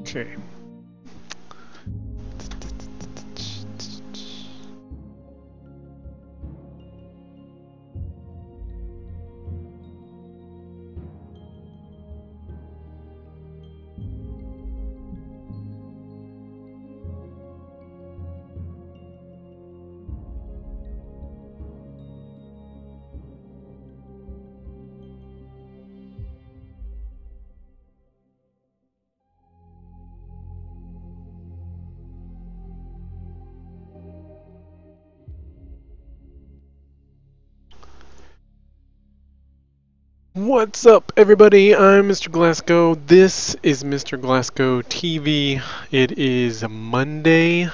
Okay. What's up, everybody? I'm Mr. Glasgow. This is Mr. Glasgow TV. It is Monday,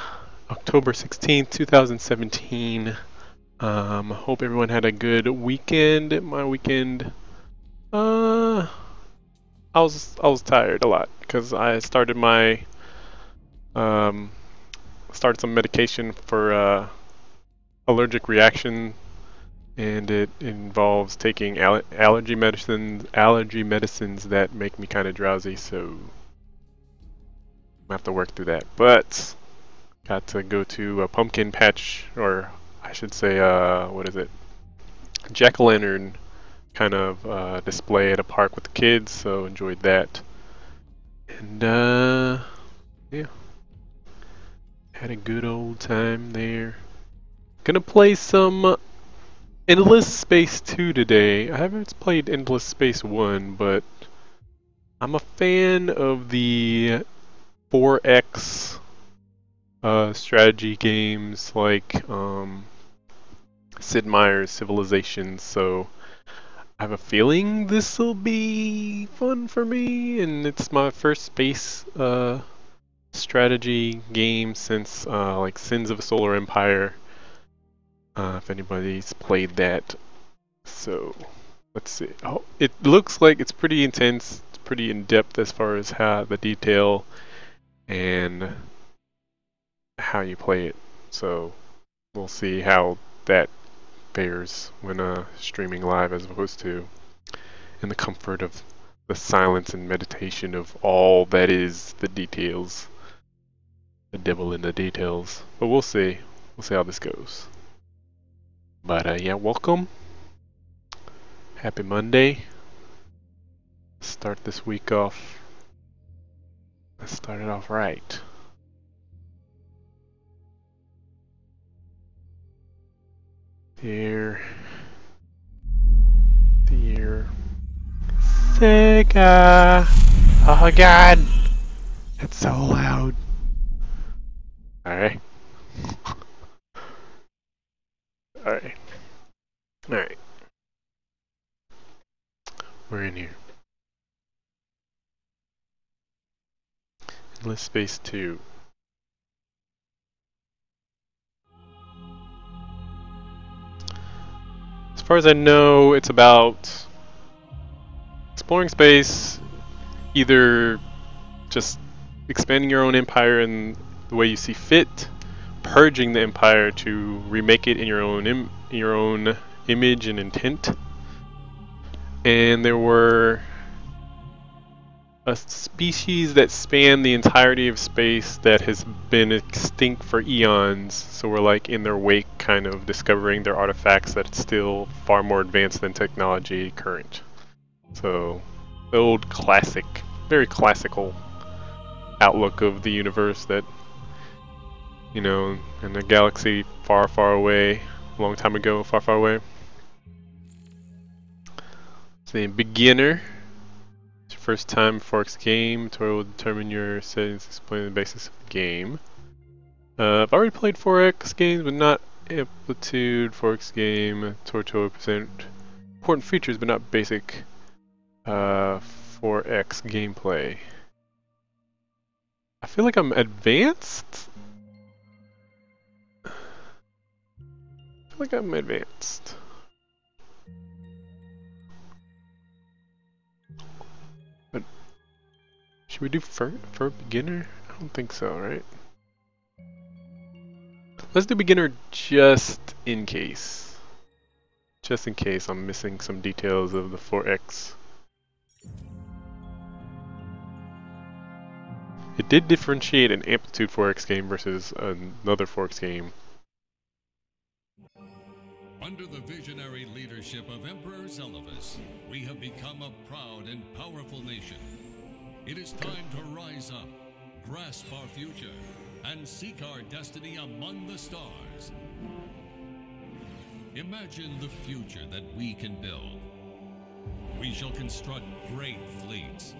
October 16th, 2017. Hope everyone had a good weekend. My weekend, I was tired a lot because I started um, started some medication for allergic reaction, and it involves taking allergy medicines that make me kind of drowsy, so I have to work through that. But got to go to a pumpkin patch, or I should say, what is it? Jack-o'-lantern kind of display at a park with the kids, so enjoyed that. And yeah, had a good old time there. Gonna play some Endless Space 2 today. I haven't played Endless Space 1, but I'm a fan of the 4X strategy games like Sid Meier's Civilization, so I have a feeling this will be fun for me, and it's my first space strategy game since like Sins of a Solar Empire, if anybody's played that. So let's see. Oh, it looks like it's pretty intense. It's pretty in depth as far as how the detail and how you play it. So we'll see how that fares when streaming live as opposed to in the comfort of the silence and meditation of all that is the details. The devil in the details. But we'll see. We'll see how this goes. But yeah, welcome. Happy Monday. Start this week off. Let's start it off right. Dear Sega. Oh god, it's so loud. Alright. Alright. Alright. We're in here. Endless Space 2. As far as I know, it's about exploring space, either just expanding your own empire in the way you see fit, purging the empire to remake it in your own image and intent. And there were a species that span the entirety of space that has been extinct for eons, so we're like in their wake, kind of discovering their artifacts that's still far more advanced than technology current. So, the old classic, very classical outlook of the universe that, you know, in a galaxy far, far away, a long time ago, far, far away. The beginner. It's your first time Forex game. Tutorial will determine your settings, explain the basis of the game. I've already played Forex games, but not Amplitude. Forex game. Tutorial present important features, but not basic Forex gameplay. I feel like I'm advanced. I feel like I'm advanced. Should we do for beginner? I don't think so, right? Let's do beginner just in case. Just in case I'm missing some details of the 4X. It did differentiate an Amplitude 4X game versus another 4X game. Under the visionary leadership of Emperor Zelivus, we have become a proud and powerful nation. It is time to rise up, grasp our future, and seek our destiny among the stars. Imagine the future that we can build. We shall construct great fleets,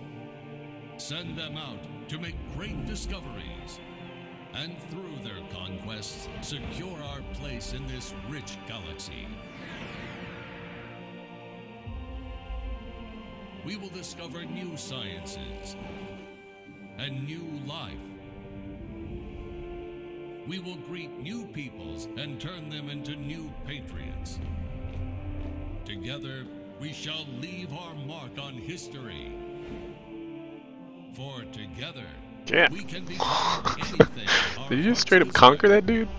send them out to make great discoveries, and through their conquests, secure our place in this rich galaxy. We will discover new sciences and new life. We will greet new peoples and turn them into new patriots. Together, we shall leave our mark on history. For together, Yeah. we can become anything. Did you just straight up conquer that dude?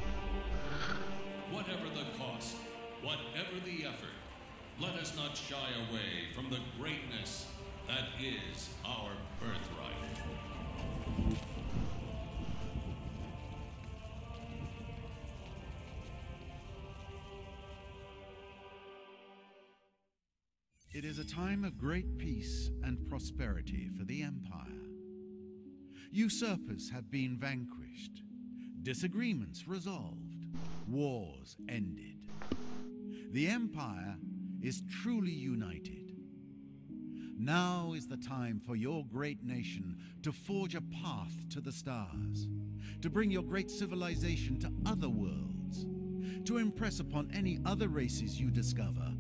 Whatever the cost, whatever the effort, let us not shy away from the greatness that is our birthright. It is a time of great peace and prosperity for the Empire. Usurpers have been vanquished, disagreements resolved, wars ended. The Empire is truly united. Now is the time for your great nation to forge a path to the stars, to bring your great civilization to other worlds, to impress upon any other races you discover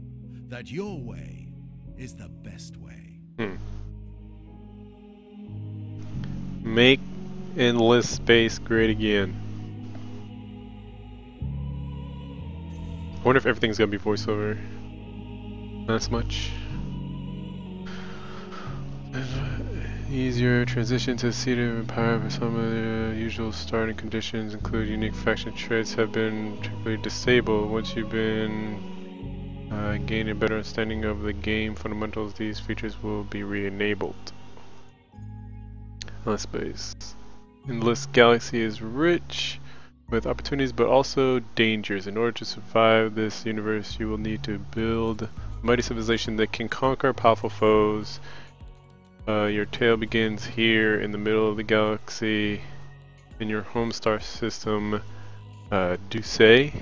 that your way is the best way. Make endless space great again. I wonder if everything's gonna be voiceover. Not so much. Easier transition to Seat of Empire, but some of the usual starting conditions include unique faction traits have been particularly disabled. Once you've been gain a better understanding of the game fundamentals, these features will be re-enabled. Endless space. Endless galaxy is rich with opportunities but also dangers. In order to survive this universe, you will need to build a mighty civilization that can conquer powerful foes. Your tale begins here in the middle of the galaxy in your home star system, Duce.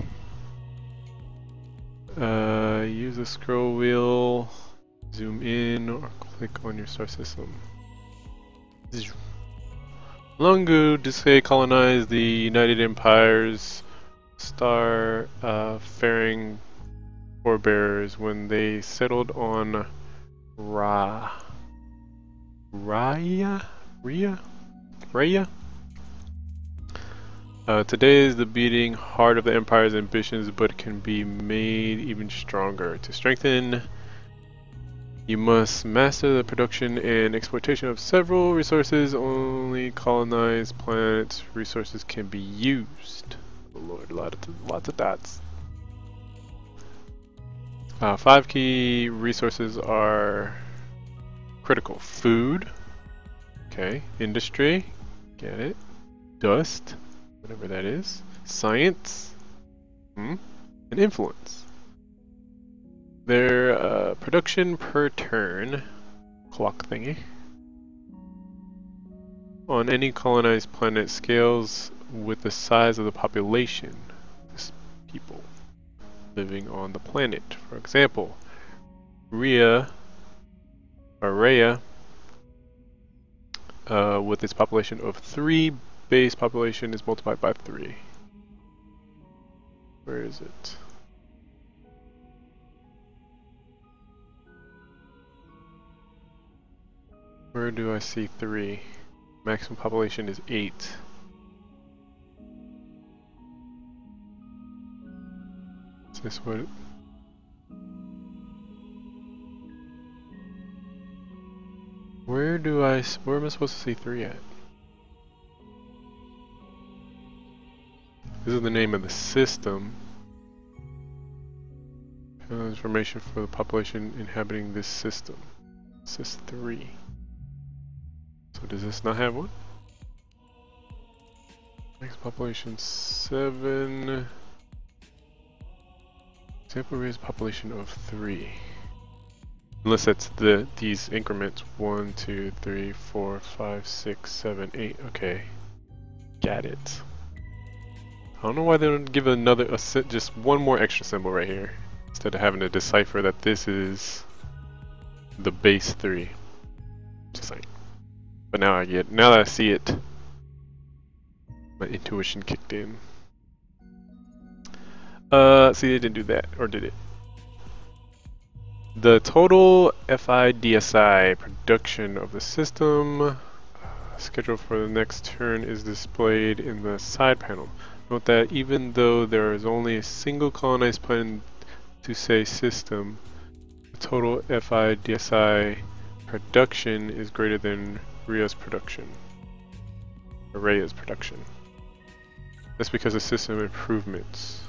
Use the scroll wheel, zoom in, or click on your star system. Long ago, Duce colonized the United Empire's star-faring forebears when they settled on Raya? Today is the beating heart of the Empire's ambitions, but can be made even stronger. To strengthen, you must master the production and exploitation of several resources. Only colonized planets' resources can be used. Oh Lord, lots of dots. 5 key resources are critical. Food, okay. Industry, get it. Dust, whatever that is. Science, and influence. Their production per turn, clock thingy, on any colonized planet scales with the size of the population, people living on the planet. For example, Rhea, with its population of 3, base population is multiplied by 3. Where is it? Where do I see 3? Maximum population is 8. Is this what it... Where am I supposed to see 3 at? This is the name of the system. Information for the population inhabiting this system. Sys 3. So does this not have one? Next population 7. Example raise population of 3. Unless that's these increments 1, 2, 3, 4, 5, 6, 7, 8. Okay, got it. I don't know why they don't give just one more extra symbol right here instead of having to decipher that this is the base 3. Just like, but now that I see it, my intuition kicked in. See, they didn't do that, or did it? The total FIDSI production of the system scheduled for the next turn is displayed in the side panel. Note that even though there is only a single colonized planet to say system, the total FIDSI production is greater than Rhea's production. That's because of system improvements.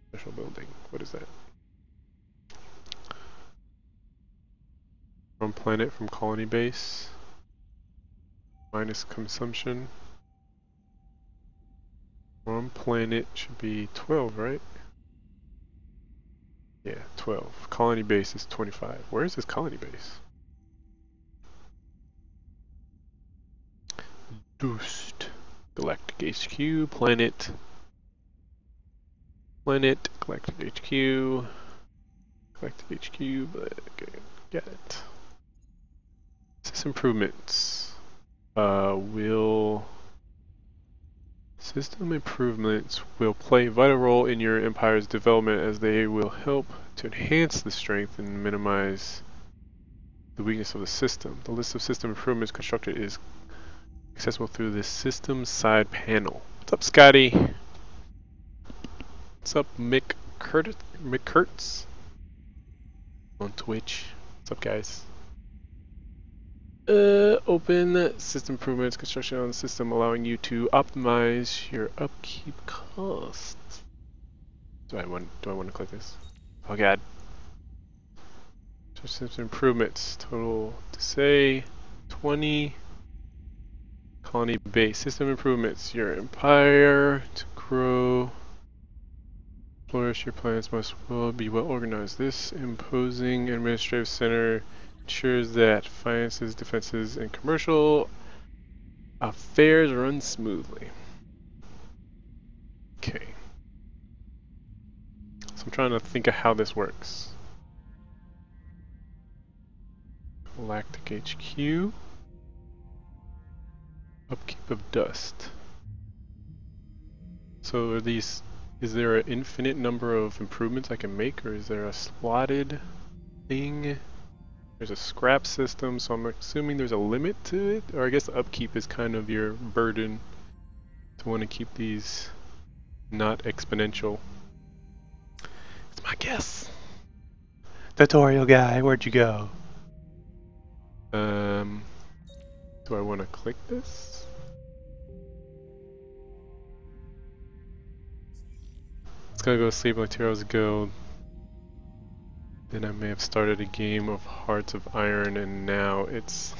Special building. What is that? From planet from colony base. Minus consumption. From planet should be 12, right? Yeah, 12. Colony base is 25. Where is this colony base? Boost. Galactic HQ, planet. Planet, Galactic HQ. Galactic HQ, but okay, got it. System improvements. System improvements will play a vital role in your empire's development as they will help to enhance the strength and minimize the weakness of the system. The list of system improvements constructed is accessible through the system side panel. What's up, Scotty? What's up, McCurts? On Twitch. What's up, guys? Open system improvements construction on the system, allowing you to optimize your upkeep costs. Do I want to click this? Oh god. System improvements total to say 20. Colony base system improvements. Your empire to grow. Flourish. Your plans must be well organized. This imposing administrative center ensures that finances, defenses, and commercial affairs run smoothly. Okay. So I'm trying to think of how this works. Galactic HQ. Upkeep of dust. So are these, is there an infinite number of improvements I can make, or is there a slotted thing? There's a scrap system, so I'm assuming there's a limit to it, or I guess the upkeep is kind of your burden to want to keep these not exponential. It's my guess. Tutorial guy, where'd you go? Do I want to click this? It's gonna go sleep like 2 hours ago. Then I may have started a game of Hearts of Iron, and now it's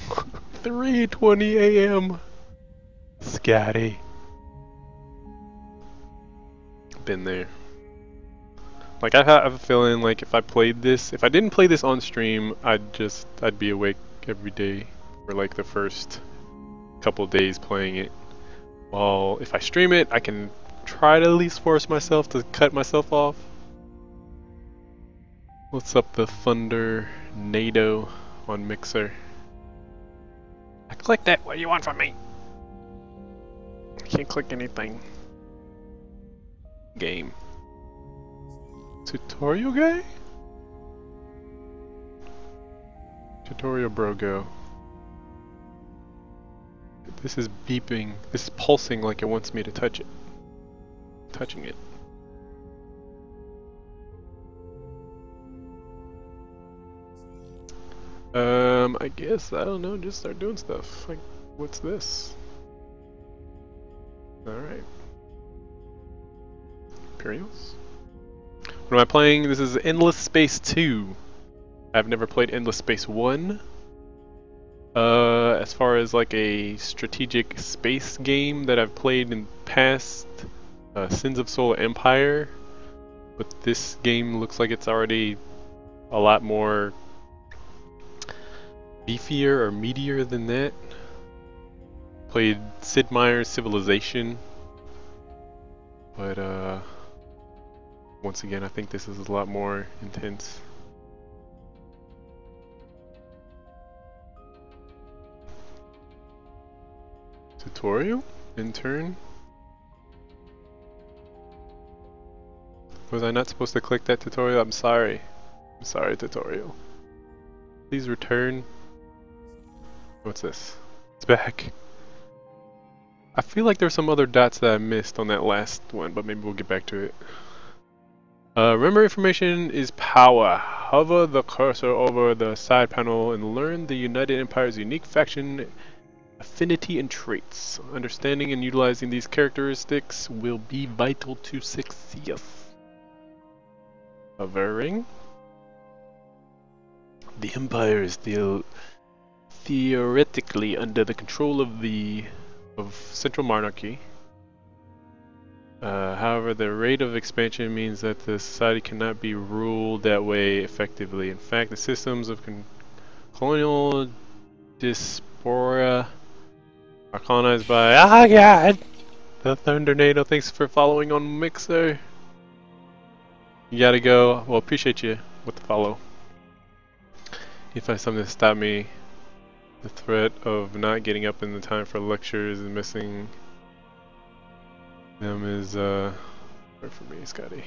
3:20 a.m. Scotty. Been there. Like I have a feeling like if I didn't play this on stream, I'd be awake every day for like the first couple days playing it. While if I stream it, I can try to at least force myself to cut myself off. What's up, the Thunder NATO on Mixer? I clicked it. What do you want from me? I can't click anything. Game. Tutorial guy? Tutorial bro go. This is beeping. This is pulsing like it wants me to touch it. Touching it. I guess, I don't know, just start doing stuff. Like, what's this? Alright. Imperials? What am I playing? This is Endless Space 2. I've never played Endless Space 1. As far as like a strategic space game that I've played in past, Sins of Soul Empire, but this game looks like it's already a lot more beefier or meatier than that. Played Sid Meier's Civilization, but once again I think this is a lot more intense. Tutorial? Intern? Was I not supposed to click that tutorial? I'm sorry. I'm sorry, tutorial. Please return. What's this? It's back. I feel like there's some other dots that I missed on that last one, but maybe we'll get back to it. Remember, information is power. Hover the cursor over the side panel and learn the United Empire's unique faction affinity and traits. Understanding and utilizing these characteristics will be vital to success. Hovering. The Empire is still theoretically under the control of Central Monarchy. However, the rate of expansion means that the society cannot be ruled that way effectively. In fact, the systems of colonial diaspora are colonized by... Ah, God! The Thundernado, thanks for following on Mixer. You gotta go. Well, appreciate you with the follow. You find something to stop me. The threat of not getting up in the time for lectures and missing them is, work for me, Scotty.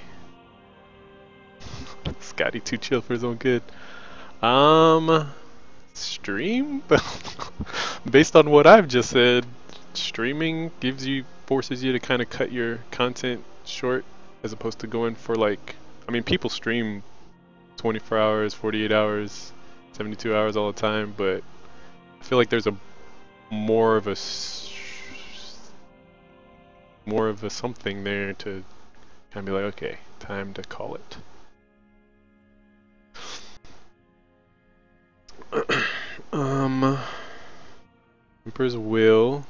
Scotty too chill for his own good. Stream? Based on what I've just said, streaming forces you to kind of cut your content short as opposed to going for like, I mean, people stream 24 hours, 48 hours, 72 hours all the time, but I feel like there's more of a something there to kind of be like, okay, time to call it. Emperor's Will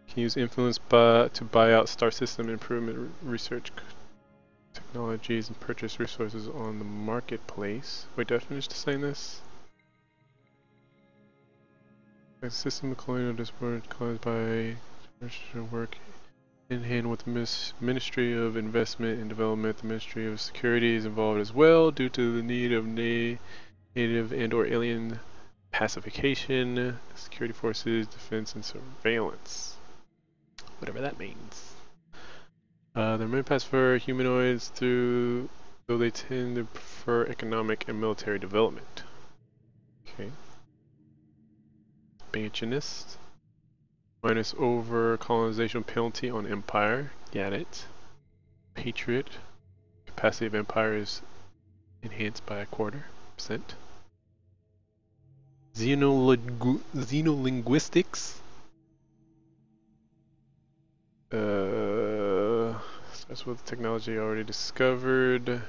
can use influence to buy out star system improvement research technologies and purchase resources on the marketplace. Wait, did I finish saying this? A system of colonial diaspora caused by work in hand with the Ministry of Investment and Development. The Ministry of Security is involved as well due to the need of native and or alien pacification, security forces, defense, and surveillance. Whatever that means. Their main pass for humanoids though they tend to prefer economic and military development. Okay. Expansionist. Minus over colonization penalty on Empire. Get it. Patriot. Capacity of Empire is enhanced by 0.25%. Xenolinguistics. Starts with technology already discovered.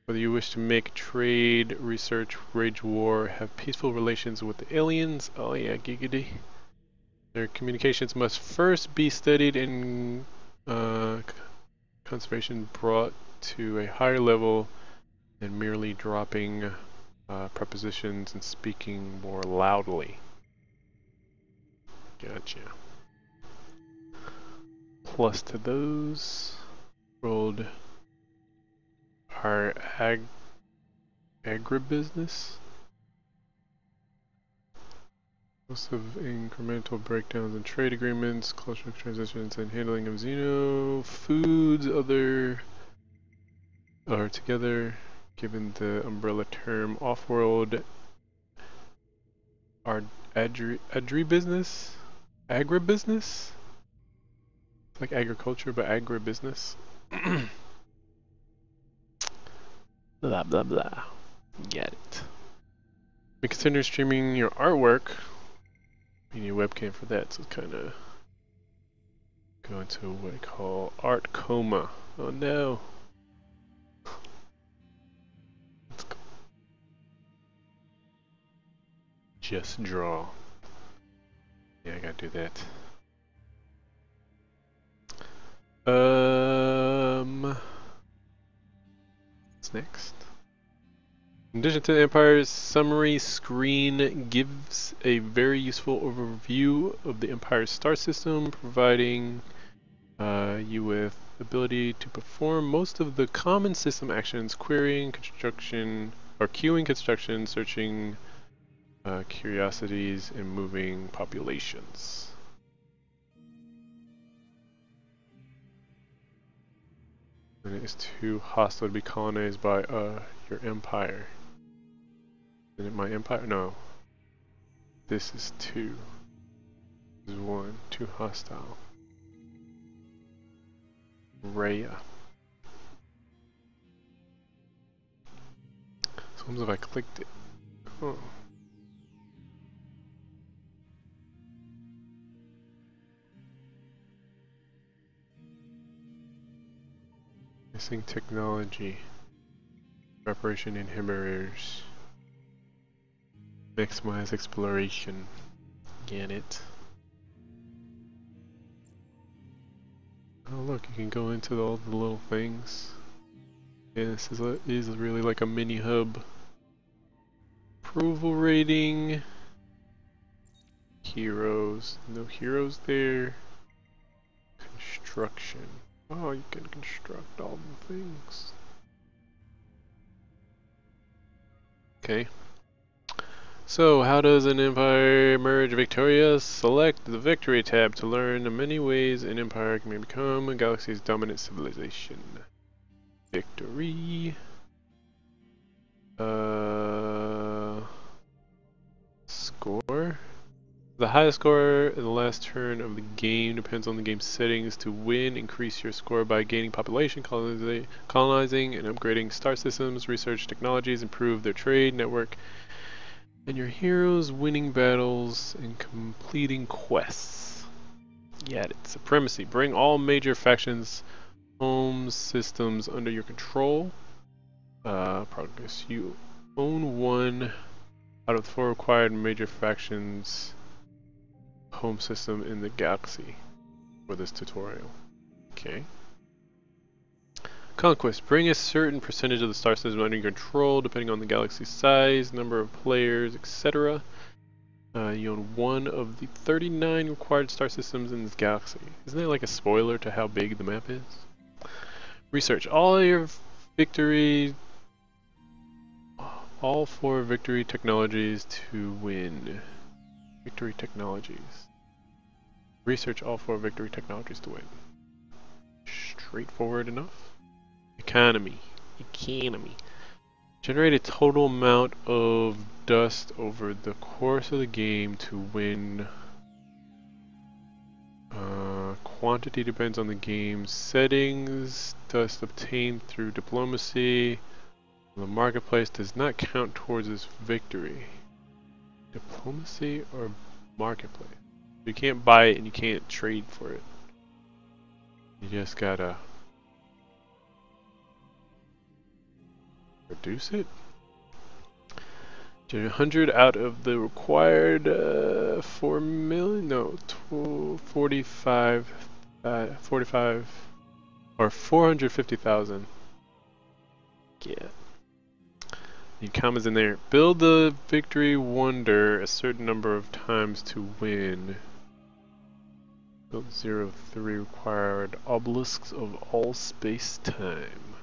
Whether you wish to make trade, research, wage war, have peaceful relations with the aliens. Oh yeah, giggity. Their communications must first be studied and conservation brought to a higher level than merely dropping prepositions and speaking more loudly. Gotcha. Plus to those, rolled our agribusiness. Most of incremental breakdowns in trade agreements, cultural transitions, and handling of xeno foods are together given the umbrella term off-world agribusiness? Agribusiness? It's like agriculture, but agribusiness. Blah blah blah. Get it. We consider streaming your artwork. You need a webcam for that, so kind of go into what I call art coma. Oh no. Let's go. Just draw. Yeah, I gotta do that. What's next? In addition to the Empire's summary screen gives a very useful overview of the Empire's star system, providing you with the ability to perform most of the common system actions: querying, construction, or queuing construction, searching curiosities, and moving populations. And it is too hostile to be colonized by your empire. Is it my empire? No. This is 2. This is 1. Too hostile. Raya. So what if I clicked it? Oh. Missing technology. Preparation inhibitors. Maximize exploration. Get it. Oh look, you can go into all the little things. Yeah, this is really like a mini hub. Approval rating. Heroes. No heroes there. Construction. Oh, you can construct all the things. Okay. So, how does an empire emerge victorious? Select the Victory tab to learn the many ways an empire can become a galaxy's dominant civilization. Victory. Score. The highest score in the last turn of the game depends on the game's settings. To win, increase your score by gaining population, colonizing and upgrading star systems, research technologies, improve their trade network, and your heroes winning battles and completing quests. Get it. Supremacy. Bring all major factions, homes, systems under your control. Progress. You own 1 out of the 4 required major factions home system in the galaxy for this tutorial. Okay. Conquest. Bring a certain percentage of the star system under your control, depending on the galaxy size, number of players, etc. You own 1 of the 39 required star systems in this galaxy. Isn't that like a spoiler to how big the map is? Research. All 4 victory technologies to win. Victory technologies. Research all 4 victory technologies to win. Straightforward enough. Economy. Generate a total amount of dust over the course of the game to win. Quantity depends on the game's settings. Dust obtained through diplomacy. The marketplace does not count towards this victory. Diplomacy or marketplace? You can't buy it and you can't trade for it. You just gotta reduce it. 100 out of the required 4 million, no, 45 or 450,000. Yeah. The commas in there. Build the victory wonder a certain number of times to win. Build 03 required obelisks of all space-time.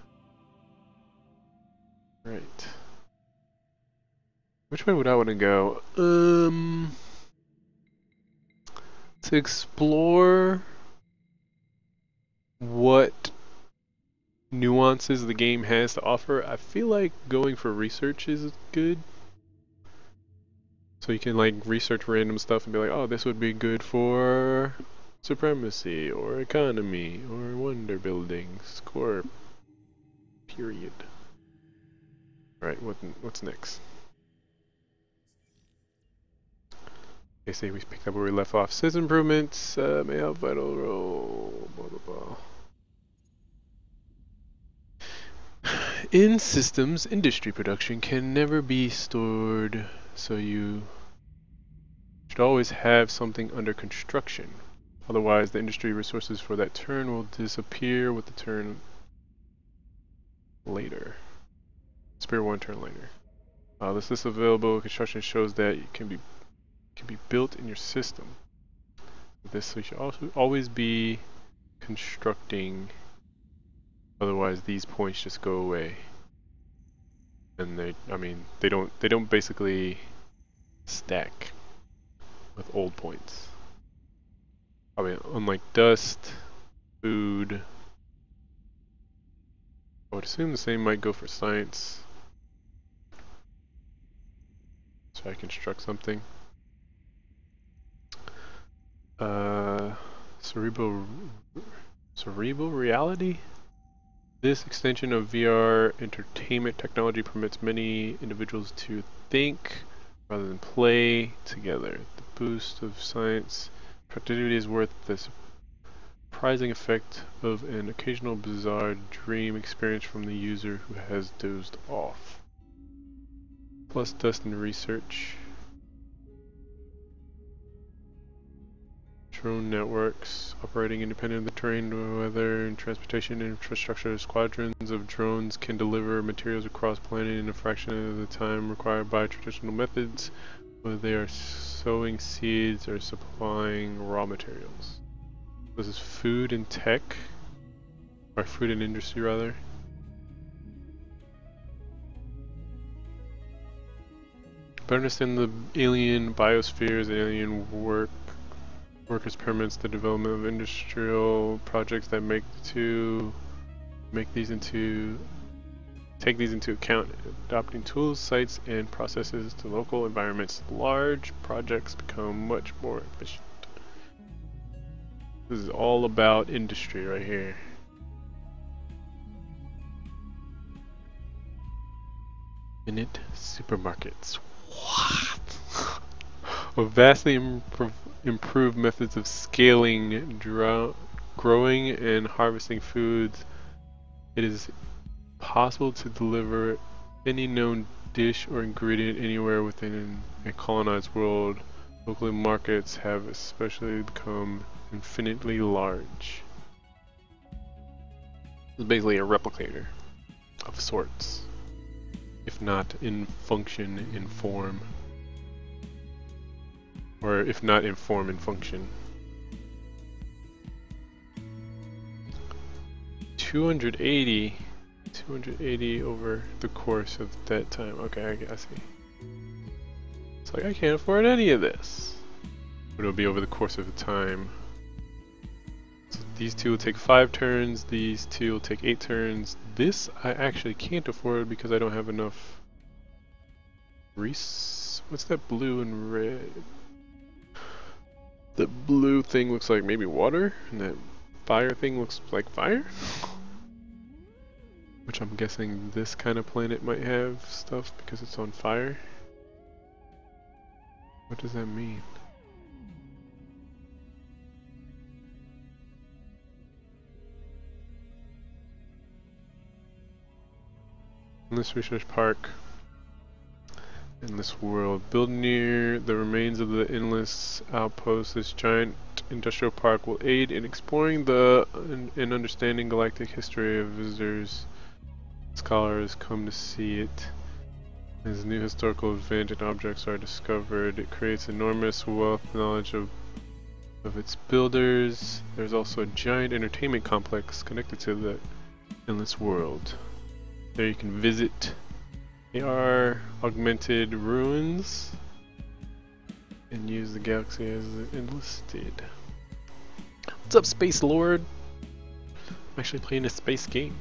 Right. Which way would I want to go? To explore what nuances the game has to offer, I feel like going for research is good. So you can like research random stuff and be like, oh, this would be good for supremacy or economy or wonder building, score, period. Alright, what's next? They say we picked up where we left off. System improvements may have vital role, blah blah blah. In systems, industry production can never be stored, so you should should always have something under construction. Otherwise, the industry resources for that turn will disappear with the turn later. Disappear one turn later. This list of available construction shows that it can be built in your system. This we should also always be constructing. Otherwise, these points just go away, and they don't basically stack with old points. I mean, unlike dust, food. I would assume the same might go for science. So I construct something. Cerebral reality? This extension of VR entertainment technology permits many individuals to think rather than play together. The boost of science productivity is worth the surprising effect of an occasional bizarre dream experience from the user who has dozed off. Plus dust and research. Drone networks operating independent of the terrain, weather, and transportation infrastructure. Squadrons of drones can deliver materials across planet in a fraction of the time required by traditional methods, whether they are sowing seeds or supplying raw materials. This is food and tech, or food and industry rather. But understand the alien biospheres, alien workers permits the development of industrial projects that take these into account, adopting tools, sites, and processes to local environments. Large projects become much more efficient. This is all about industry right here. Minute supermarkets. What? With vastly improved methods of scaling, growing, and harvesting foods, it is possible to deliver any known dish or ingredient anywhere within a colonized world. Local markets have especially become infinitely large. It's basically a replicator of sorts, if not in function, in form. Or if not in form and function. 280 over the course of that time. Okay, I see. It's like I can't afford any of this. But it'll be over the course of the time. So these two will take 5 turns, these two will take 8 turns. This I actually can't afford because I don't have enough what's that blue and red? The blue thing looks like maybe water, and that fire thing looks like fire? Which I'm guessing this kind of planet might have stuff because it's on fire. What does that mean? In this research park, in this world, built near the remains of the endless outpost, this giant industrial park will aid in exploring and understanding galactic history of visitors. Scholars come to see it. As new historical events and objects are discovered, it creates enormous wealth knowledge of its builders. There's also a giant entertainment complex connected to the endless world. There you can visit. They are augmented ruins and use the galaxy as enlisted. What's up, Space Lord? I'm actually playing a space game.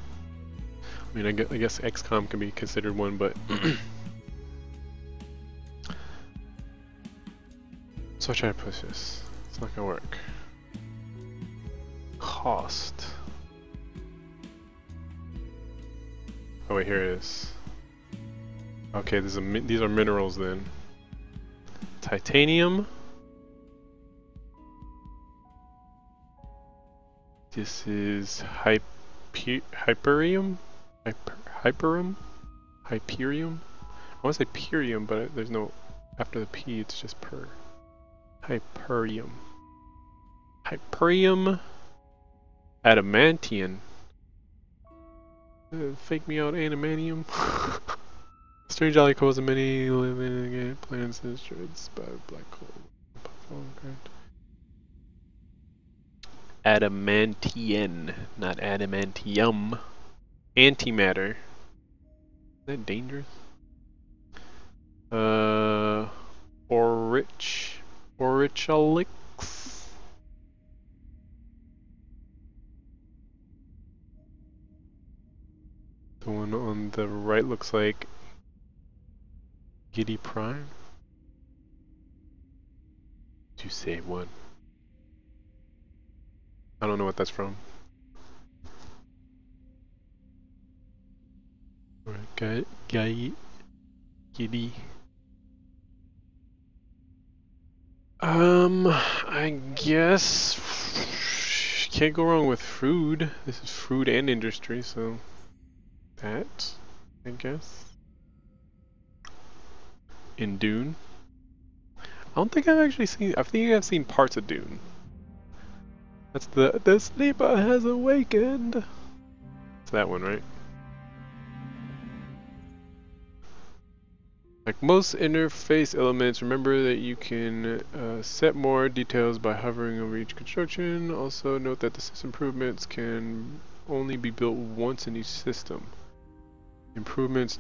I mean, I guess XCOM can be considered one, but so I try to push this. It's not gonna work. Cost. Oh wait, here it is. Okay, these are minerals then. Titanium. This is hyperium. Hyperium. I want to say perium, but there's no after the P. It's just per. Hyperium. Hyperium adamantium. Fake me out, adamantium. Strange ally causing many living planets and destroyed by black hole. Adamantium, not adamantium. Antimatter. Is that dangerous? Orichalix. The one on the right looks like Giddy Prime. Did you say one? I don't know what that's from. Alright, Giddy. I guess can't go wrong with food. This is food and industry, so that, I guess. In Dune. I don't think I've actually seen, I think I've seen parts of Dune. That's the sleeper has awakened. It's that one, right? Like most interface elements, remember that you can set more details by hovering over each construction. Also note that the system improvements can only be built once in each system. Improvements,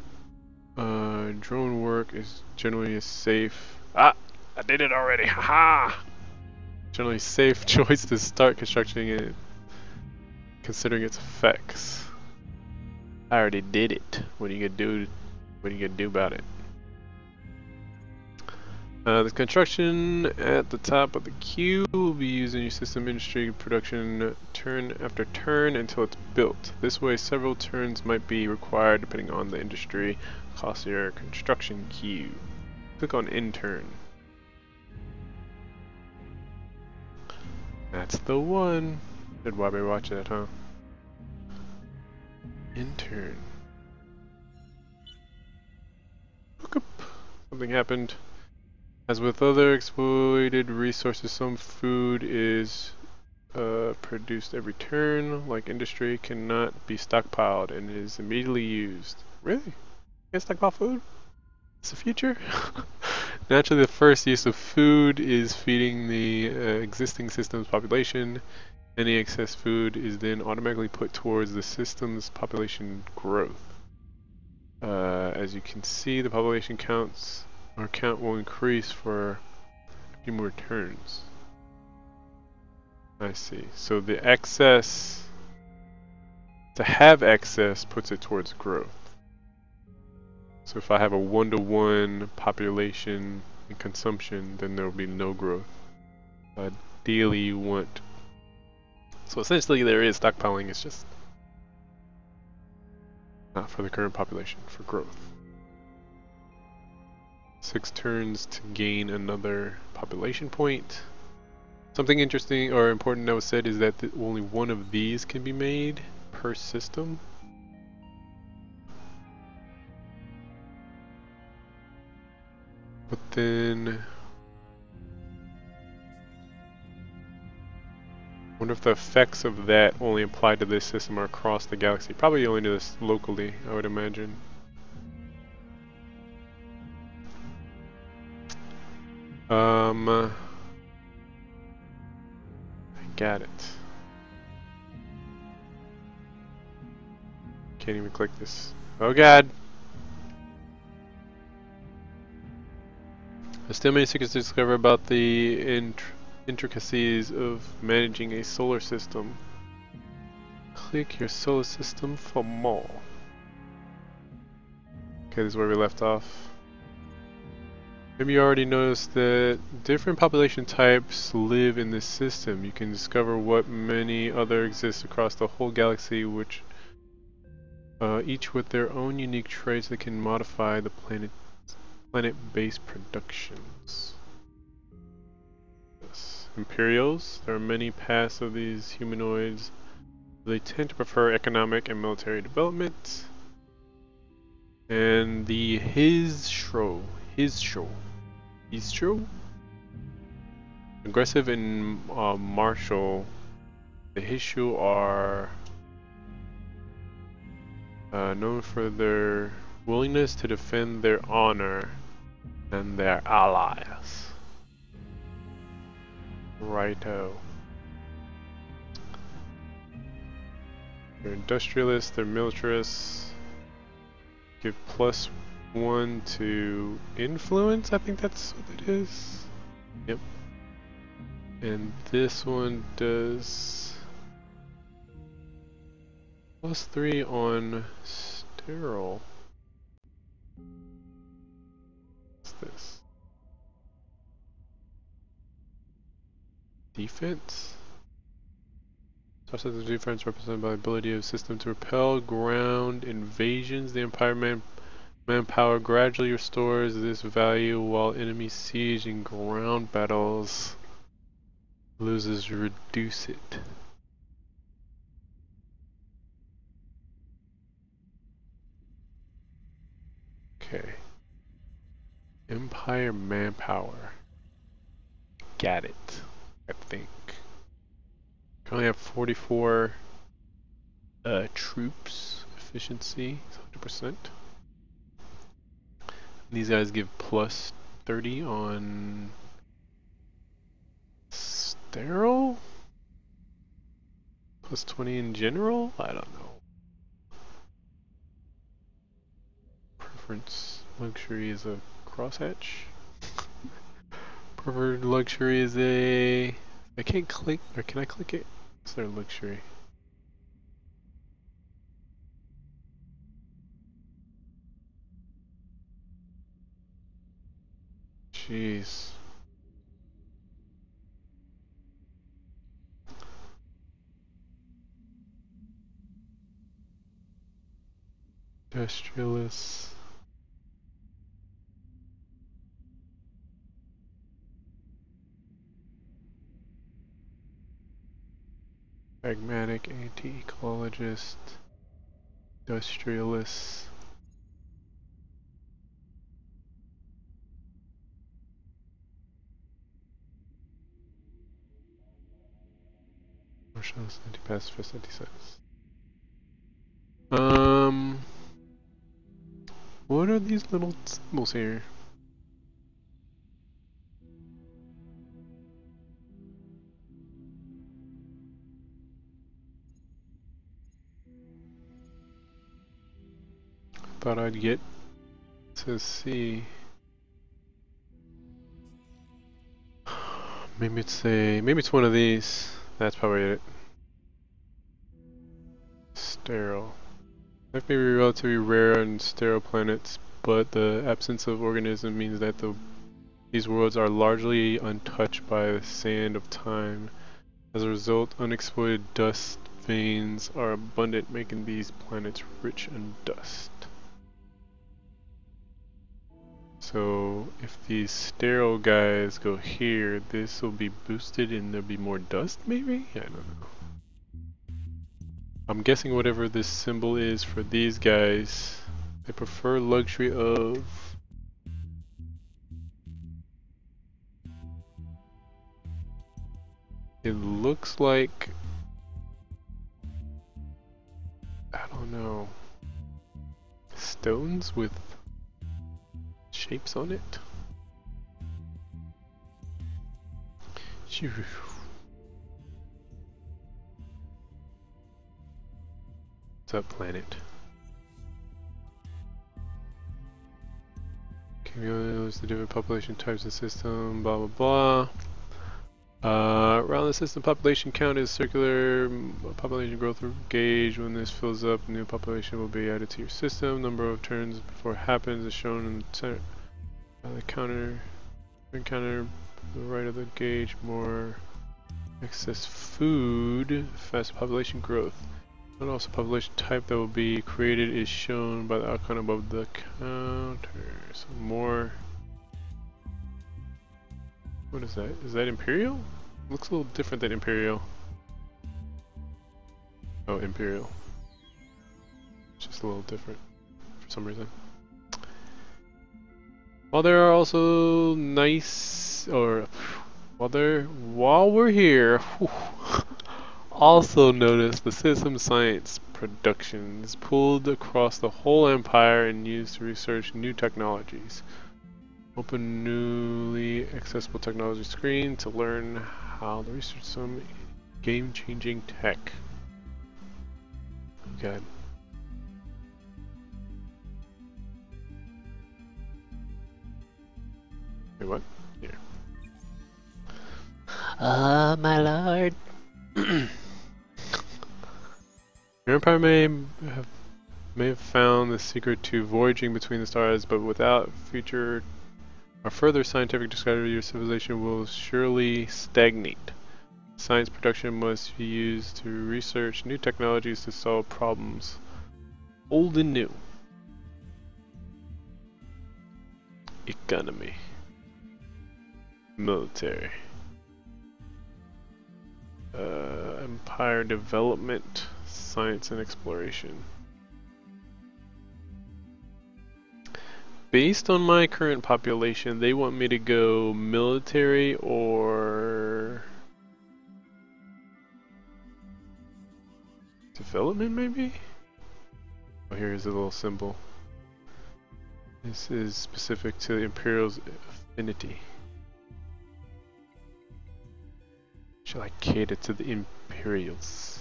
drone work is generally a safe... Ah! I did it already, haha! Generally safe choice to start constructing it, considering its effects. I already did it. What are you gonna do? What are you gonna do about it? The construction at the top of the queue will be used in your system industry production turn after turn until it's built. This way several turns might be required depending on the industry across your construction queue. Click on intern. That's the one. Did Wabe watch that, huh? Intern. Look up. Something happened. As with other exploited resources, some food is produced every turn, like industry, cannot be stockpiled and is immediately used. Really? You can't stockpile food? It's the future? Naturally, the first use of food is feeding the existing system's population. Any excess food is then automatically put towards the system's population growth. As you can see, the population count will increase for a few more turns. I see. So the excess, to have excess, puts it towards growth. So if I have a 1-to-1 population and consumption, then there will be no growth. Ideally you want... So essentially there is stockpiling, it's just not for the current population, for growth. 6 turns to gain another population point. Something interesting or important that was said is that only one of these can be made per system. But then... I wonder if the effects of that only apply to this system or across the galaxy. Probably only to this locally, I would imagine. I got it. Can't even click this. Oh god! There's still many secrets to discover about the intricacies of managing a solar system. Click your solar system for more. Okay, this is where we left off. Maybe you already noticed that different population types live in this system. You can discover what many other exist across the whole galaxy, which each with their own unique traits that can modify the planet-based productions. Yes. Imperials. There are many paths of these humanoids. They tend to prefer economic and military development. And the Hizshro. Aggressive and martial. The Hishu are known for their willingness to defend their honor and their allies. Righto. They're industrialists, they're militarists. Give +1 to influence, I think that's what it is. Yep. And this one does +3 on sterile. What's this? Defense? Sources of defense represented by the ability of the system to repel ground invasions. The Empire manpower gradually restores this value while enemy siege and ground battles loses reduce it. Okay. Empire manpower. Got it, I think. Currently have 44 troops. Efficiency is 100%. These guys give +30 on sterile? +20 in general? I don't know. Preference luxury is a crosshatch. Preferred luxury is a... I can't click, or can I click it? What's their luxury? Jeez. Industrialists. Pragmatic, anti-ecologist, industrialists. Marshals, anti-pacifist, anti-science. What are these little symbols here? Thought I'd get to see. Maybe it's one of these. That's probably it. Sterile. Life may be relatively rare on sterile planets, but the absence of organism means that these worlds are largely untouched by the sand of time. As a result, unexploited dust veins are abundant, making these planets rich in dust. So if these sterile guys go here, this will be boosted and there'll be more dust maybe? I don't know. I'm guessing whatever this symbol is for these guys, they prefer luxury of... It looks like... I don't know. Stones with shapes on it? What's up, planet? Cumulus, the different population types and system, blah blah blah. Around the system population count is circular population growth gauge. When this fills up, new population will be added to your system. Number of turns before it happens is shown in the center. The counter, to the right of the gauge, more excess food, fast population growth. And also population type that will be created is shown by the icon above the counter. So more. What is that? Is that Imperial? Looks a little different than Imperial. Oh, Imperial. Just a little different for some reason. While there are also nice, or While we're here, also notice the citizen science production is pulled across the whole empire and used to research new technologies. Open newly accessible technology screen to learn how to research some game-changing tech. Okay. Wait, what? Here. My lord. Your empire may have found the secret to voyaging between the stars, but without future or further scientific discovery, your civilization will surely stagnate. Science production must be used to research new technologies to solve problems, old and new. Economy. Military. Empire development, science and exploration. Based on my current population, they want me to go military or development maybe? Oh, here's a little symbol. This is specific to the Imperial's affinity. Shall I cater to the Imperials?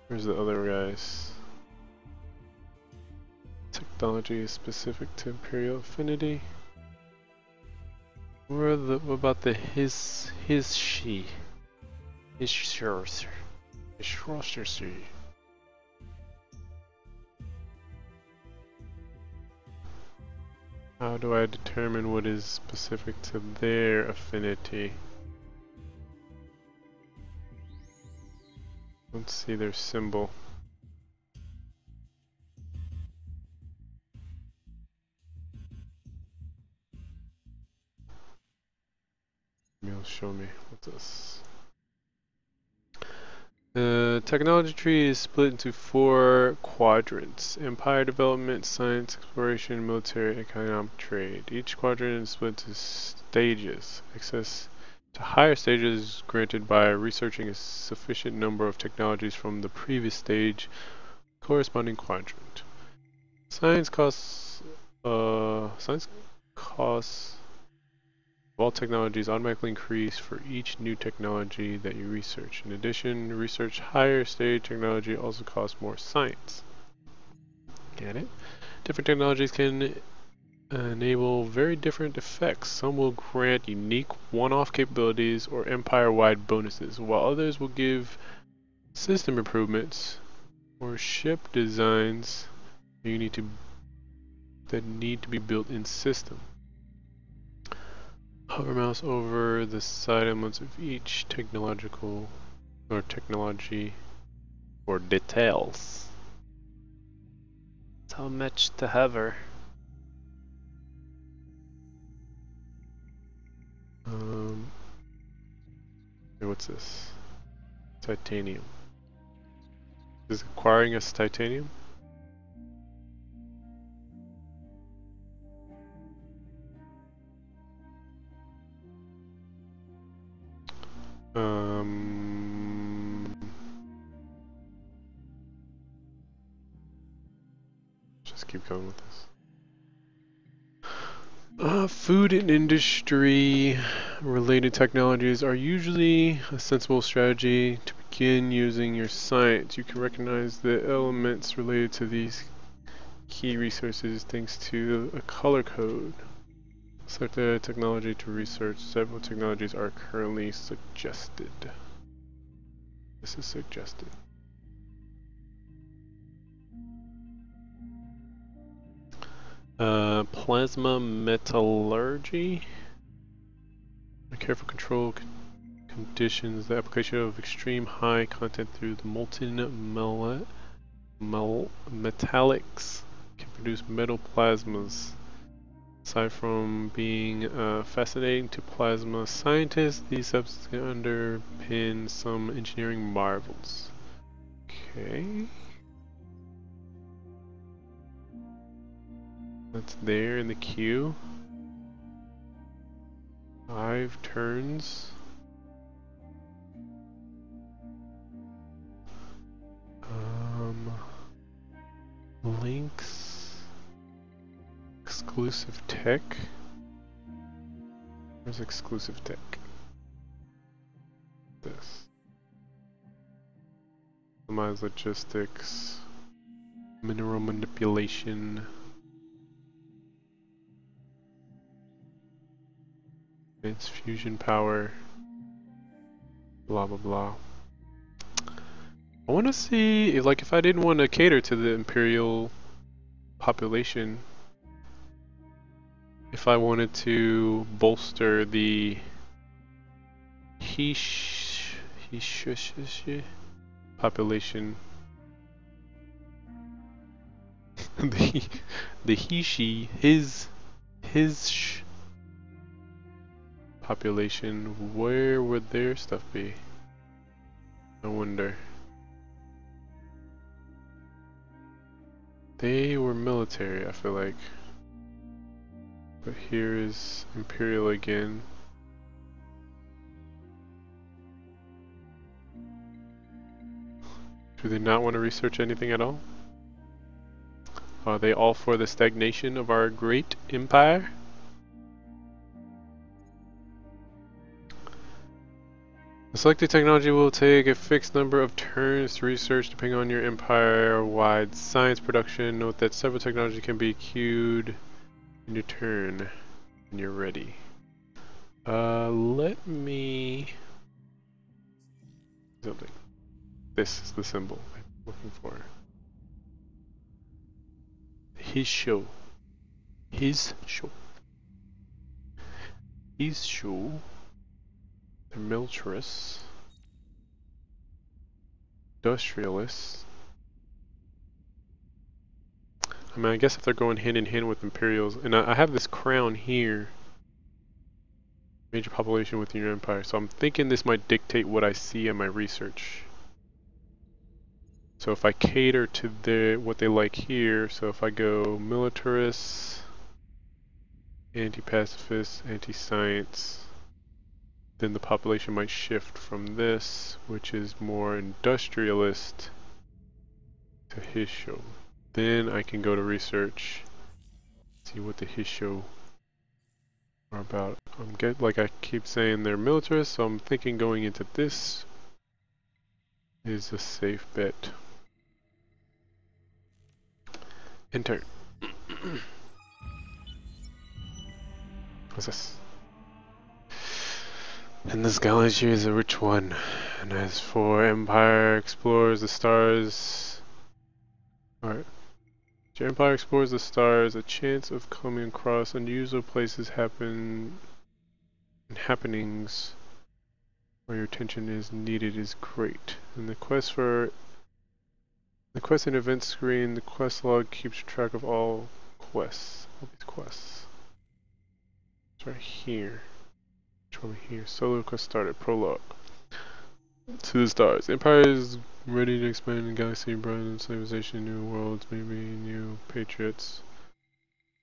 Where's the other guys? Technology is specific to Imperial affinity. What about the his she? His sorcerer. His sorcerer. How do I determine what is specific to their affinity? Let's see their symbol. Maybe it'll show me. What's this? The technology tree is split into 4 quadrants: empire development, science, exploration, military, economic trade. Each quadrant is split into stages. Access to higher stages is granted by researching a sufficient number of technologies from the previous stage corresponding quadrant. Science costs of all technologies automatically increase for each new technology that you research. In addition, research higher stage technology also costs more science. Get it? Different technologies can enable very different effects. Some will grant unique one-off capabilities or empire-wide bonuses, while others will give system improvements or ship designs that need to be built in system. Hover mouse over the side elements of each technology for details. How much to hover? What's this? Titanium. Is acquiring us titanium? Just keep going with this. Food and industry related technologies are usually a sensible strategy to begin using your science. You can recognize the elements related to these key resources thanks to a color code. Select the technology to research. Several technologies are currently suggested. This is suggested. Plasma metallurgy. Careful control conditions. The application of extreme high content through the molten metallics can produce metal plasmas. Aside from being fascinating to plasma scientists, these substances can underpin some engineering marvels. Okay. That's there in the queue. 5 turns. Links. Exclusive tech. Where's exclusive tech? This. Customize logistics. Mineral manipulation. Advanced fusion power. Blah blah blah. I want to see if, like, if I didn't want to cater to the Imperial population, if I wanted to bolster the population, the his population, where would their stuff be? I wonder. They were military, I feel like. But here is Imperial again. Do they not want to research anything at all? Are they all for the stagnation of our great empire? The selected technology will take a fixed number of turns to research depending on your empire-wide science production. Note that several technology can be queued in your turn when you're ready. Let me... something. This is the symbol I'm looking for. His show. His show. His show. The militarists. Industrialists. I mean, I guess if they're going hand in hand with Imperials, and I have this crown here. Major population within your empire, so I'm thinking this might dictate what I see in my research. So if I cater to what they like here, so if I go militarists, anti-pacifists, anti-science, then the population might shift from this, which is more industrialist, to his show. Then I can go to research, see what the his show are about. Like I keep saying, they're militarists, so I'm thinking going into this is a safe bet. Enter. What's this? And this galaxy is a rich one. And as for Empire explores the stars. Alright. Your Empire explores the stars, a chance of coming across unusual places happenings where your attention is needed is great. And the quest and event screen, the quest log keeps track of all quests. All these quests. It's right here. Which one here? Solo quest started. Prologue. To the stars. Empire is ready to expand in the galaxy, broaden civilization, new worlds, maybe new patriots.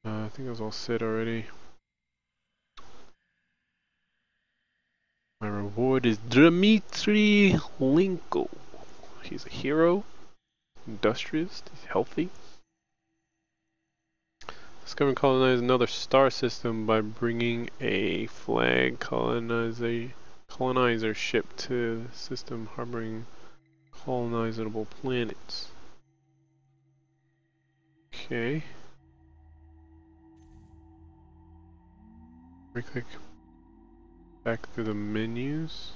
I think that was all said already. My reward is Dmitry Linko. He's a hero, industrialist, he's healthy. Discover and colonize another star system by bringing a flag colonizer ship to the system harboring colonizable planets. Okay. Right click back through the menus.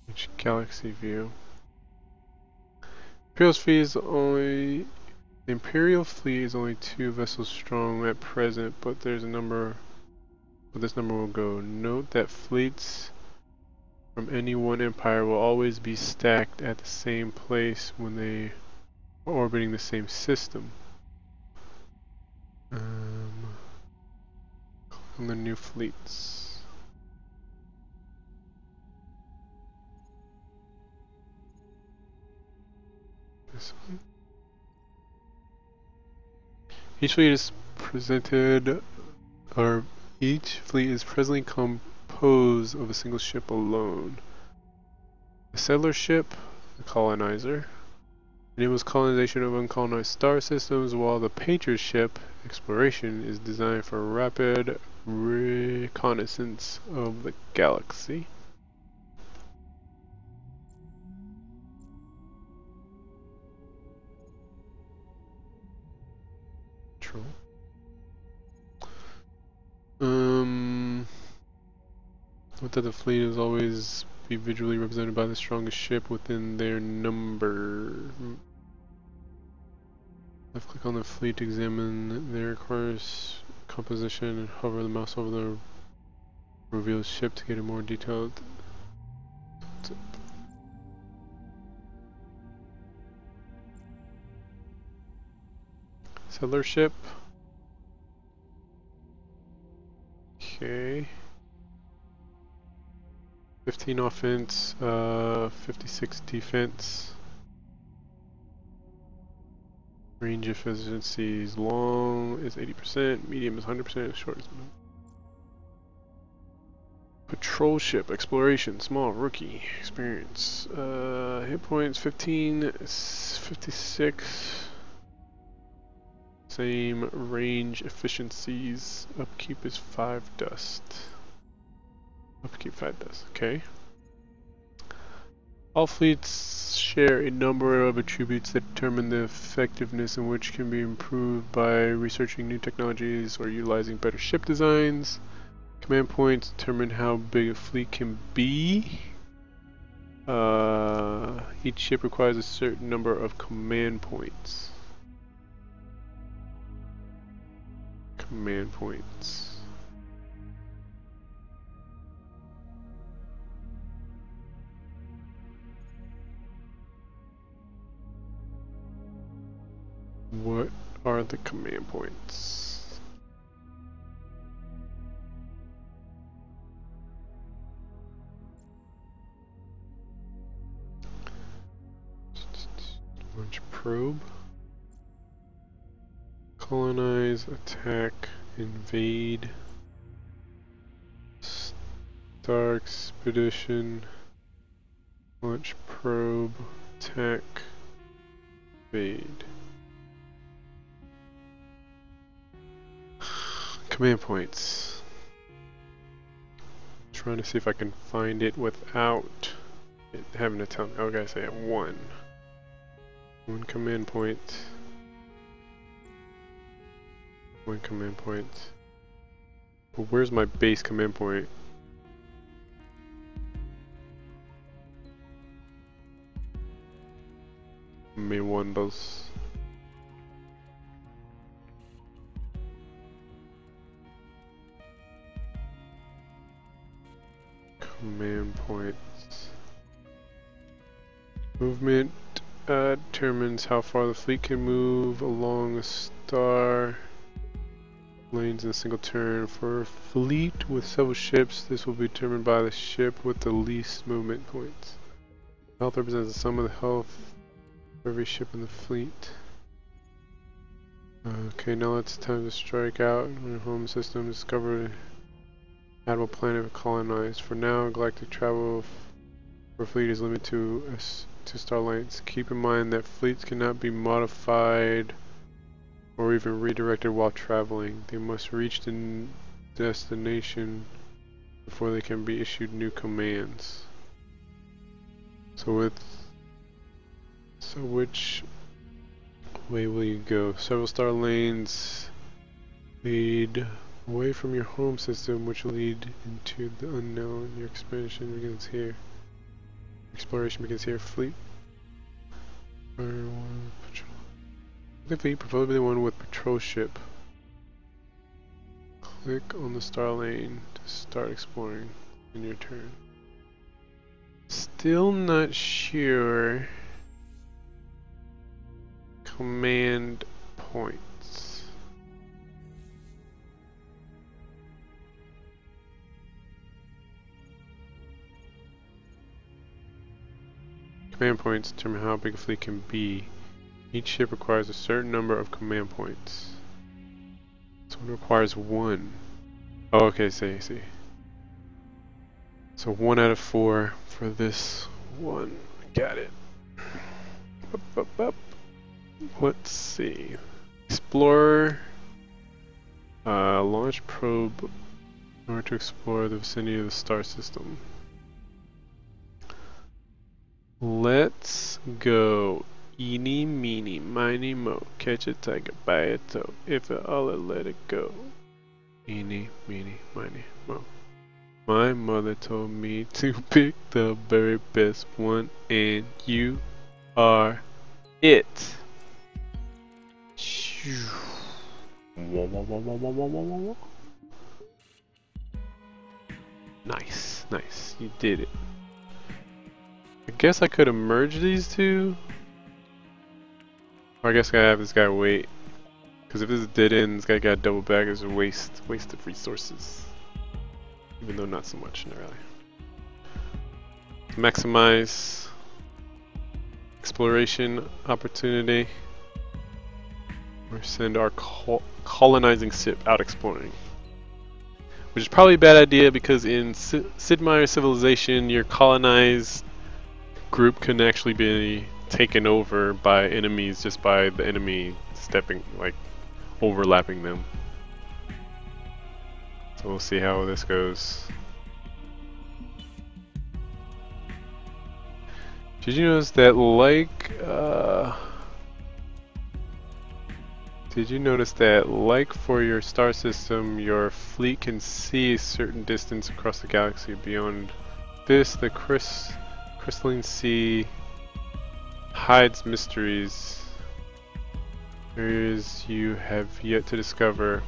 Which galaxy view? The Imperial fleet is only 2 vessels strong at present, but this number will go. Note that fleets from any one empire will always be stacked at the same place when they are orbiting the same system. Click on the new fleets. This one. Each fleet is presented, or each fleet is presently composed of a single ship alone. The settler ship, the colonizer, enables colonization of uncolonized star systems, while the patriot ship, exploration, is designed for rapid reconnaissance of the galaxy. True. Note that the fleet is always be visually represented by the strongest ship within their number. Left click on the fleet to examine their course composition and hover the mouse over the revealed ship to get a more detailed tip. Settler ship. Okay. 15 offense, 56 defense. Range efficiency is long is 80%, medium is 100%, short is patrol ship, exploration, small, rookie, experience. Hit points 15, 56. Same range efficiencies. Upkeep is 5 dust. Upkeep 5 dust, okay. All fleets share a number of attributes that determine the effectiveness in which can be improved by researching new technologies or utilizing better ship designs. Command points determine how big a fleet can be. Each ship requires a certain number of command points. Command points. What are the command points? Launch probe. Colonize, attack, invade. Star expedition. Launch probe, attack, invade. Command points. Trying to see if I can find it without it having to tell me. Oh, guys, I have one. One command point. One command point. Well, where's my base command point? Me wonders. Command points. Movement determines how far the fleet can move along a star lanes in a single turn. For a fleet with several ships, this will be determined by the ship with the least movement points. Health represents the sum of the health of every ship in the fleet. Okay, now it's time to strike out on your home system. Discover habitable planet colonized. For now, galactic travel for fleet is limited to star lanes. Keep in mind that fleets cannot be modified or even redirected while traveling. They must reach the destination before they can be issued new commands. So which way will you go? Several star lanes lead away from your home system, which will lead into the unknown. Your expansion begins here. Exploration begins here. Fleet. The fleet, preferably one with patrol ship. Click on the star lane to start exploring in your turn. Still not sure. Command points. Command points determine how big a fleet can be. Each ship requires a certain number of command points. This one requires 1. Oh, okay, see. So 1 out of 4 for this one. Got it. Up. Let's see. Explorer. Launch probe in order to explore the vicinity of the star system. Let's go. Eeny, meeny, miny, mo. Catch a tiger by a toe. If it all, let it go. Eeny, meeny, miny, mo. My mother told me to pick the very best one, and you are it. Nice. You did it. I guess I could have merged these two. Or I guess I gotta have this guy wait. Because if this is dead end, this guy got double back, it's a waste of resources. Even though not so much, not really. Maximize exploration opportunity. Or send our colonizing ship out exploring. Which is probably a bad idea because in Sid Meier's Civilization, your colonized group can actually be taken over by enemies just by the enemy stepping, like, overlapping them. So we'll see how this goes. Did you notice that, like for your star system, your fleet can see a certain distance across the galaxy? Beyond this, the crystalline sea hides mysteries, areas you have yet to discover.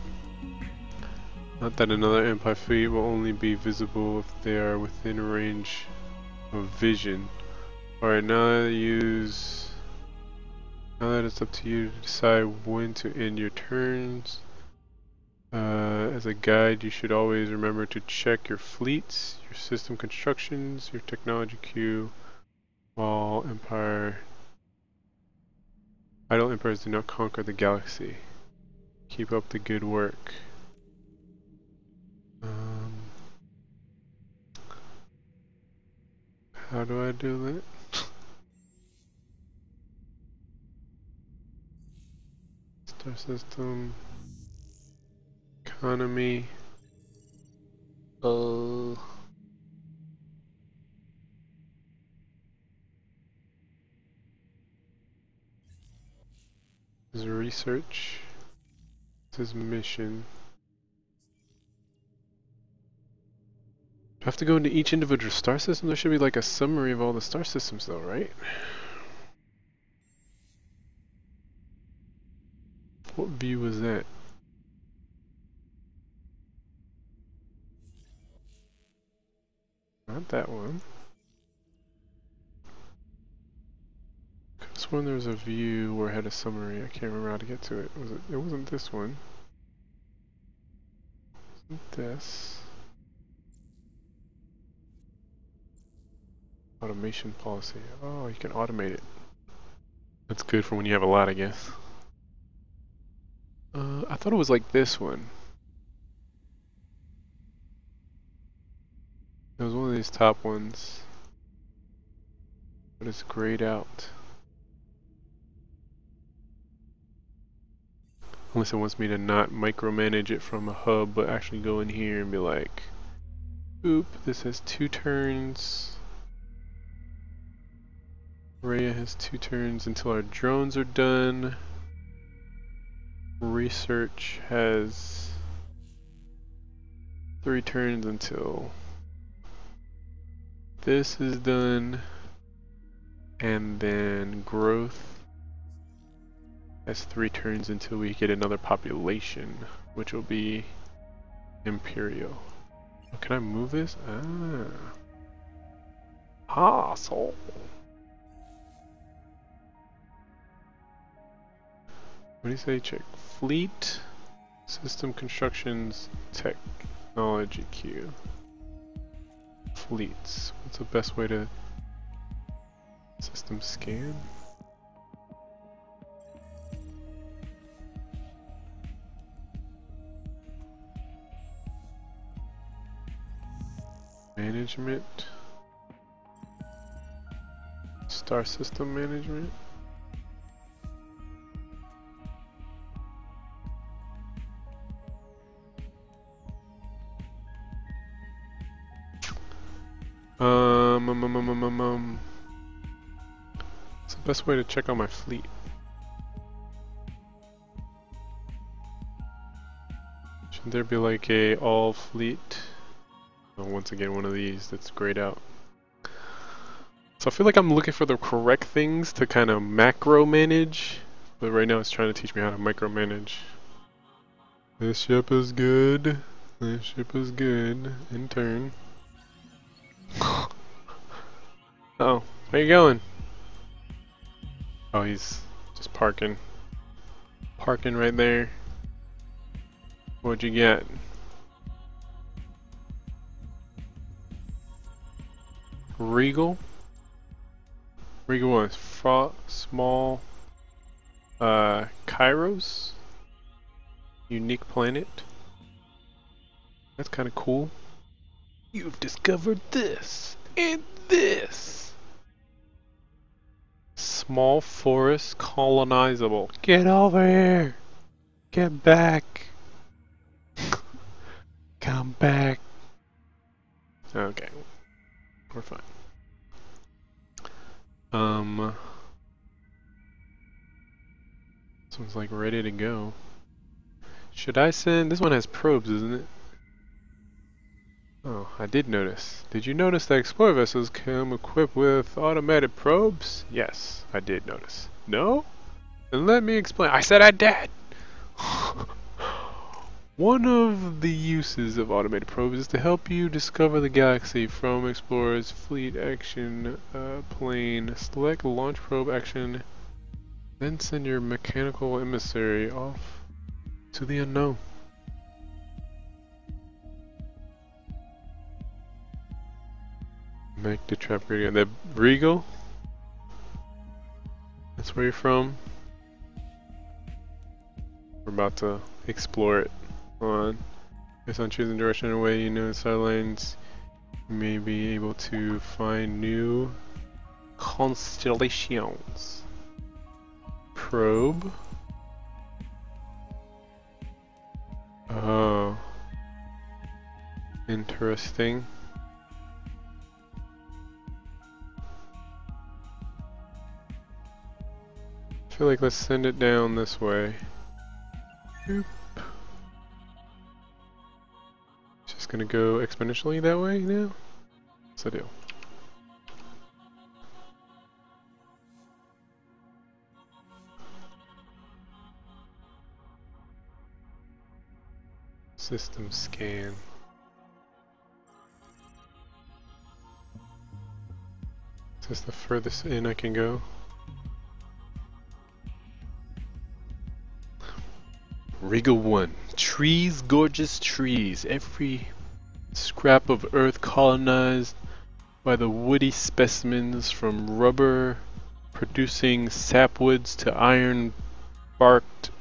Not that another Empire fleet will only be visible if they are within range of vision. Alright, now that it's up to you to decide when to end your turns. As a guide, you should always remember to check your fleets, your system constructions, your technology queue, while idle empires do not conquer the galaxy. Keep up the good work. How do I do that? Star system, economy. This is research. This is mission. Do I have to go into each individual star system? There should be like a summary of all the star systems though, right? What view was that? Not that one. Could have sworn there was a view where it had a summary. I can't remember how to get to it. It wasn't this one. It wasn't this. Automation policy. Oh, you can automate it. That's good for when you have a lot, I guess. I thought it was like this one. It was one of these top ones. But it's grayed out. Unless it wants me to not micromanage it from a hub, but actually go in here and be like, oop, this has 2 turns. Rhea has 2 turns until our drones are done. Research has 3 turns until this is done. And then growth has 3 turns until we get another population, which will be Imperial. Oh, can I move this? So. What do you say? Check fleet, system constructions, technology queue. Fleets. What's the best way to system scan? Management. Star system management. What's the best way to check on my fleet? Should there be like a all fleet? Oh, once again, one of these that's grayed out. So I feel like I'm looking for the correct things to kind of macro manage, but right now it's trying to teach me how to micromanage. This ship is good. This ship is good. In turn. Oh, where you going? Oh, he's just parking. Parking right there. What'd you get? Regal? Regal was small Kairos? Unique planet? That's kinda cool. You've discovered this and this! Small forest colonizable. Get over here! Get back! Come back! Okay. We're fine. This one's like ready to go. Should I send? This one has probes, isn't it? Oh, I did notice. Did you notice that explorer vessels come equipped with automated probes? Yes, I did notice. No? Then let me explain. I said I did! One of the uses of automated probes is to help you discover the galaxy from Explorer's fleet action plane. Select launch probe action, then send your mechanical emissary off to the unknown. Make the trap gradient. The Regal? That's where you're from? We're about to explore it. On. Based on choosing direction and way you know the sidelines, you may be able to find new constellations. Probe. Oh. Interesting. I feel like let's send it down this way. Boop. Just gonna go exponentially that way now? What's the deal? System scan. Is this the furthest in I can go? Regal 1. Trees, gorgeous trees. Every scrap of earth colonized by the woody specimens from rubber producing sapwoods to iron barked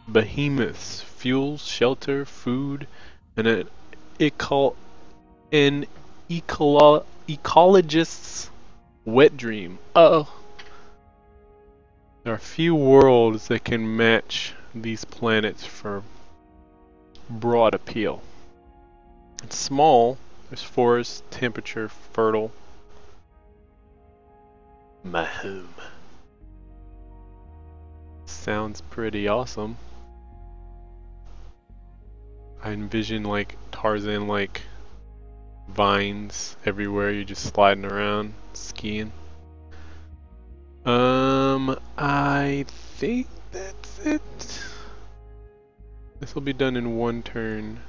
behemoths. Fuel, shelter, food, and an ecologist's wet dream. Oh. There are few worlds that can match these planets for broad appeal. It's small, there's forest, temperature, fertile. My home. Sounds pretty awesome. I envision like Tarzan like vines everywhere, you're just sliding around, skiing. I think that's it. This will be done in one turn.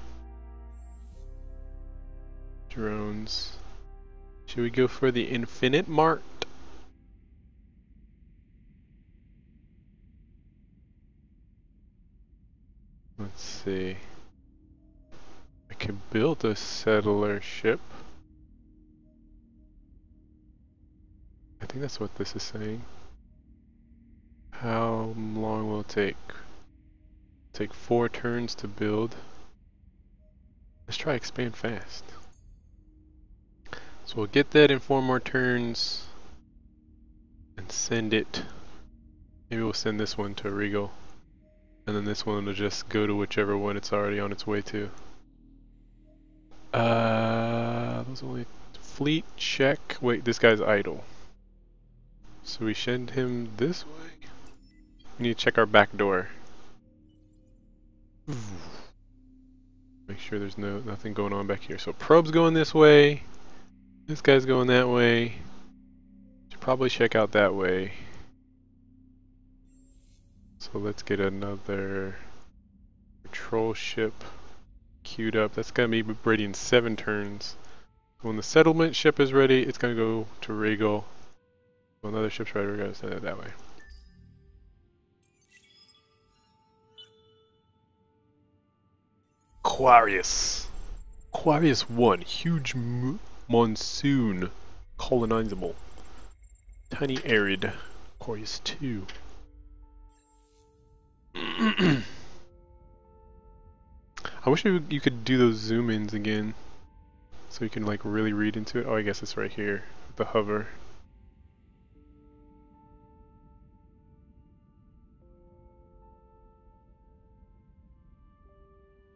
Drones. Should we go for the Infinite Mart? Let's see. I could build a settler ship. I think that's what this is saying. How long will it take? Take 4 turns to build. Let's try expand fast. So we'll get that in 4 more turns and send it. Maybe we'll send this one to Regal. And then this one will just go to whichever one it's already on its way to. Those only fleet check. Wait, this guy's idle. So we send him this way. We need to check our back door. Make sure there's nothing going on back here. So probe's going this way. This guy's going that way. Should probably check out that way. So let's get another patrol ship queued up. That's gonna be ready in 7 turns. When the settlement ship is ready, it's gonna go to Regal. When another ship's ready, we're gonna send it that way. Aquarius. Aquarius 1. Huge monsoon. Colonizable. Tiny arid. Aquarius 2. I wish you could do those zoom ins again. So you can like really read into it. Oh, I guess it's right here. The hover.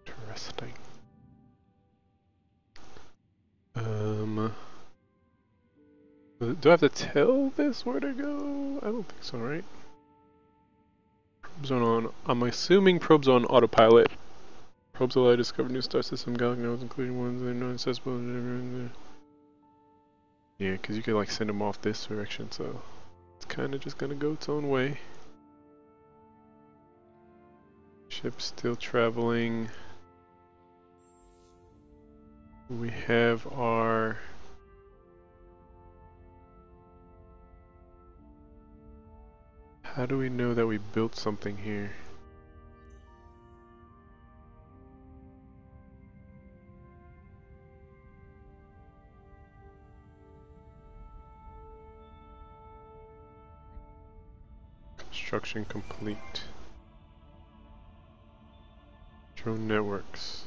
Interesting. Do I have to tell this where to go? I don't think so, right? Probes on. I'm assuming probes on autopilot. Probes allow you to discover new star system galaxy nodes, including ones that are not accessible. Yeah, because you could like send them off this direction, so it's kind of just gonna go its own way. Ship still traveling. We have our how do we know that we built something here? Construction complete. Drone networks.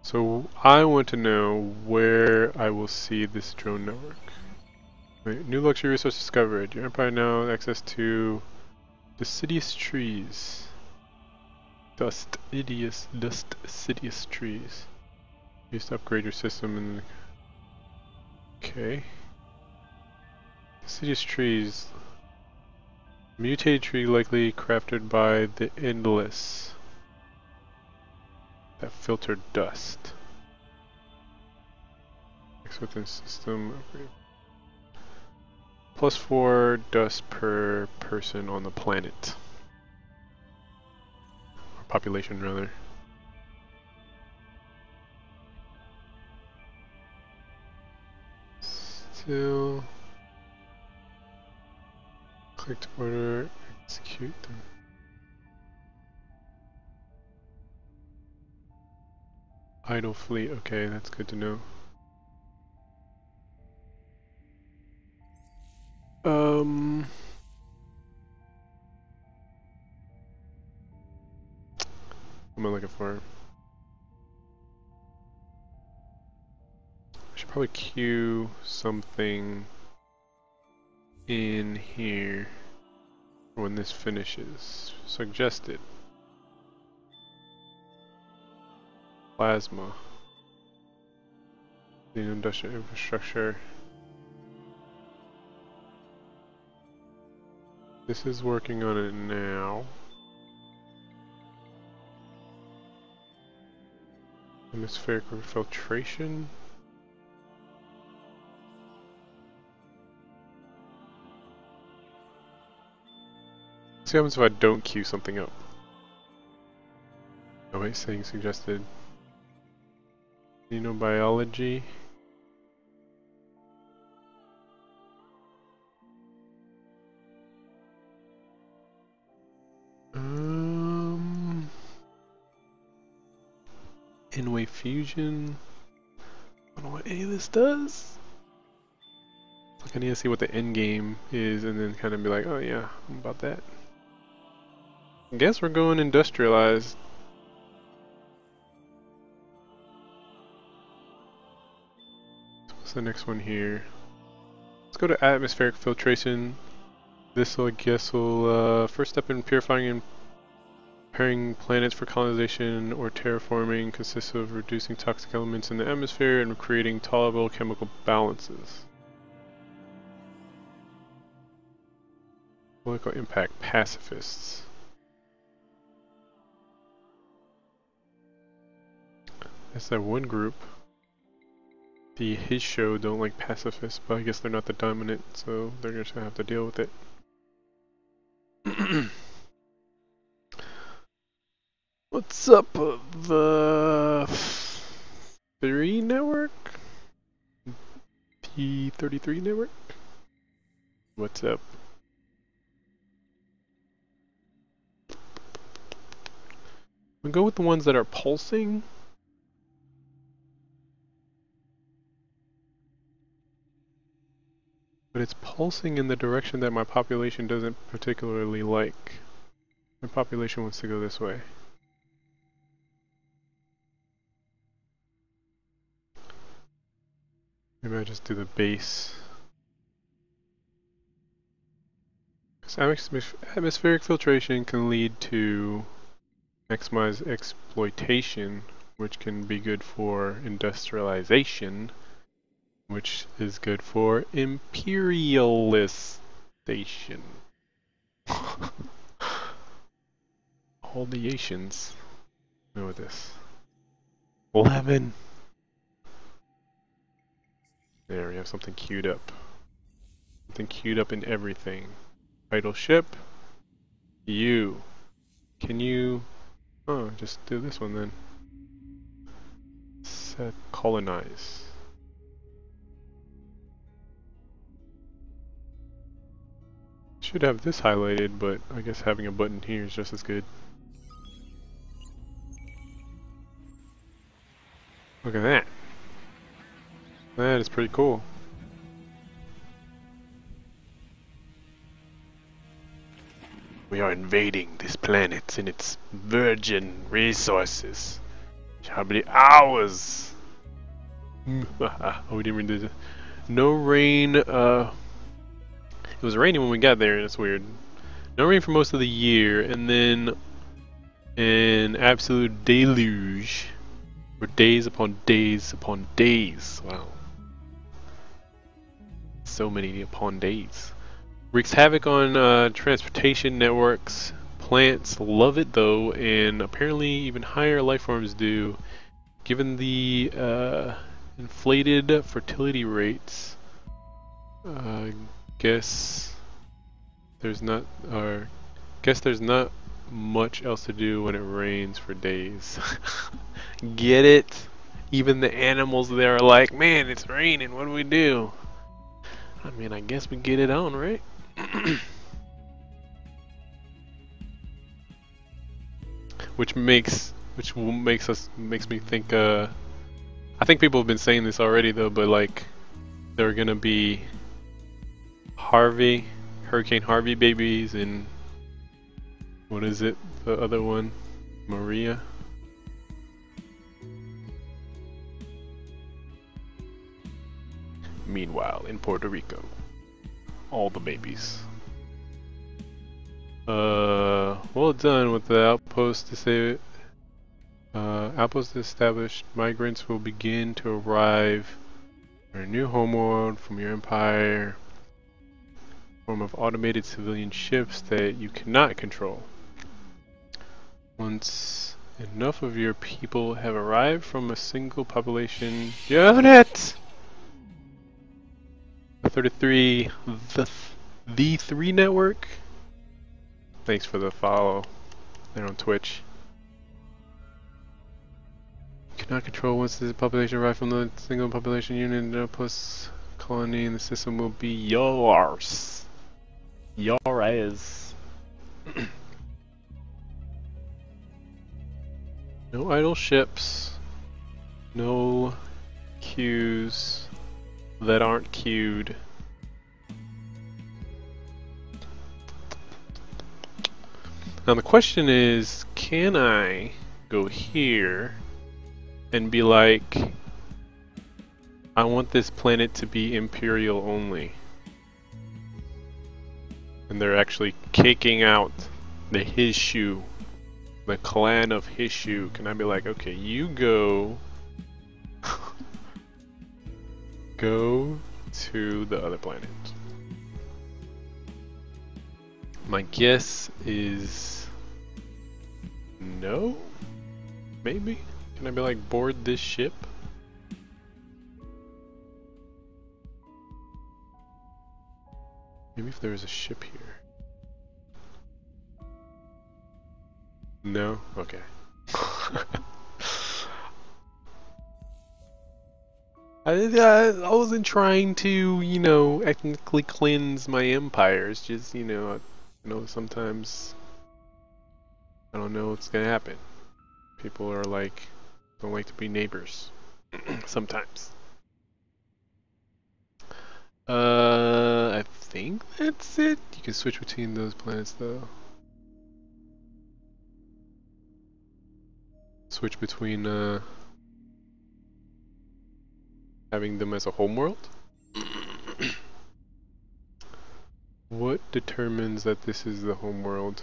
So I want to know where I will see this drone network. Wait, new luxury resource discovered. Your empire now has access to deciduous trees. Dustidious trees. Used to upgrade your system and okay. Deciduous trees. Mutated tree likely crafted by the endless. That filtered dust. Mixed within system. +4 dust per person on the planet. Or population rather. Still. Click to order, execute them. Idle fleet, okay, that's good to know. What am I looking for? I should probably queue something in here when this finishes. Suggested. Plasma. The industrial infrastructure. This is working on it now. Atmospheric filtration. Let's see what happens if I don't queue something up. Oh wait, saying suggested. Xenobiology. In-way fusion. I don't know what any of this does. Like I need to see what the end game is and then kind of be like, oh yeah, I'm about that. I guess we're going industrialized. the next one here? Let's go to atmospheric filtration. This will, I guess, will first step in purifying and preparing planets for colonization or terraforming consists of reducing toxic elements in the atmosphere and creating tolerable chemical balances. Political impact: pacifists. That's that one group. His show don't like pacifists, but I guess they're not the dominant, so they're just gonna have to deal with it. What's up, the 3 network? T33 network? What's up? We go with the ones that are pulsing. But it's pulsing in the direction that my population doesn't particularly like. My population wants to go this way. Maybe I just do the base. Because atmospheric filtration can lead to maximize exploitation, which can be good for industrialization, which is good for imperialistation. All the Asians know this. 11. There, we have something queued up. Something queued up in everything. Idle ship. You. Can you... Oh, just do this one then. Set colonize. Should have this highlighted, but I guess having a button here is just as good. Look at that. That is pretty cool. We are invading this planet and its virgin resources. Shall be ours. Oh, we didn't read this. No rain. It was raining when we got there, and it's weird. No rain for most of the year, and then an absolute deluge for days upon days upon days. Wow. So many upon days. Wreaks havoc on transportation networks. Plants love it though, and apparently even higher life forms do, given the inflated fertility rates. Guess there's not much else to do when it rains for days. Get it? Even the animals there are like, man, it's raining, what do we do? I mean, I guess we get it on, right? Which makes me think I think people have been saying this already though, but like there are gonna be Hurricane Harvey babies, and what is it, the other one, Maria? Meanwhile, in Puerto Rico, all the babies. Well done with the outpost to save it. Outpost established. Migrants will begin to arrive in a new homeworld from your empire. Form of automated civilian ships that you cannot control. Once enough of your people have arrived from a single population unit. 33, the 3 network. Thanks for the follow. They're on Twitch. You cannot control once the population arrives from the single population unit plus colony, and the system will be yours. Yours. No idle ships. No queues that aren't queued. Now the question is, can I go here and be like, I want this planet to be Imperial only. And they're actually kicking out the Hishu, the clan of Hishu. Can I be like, okay, you go, go to the other planet? My guess is no, maybe? Can I be like, board this ship? Maybe if there was a ship here. No? Okay. I wasn't trying to, you know, ethnically cleanse my empires. Just, sometimes I don't know what's gonna happen. People are like, don't like to be neighbors. Sometimes. I think that's it. You can switch between those planets though. Switch between having them as a homeworld. What determines that this is the homeworld?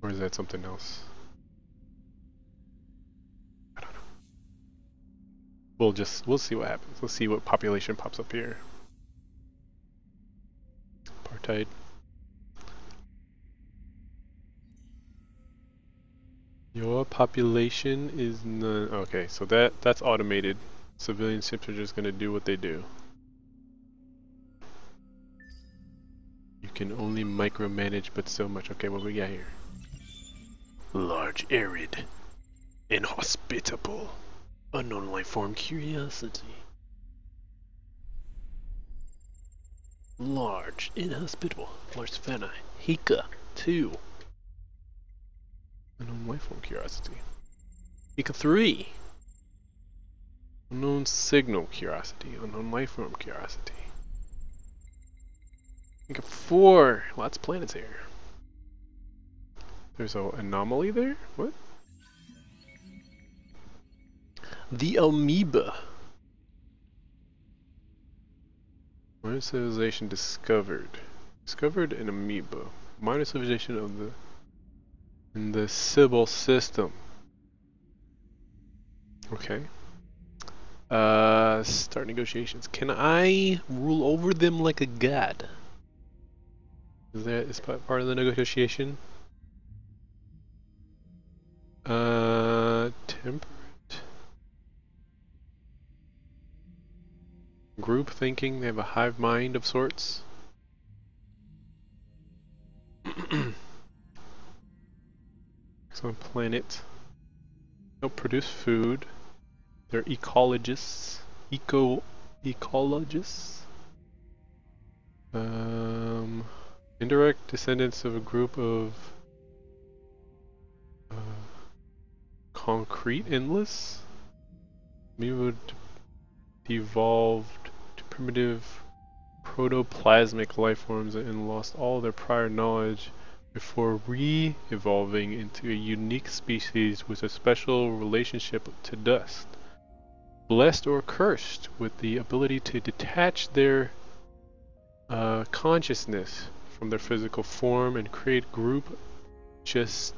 Or is that something else? I don't know. We'll see what happens. We'll see what population pops up here. Apartheid. Your population is none. Okay, so that's automated. Civilian ships are just gonna do what they do. You can only micromanage but so much. Okay, what we got here? Large, arid, inhospitable, unknown life form curiosity. Large, inhospitable, large Feni, Hika, 2. Unknown life form curiosity. Hika 3. Unknown signal curiosity, unknown life form curiosity. Hika 4. Lots of planets here. There's an anomaly there? What? The amoeba. Minor civilization discovered. Discovered an amoeba. Minor civilization of the in the Sybil system. Okay. Start negotiations. Can I rule over them like a god? Is that part of the negotiation? Temperate. Group thinking, they have a hive mind of sorts. Excellent planet. They'll produce food. They're ecologists. Ecologists. Indirect descendants of a group of concrete endless. Amoeba evolved to primitive protoplasmic life forms and lost all their prior knowledge before re-evolving into a unique species with a special relationship to dust. Blessed or cursed with the ability to detach their consciousness from their physical form and create group gestalts.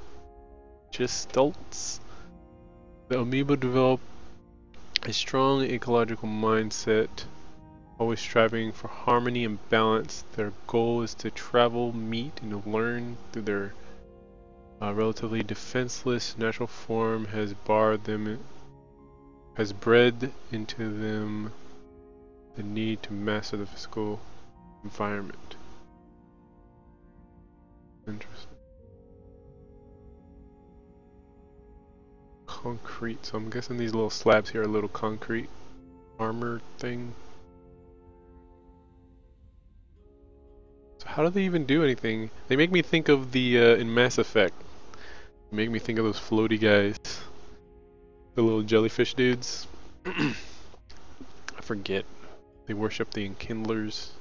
The amoeba develop a strong ecological mindset, always striving for harmony and balance. Their goal is to travel, meet, and learn through their relatively defenseless natural form has bred into them the need to master the physical environment. Interesting. Concrete, so I'm guessing these little slabs here are little concrete armor thing. So how do they even do anything? They make me think of the in Mass Effect. They make me think of those floaty guys, the little jellyfish dudes. I forget. They worship the enkindlers.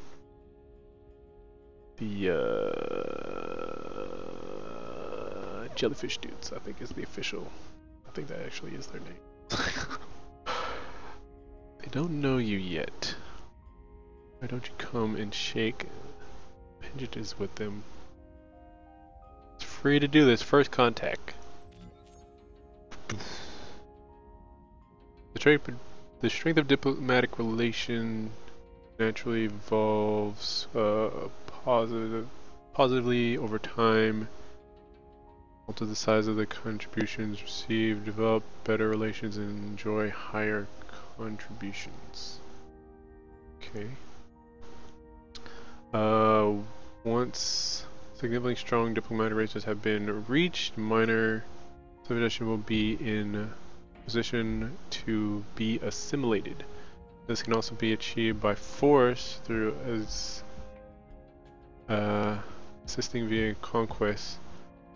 The jellyfish dudes, I think is the official. I think that actually is their name. They don't know you yet. Why don't you come and shake appendages with them? It's free to do this. First contact. The strength of diplomatic relation naturally evolves positively over time. Alter the size of the contributions received, develop better relations, and enjoy higher contributions. Okay. Once significantly strong diplomatic relations have been reached, minor civilization will be in position to be assimilated. This can also be achieved by force through assisting via conquest.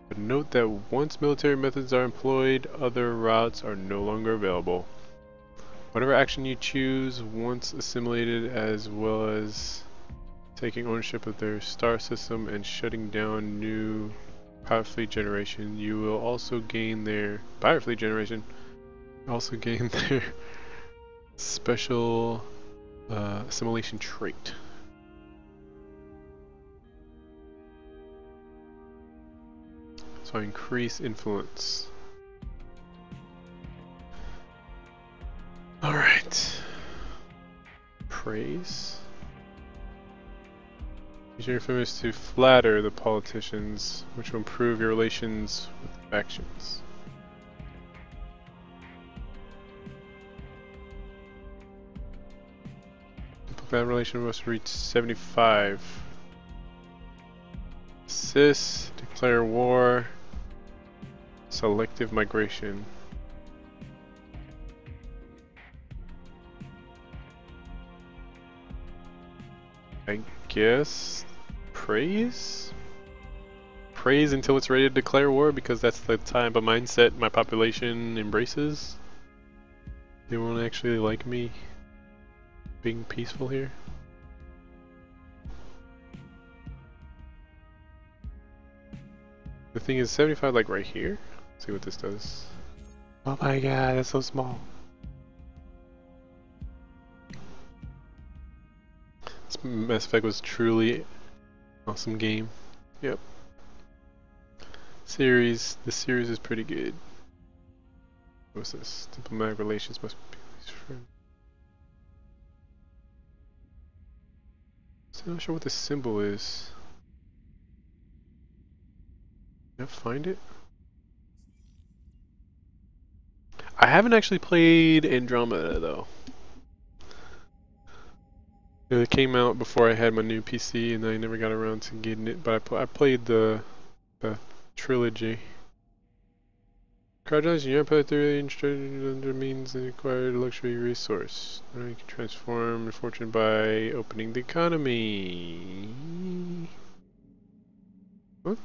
But note that once military methods are employed, other routes are no longer available. Whatever action you choose, once assimilated, as well as taking ownership of their star system and shutting down new pirate fleet generation, you will also gain their pirate fleet generation. Also gain their special assimilation trait. So I increase influence. Alright. Praise. Use your influence to flatter the politicians, which will improve your relations with factions. That relation must reach 75. Assist, declare war, selective migration. I guess praise? Praise until it's ready to declare war, because that's the type of mindset my population embraces. They won't actually like me being peaceful here. The thing is 75 like right here. Let's see what this does. Oh my god, that's so small. This Mass Effect was truly awesome game. Yep. This series is pretty good. What's this? Diplomatic relations must be at least friends. I'm not sure what this symbol is. Can I find it? I haven't actually played Andromeda though. It came out before I had my new PC and I never got around to getting it, but I played the trilogy. Congratulations, you played through the under means and acquired a luxury resource. Now you can transform your fortune by opening the economy. What?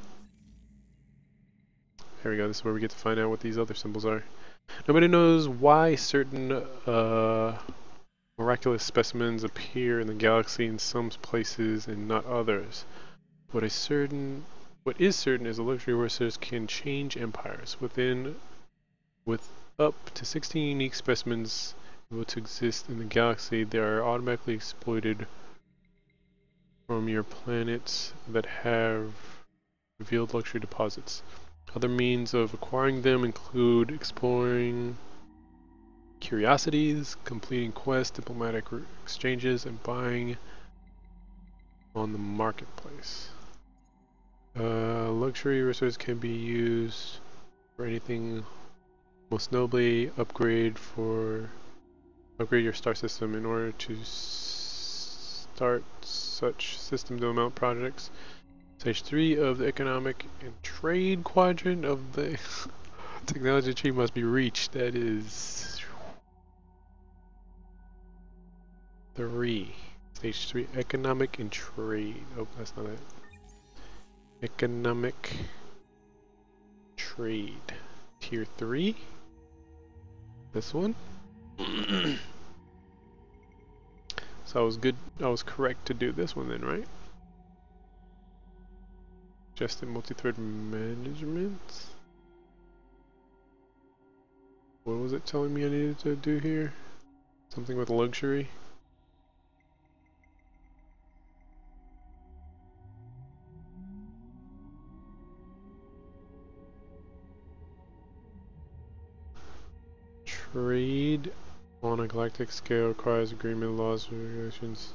There we go, this is where we get to find out what these other symbols are. Nobody knows why certain miraculous specimens appear in the galaxy in some places and not others. What is certain is the luxury resources can change empires. With up to 16 unique specimens able to exist in the galaxy, they are automatically exploited from your planets that have revealed luxury deposits. Other means of acquiring them include exploring curiosities, completing quests, diplomatic exchanges, and buying on the marketplace. Luxury resources can be used for anything, most notably upgrade your star system. In order to start such system development projects, Stage 3 of the economic and trade quadrant of the technology tree must be reached. That is 3. Stage 3, economic and trade. Oh, that's not it. Economic trade. Tier 3. This one. So I was correct to do this one then, right? Just in multi-thread management. What was it telling me I needed to do here? Something with luxury? Trade on a galactic scale requires agreement, laws, regulations.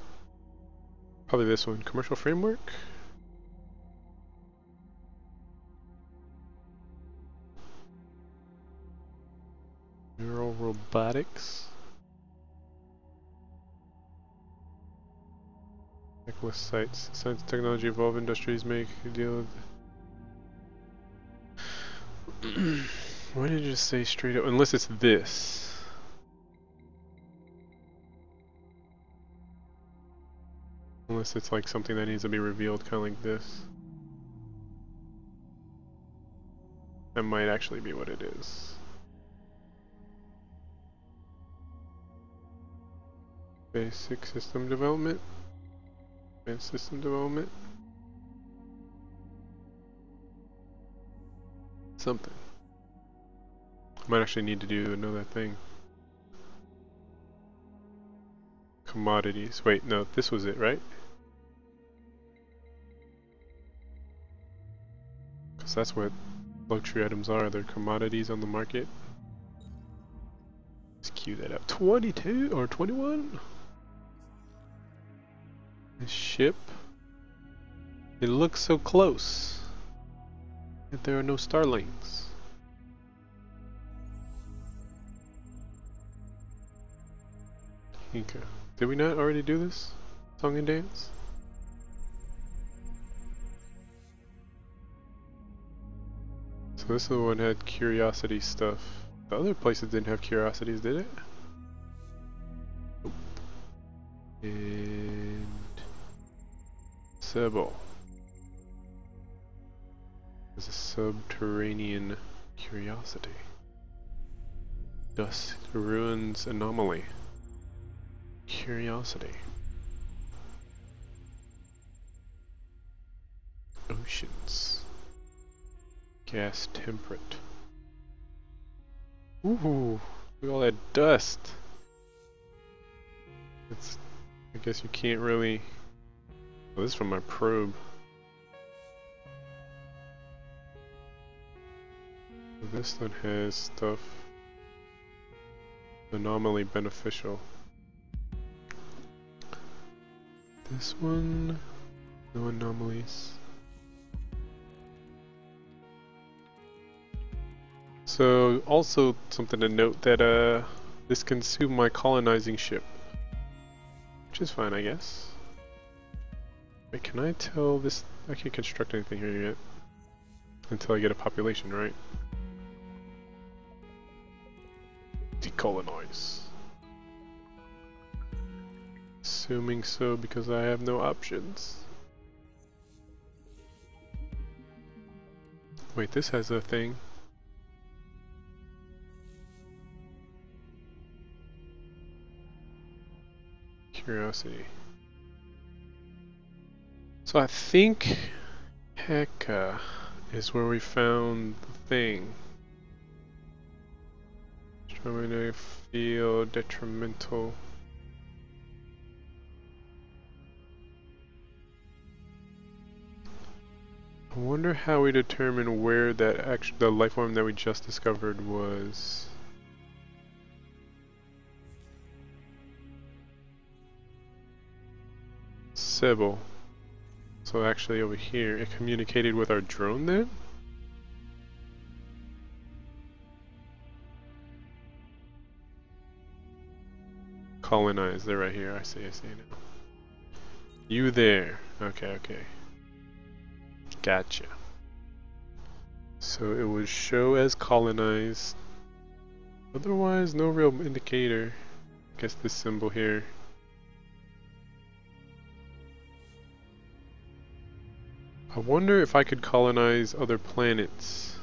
Probably this one. Commercial framework? Neural robotics? Checklist sites. Science and technology evolve industries make a deal with. Why did you just say straight up? Unless it's this. Unless it's like something that needs to be revealed, kind of like this. That might actually be what it is. Basic system development. Advanced system development. Something. I might actually need to do another thing. Commodities. Wait, no, this was it, right? Because that's what luxury items are. They're commodities on the market. Let's queue that up. 22 or 21? This ship. It looks so close. Yet there are no starlings. Okay. Did we not already do this? Song and dance? So this is the one that had curiosity stuff. The other places didn't have curiosities, did it? Nope. And Sebo. There's a subterranean curiosity. Dusk ruins anomaly. Curiosity. Oceans. Gas temperate. Ooh, look at all that dust. It's, I guess you can't really. Oh, this is from my probe. This one has stuff. Anomaly beneficial. This one, no anomalies. So, also something to note that this consumed my colonizing ship. Which is fine, I guess. Wait, can I tell this? I can't construct anything here yet. Until I get a population, right? Decolonize. Assuming so because I have no options. Wait, this has a thing. Curiosity. So I think Heka is where we found the thing. Trying to feel detrimental. I wonder how we determine where that the life form that we just discovered was. Sybil. So actually over here, it communicated with our drone then? Colonize, they're right here, I see now. You there. Okay, okay. Gotcha. So it would show as colonized. Otherwise, no real indicator. I guess this symbol here. I wonder if I could colonize other planets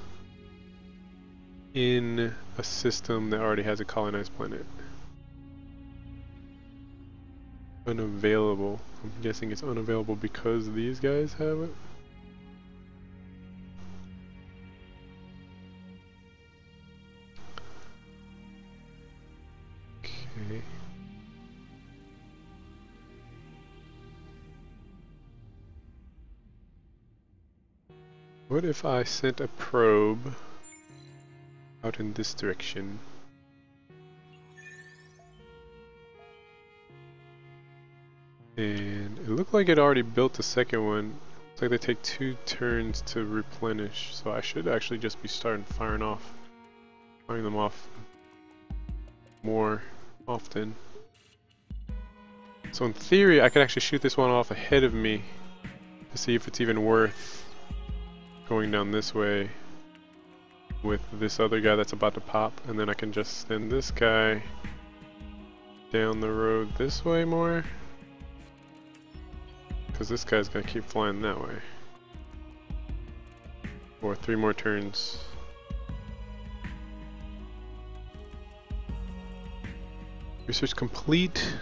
in a system that already has a colonized planet. Unavailable. I'm guessing it's unavailable because these guys have it. What if I sent a probe out in this direction? And it looked like it already built the second one. It's like they take 2 turns to replenish, so I should actually just be firing them off more often. So in theory, I could actually shoot this one off ahead of me to see if it's even worth going down this way with this other guy that's about to pop, and then I can just send this guy down the road this way more, because this guy's gonna keep flying that way. Or 3 more turns. Research complete.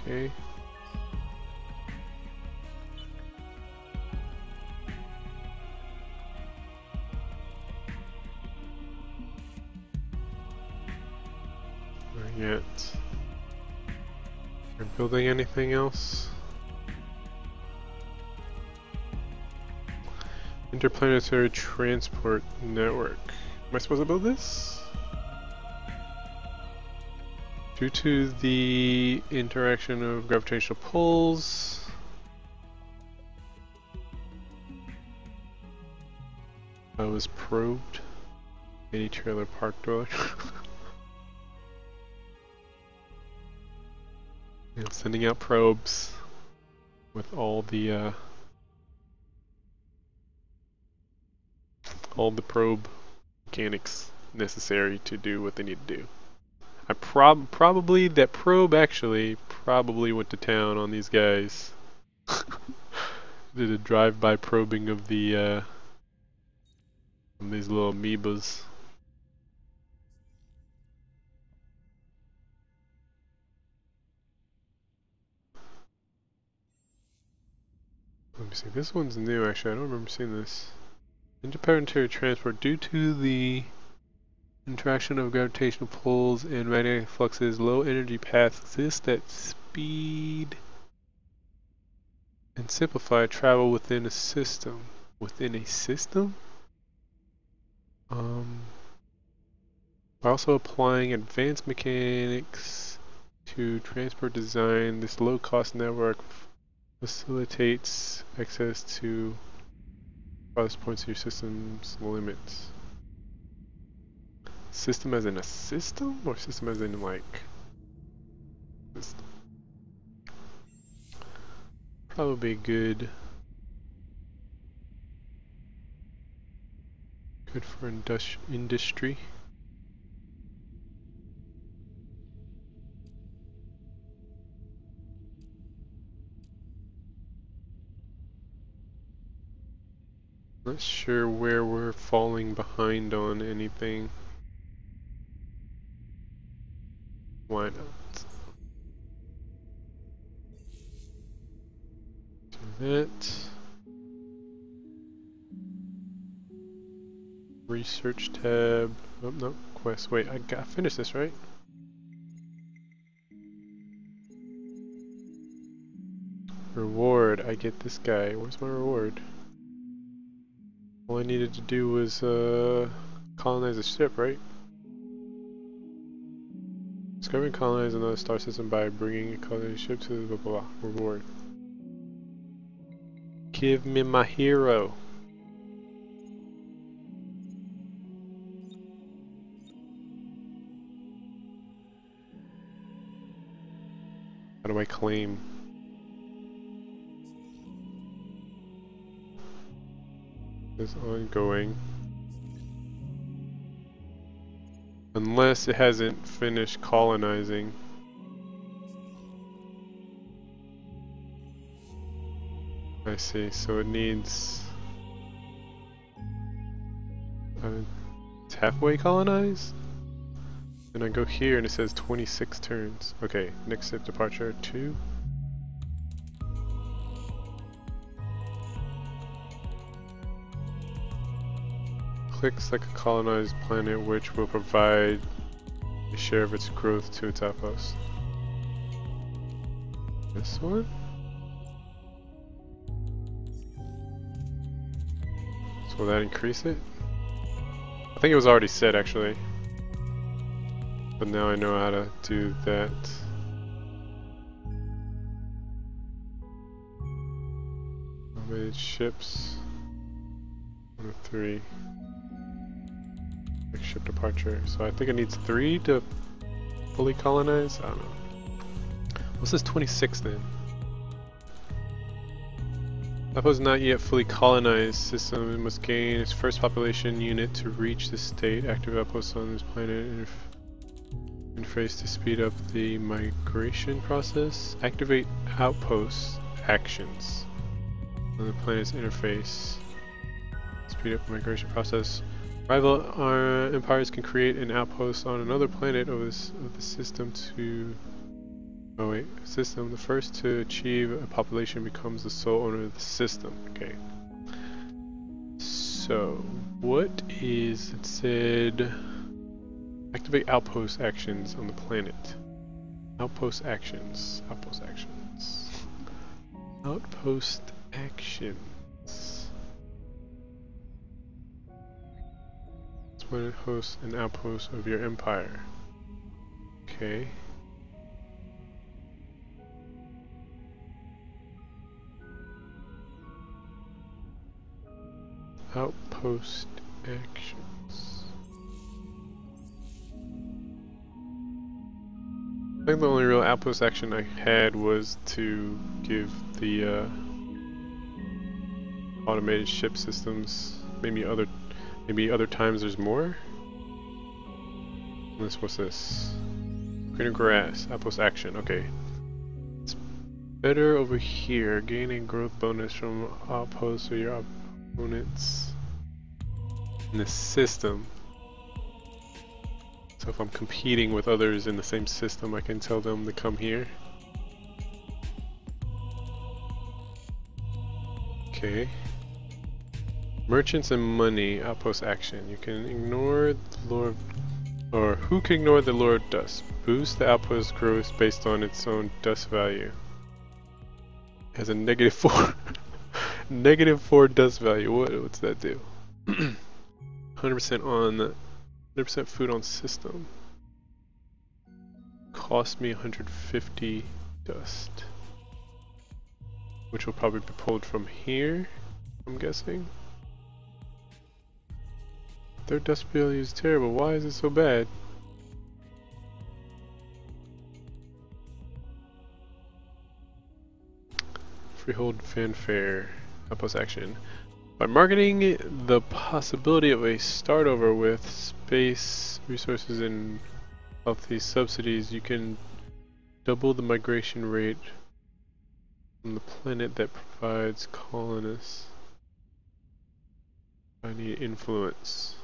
Okay. Not yet. Are we building anything else? Interplanetary transport network. Am I supposed to build this? Due to the interaction of gravitational pulls, I was probed. Any trailer park dweller. Sending out probes with all the probe mechanics necessary to do what they need to do. I probably that probe actually went to town on these guys. Did a drive-by probing of the these little amoebas. Let me see. This one's new. Actually, I don't remember seeing this. Interplanetary transport due to the interaction of gravitational pulls and magnetic fluxes, low energy paths exist at speed and simplify travel within a system. Within a system? By also applying advanced mechanics to transport design, this low-cost network facilitates access to farthest points of your system's limits. System as in a system? Or system as in like system? Probably good. Good for industry. Not sure where we're falling behind on anything. Why not? Do that. Research tab. Oh no, quest. Wait, I gotta finish this, right? Reward. I get this guy. Where's my reward? All I needed to do was colonize a ship, right? Discover and colonize another star system by bringing a colonized ship to the blah blah blah. Reward. Give me my hero. How do I claim? Is ongoing. Unless it hasn't finished colonizing. I see, so it needs... it's halfway colonized? And I go here and it says 26 turns. Okay, next step departure 2. Clicks like a colonized planet which will provide a share of its growth to its outpost. This one? So will that increase it? I think it was already set actually. But now I know how to do that. Automated ships. 1 of 3. Next ship departure. So I think it needs 3 to fully colonize? I don't know. What's this 26 then? Outpost not yet fully colonized system must gain its first population unit to reach this state. Active outposts on this planet interface to speed up the migration process. Activate outpost actions on the planet's interface. Speed up the migration process. Rival empires can create an outpost on another planet of the system to... Oh wait, system. The first to achieve a population becomes the sole owner of the system. Okay. So, what is... It said... Activate outpost actions on the planet. Outpost actions. Outpost actions. Outpost actions. Planet hosts an outpost of your empire. Okay. Outpost actions. I think the only real outpost action I had was to give the automated ship systems. Maybe other times there's more. What's this? Greener grass. Outpost action. Okay. It's better over here. Gaining growth bonus from outposts or your opponents in the system. So if I'm competing with others in the same system, I can tell them to come here. Okay. Merchants and money, outpost action. You can ignore the Lord, or who can ignore the Lord Dust? Boost the outpost growth based on its own dust value. Has a -4, -4 dust value. What's that do? 100% on, 100% food on system. Cost me 150 dust, which will probably be pulled from here, I'm guessing. Their dust value is terrible. Why is it so bad? Freehold fanfare. Outpost action. By marketing the possibility of a start over with space, resources, and healthy subsidies, you can double the migration rate from the planet that provides colonists. I need influence.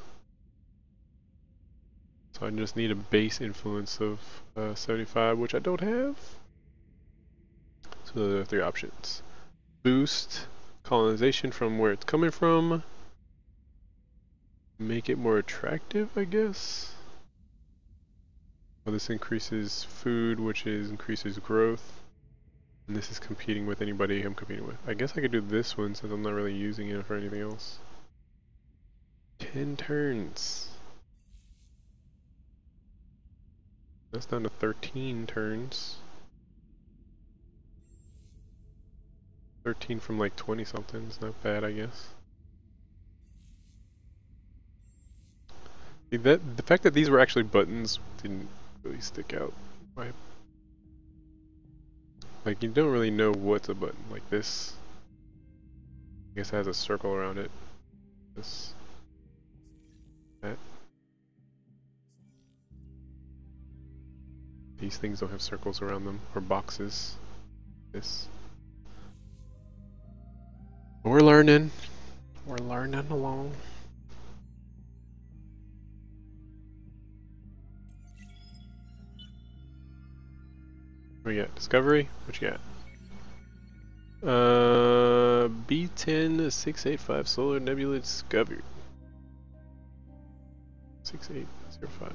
So I just need a base influence of 75, which I don't have. So there are 3 options. Boost colonization from where it's coming from. Make it more attractive, I guess. Well, this increases food, which increases growth. And this is competing with anybody I'm competing with. I guess I could do this one since I'm not really using it for anything else. 10 turns. That's down to 13 turns. 13 from like 20 something is not bad, I guess. The fact that these were actually buttons didn't really stick out. Right? Like, you don't really know what's a button. Like this, I guess it has a circle around it. This, that. These things don't have circles around them, or boxes. This. We're learning. We're learning along. What we got? Discovery? What you got? B10685 Solar Nebula discovered. 6805.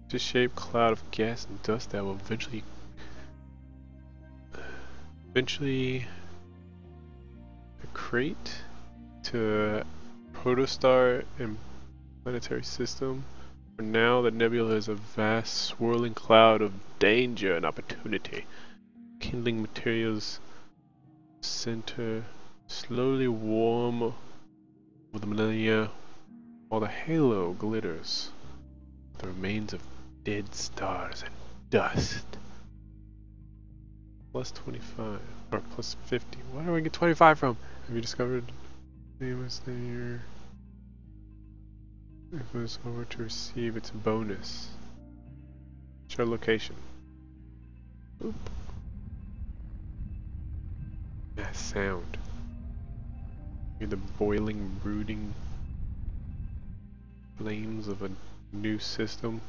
Just shaped cloud of gas and dust that will eventually Eventually a crate to protostar and planetary system. For now, the nebula is a vast swirling cloud of danger and opportunity. Kindling materials center slowly warm over the millennia while the halo glitters. The remains of dead stars and dust. Plus 25 or plus 50. Where do I get 25 from? Have you discovered famous near? It was over to receive its bonus. Show location. Oop. That sound. Hear the boiling, brooding flames of a new system.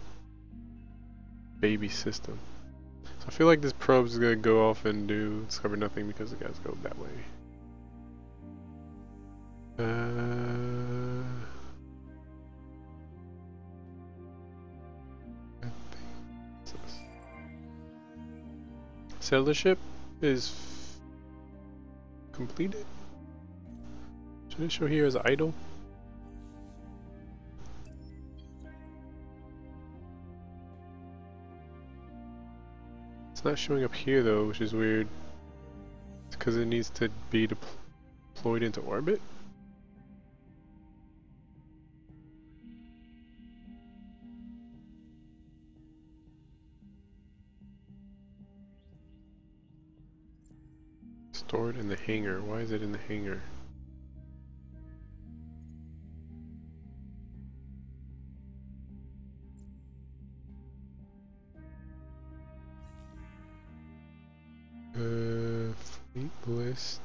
Baby system. So I feel like this probe is gonna go off and discover nothing because the guys go that way. Sailor ship is completed. Should it show here as idle? It's not showing up here though, which is weird. It's because it needs to be deployed into orbit. Stored in the hangar. Why is it in the hangar? Fleet list.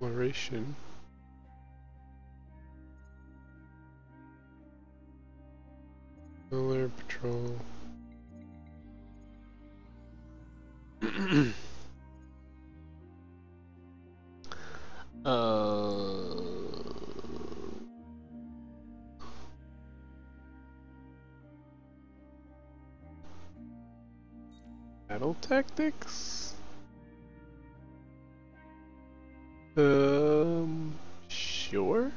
Exploration. Solar patrol. Battle tactics? Sure.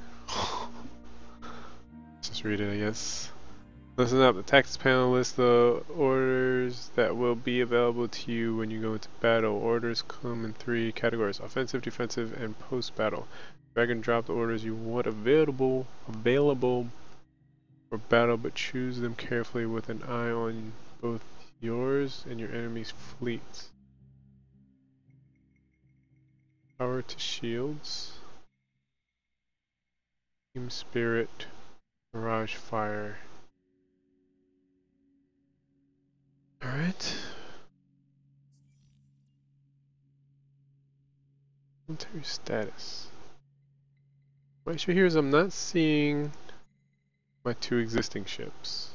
Just read it, I guess. Listen up, the tactics panel lists the orders that will be available to you when you go into battle. Orders come in 3 categories: offensive, defensive, and post-battle. Drag and drop the orders you want available for battle, but choose them carefully with an eye on both yours and your enemy's fleets. Power to shields. Team spirit. Barrage fire. Alright. Military status. My issue here is I'm not seeing my 2 existing ships.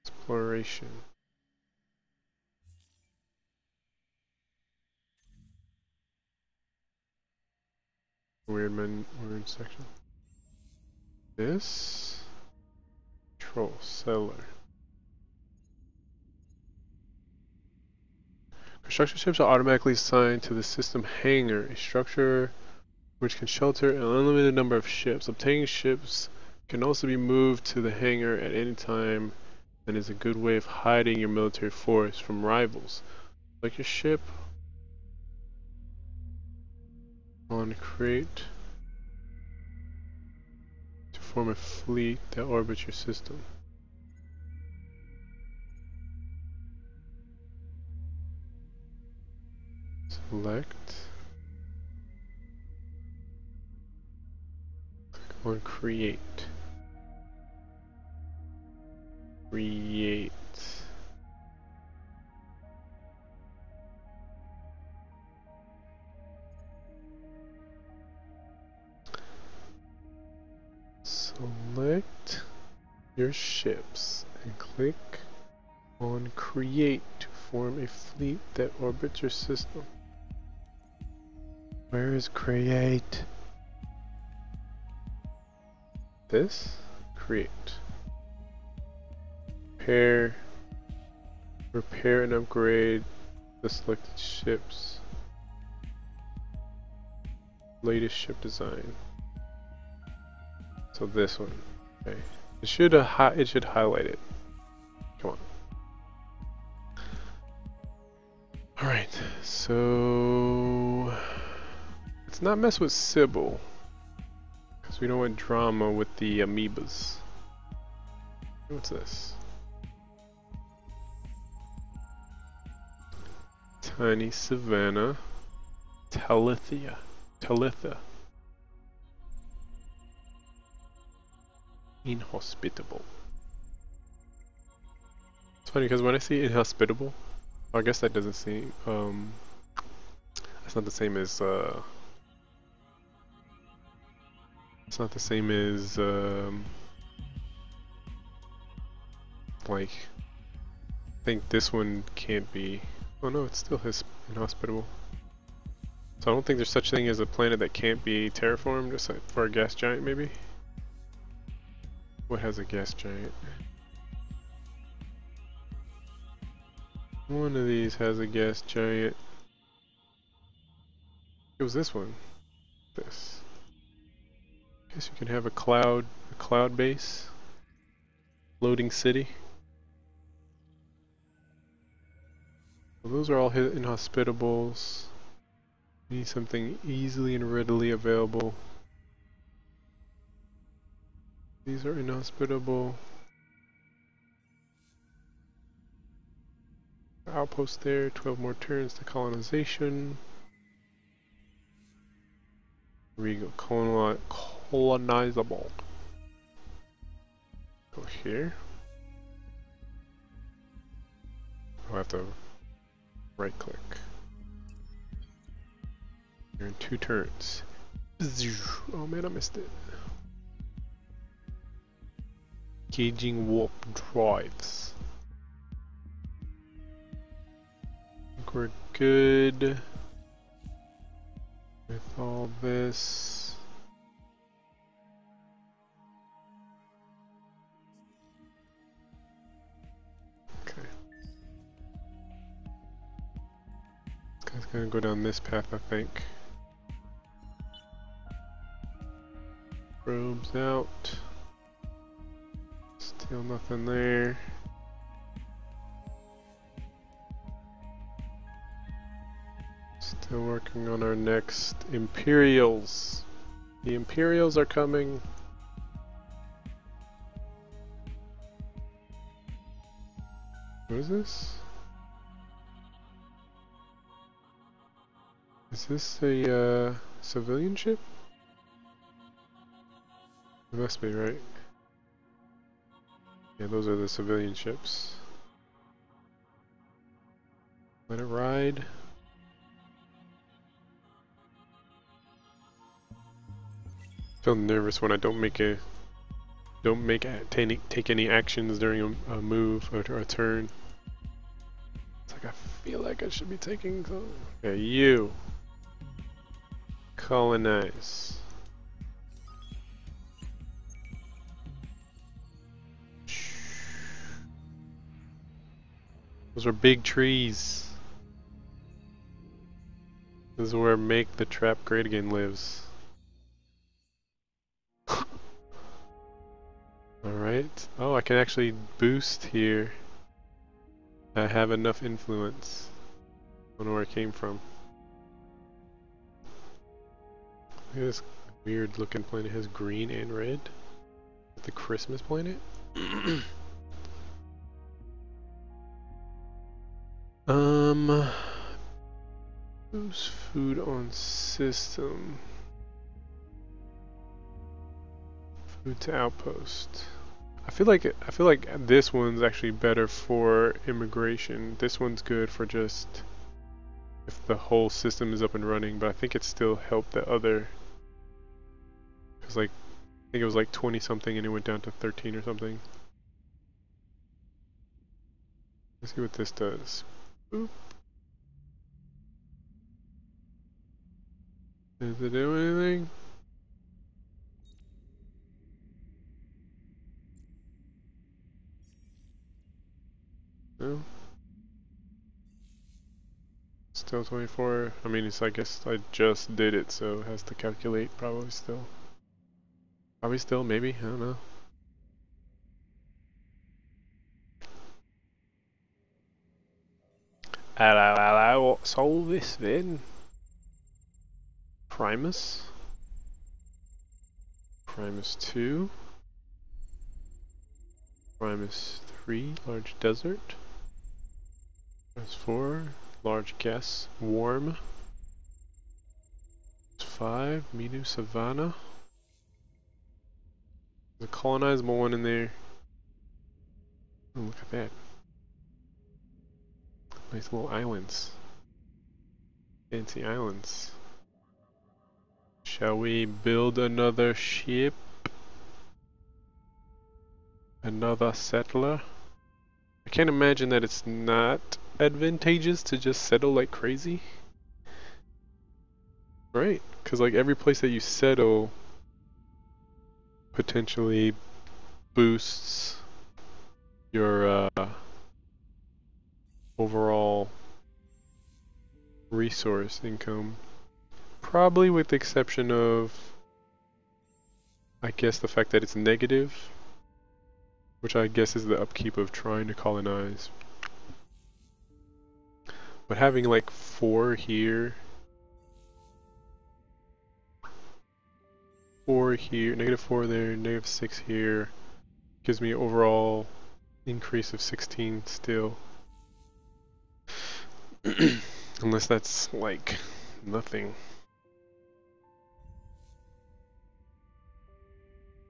Exploration. Weird section. This control settler. Construction ships are automatically assigned to the system hangar, a structure which can shelter an unlimited number of ships. Obtaining ships can also be moved to the hangar at any time and is a good way of hiding your military force from rivals. Like your ship on crate to form a fleet that orbits your system. Select. Click on create. Create. your ships and click on create to form a fleet that orbits your system. Where is create? This? Create. Repair and upgrade the selected ships. Latest ship design. So this one. Okay. It should highlight it. Come on. Alright, so let's not mess with Sybil, because we don't want drama with the amoebas. What's this? Tiny Savannah. Talitha. Inhospitable. It's funny because when I see inhospitable, I guess that doesn't seem, it's not the same as, it's not the same as, like, I think this one can't be, oh no, it's still inhospitable. So I don't think there's such thing as a planet that can't be terraformed, just like for a gas giant maybe? What has a gas giant? One of these has a gas giant. It was this one. This. Guess you can have a cloud base. Floating city. Well, those are all inhospitables. We need something easily and readily available. These are inhospitable. Outpost there, 12 more turns to colonization. Here we go, colonizable. Go here. I'll have to right click. You're in 2 turns. Oh man, I missed it. Gauging warp drives. We're good with all this. Okay. This guy's gonna go down this path, I think. Probes out. Still nothing there. Still working on our next Imperials. The Imperials are coming. What is this? Is this a civilian ship? It must be, right? Yeah, those are the civilian ships. Let it ride. I feel nervous when I take any actions during a move or a turn. It's like I feel like I should be taking some. Okay, you colonize. Those are big trees. This is where Make the Trap Great Again lives. Alright. Oh, I can actually boost here. I have enough influence. I don't know where it came from. Look at this weird looking planet. It has green and red. The Christmas planet? Boost food on system. Food to outpost. I feel like this one's actually better for immigration. This one's good for just if the whole system is up and running, but I think it still helped the other. Cause like I think it was like 20 something and it went down to 13 or something. Let's see what this does. Boop. Does it do anything? No. Still 24. I mean, I guess I just did it, so it has to calculate probably still. Probably still, maybe, I don't know. I will solve this then. Primus. Primus 2. Primus 3, large desert. Primus 4, large gas, warm. 5, medium savanna. There's a colonizable one in there. Oh, look at that. Nice little islands. Fancy islands. Shall we build another ship? Another settler? I can't imagine that it's not advantageous to just settle like crazy. Right? Because like every place that you settle potentially boosts your overall resource income. Probably with the exception of, I guess, the fact that it's negative, which I guess is the upkeep of trying to colonize. But having like 4 here, 4 here, -4 there, -6 here, gives me overall increase of 16 still. Unless that's like nothing.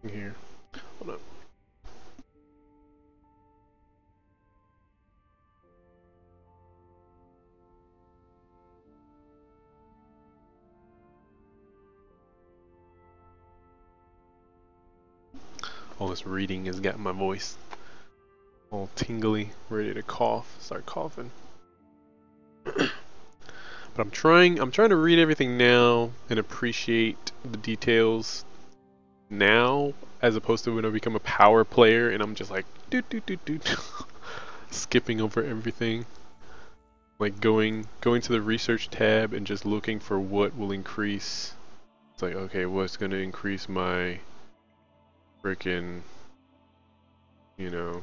Here. Hold on. All this reading has got my voice all tingly, ready to cough, start coughing. But I'm trying to read everything now and appreciate the details now, as opposed to when I become a power player and I'm just like doot doot doot doot skipping over everything. Like going to the research tab and just looking for what will increase. It's like, okay, what's gonna increase my freaking, you know,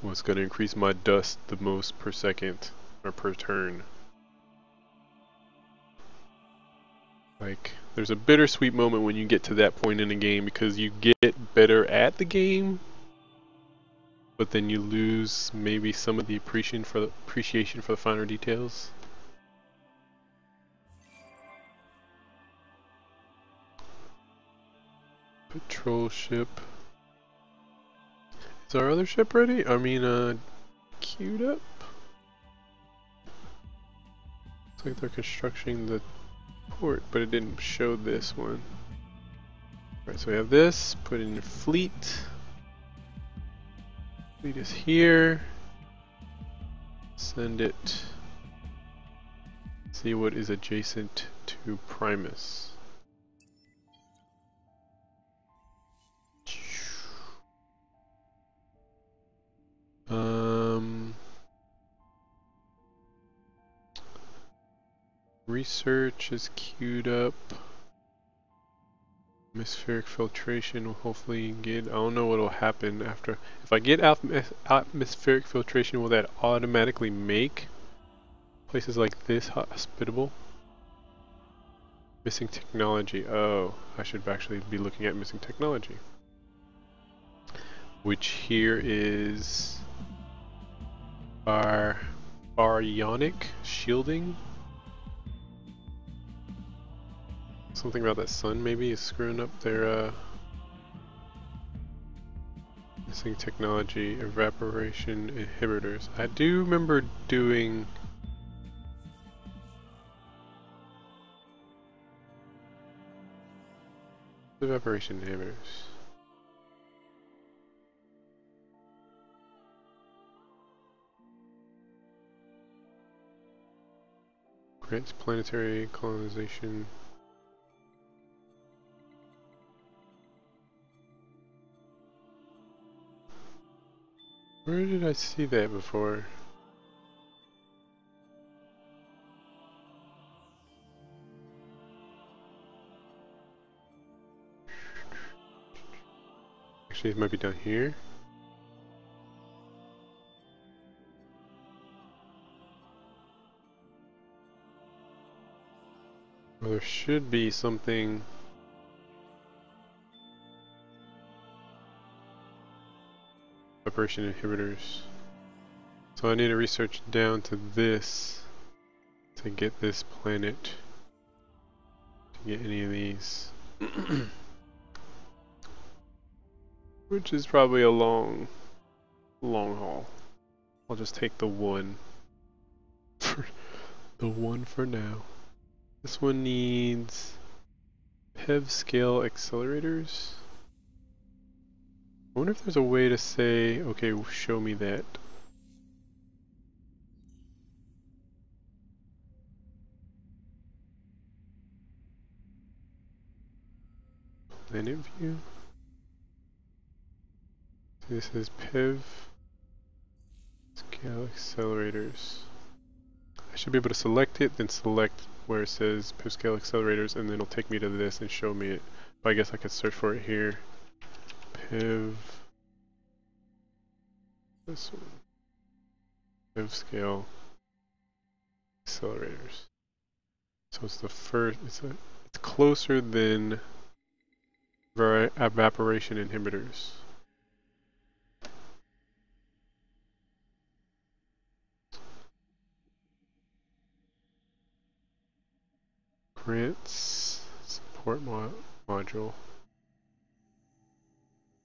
what's gonna increase my dust the most per second or per turn. Like, there's a bittersweet moment when you get to that point in the game because you get better at the game, but then you lose maybe some of the appreciation for the finer details. Patrol ship. Is our other ship ready? I mean, queued up? Looks like they're constructing the port, but it didn't show this one. Right, so we have this, put in your fleet. Fleet is here. Send it. See what is adjacent to Primus. Research is queued up. Atmospheric filtration will hopefully get, I don't know what will happen after. If I get atmospheric filtration, will that automatically make places like this hospitable? Missing technology. Oh, I should actually be looking at missing technology. Which here is baryonic shielding. Something about that sun maybe is screwing up their missing technology, evaporation inhibitors. I do remember doing evaporation inhibitors. Grants planetary colonization. Where did I see that before? Actually, it might be down here. Well, there should be something. Separation inhibitors. So I need to research down to this to get this planet, to get any of these. Which is probably a long haul. I'll just take the one. The one for now. This one needs PEV scale accelerators. I wonder if there's a way to say, okay, show me that. Planet view. This is PEV scale accelerators. I should be able to select it, then select where it says PEV scale accelerators, and then it'll take me to this and show me it. But I guess I could search for it here. PEV. This one. PEV scale accelerators. So it's the first. It's closer than evaporation inhibitors. Grants support module.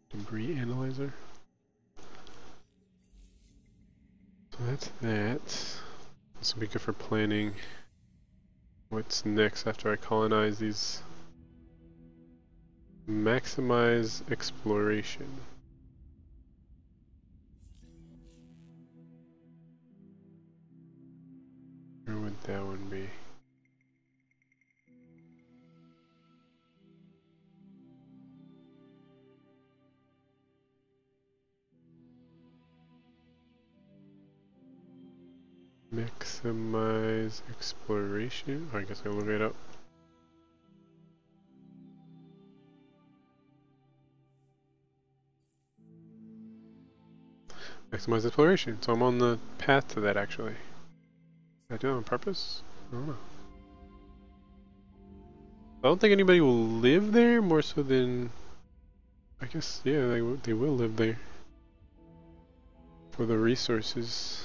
Debris analyzer. So that's that. This will be good for planning what's next after I colonize these. Maximize exploration. Where would that one be? Maximize exploration. Oh, I guess I'll look it up. Maximize exploration. So I'm on the path to that actually. Did I do it on purpose? I don't know. I don't think anybody will live there more so than. I guess, yeah, they will live there. For the resources.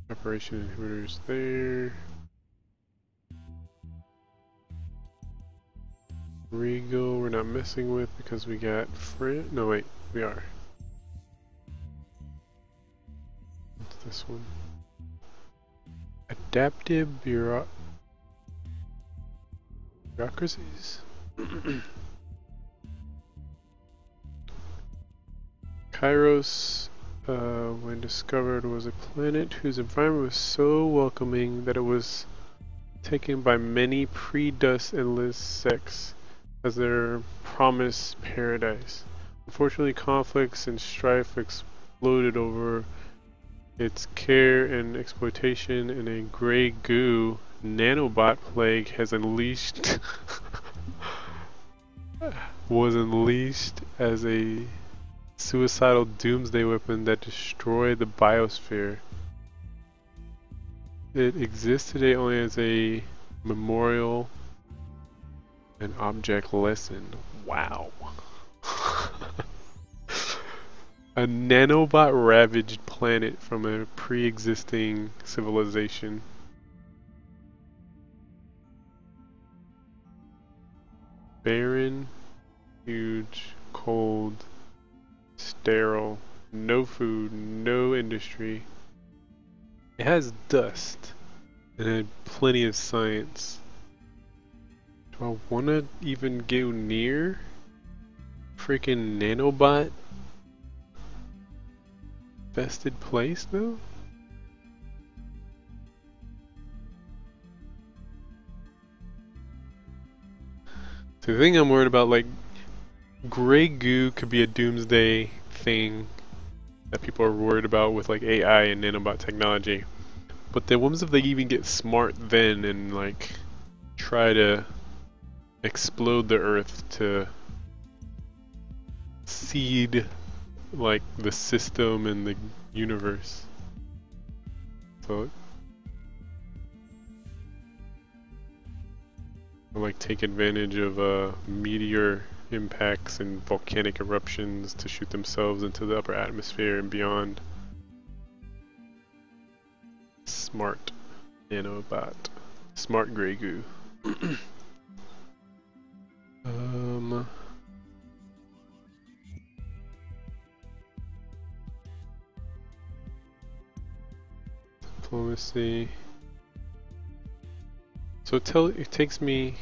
Operation inhibitors there. Regal we're not messing with because we got no wait, we are. What's this one? Adaptive bureaucracies? Kairos, when discovered, was a planet whose environment was so welcoming that it was taken by many pre-dust endless sects as their promised paradise. Unfortunately, conflicts and strife exploded over its care and exploitation, and a gray goo nanobot plague has unleashed was unleashed as a suicidal doomsday weapon that destroyed the biosphere. It exists today only as a memorial and object lesson. Wow. A nanobot ravaged planet from a pre-existing civilization. Barren, huge, cold, sterile, no food, no industry. It has dust and had plenty of science. Do I want to even go near? freaking nanobot infested place though? So the thing I'm worried about, like, gray goo could be a doomsday thing that people are worried about with like AI and nanobot technology. But then what if they even get smart then and like try to explode the Earth to seed like the system and the universe? So like take advantage of meteor impacts and volcanic eruptions to shoot themselves into the upper atmosphere and beyond. Smart nanobot. Smart gray goo. Diplomacy. So it takes me.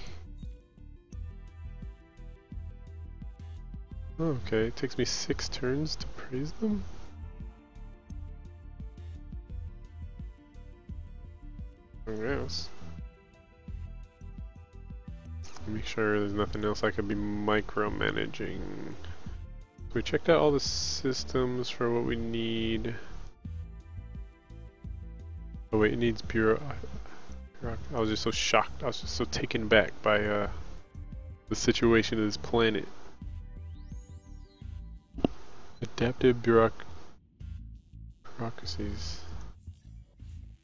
Oh, okay, it takes me 6 turns to praise them? I guess. Make sure there's nothing else I could be micromanaging. We checked out all the systems for what we need. Oh wait, it needs bureau. I was just so shocked. I was just so taken back by the situation of this planet. Adaptive bureaucracies.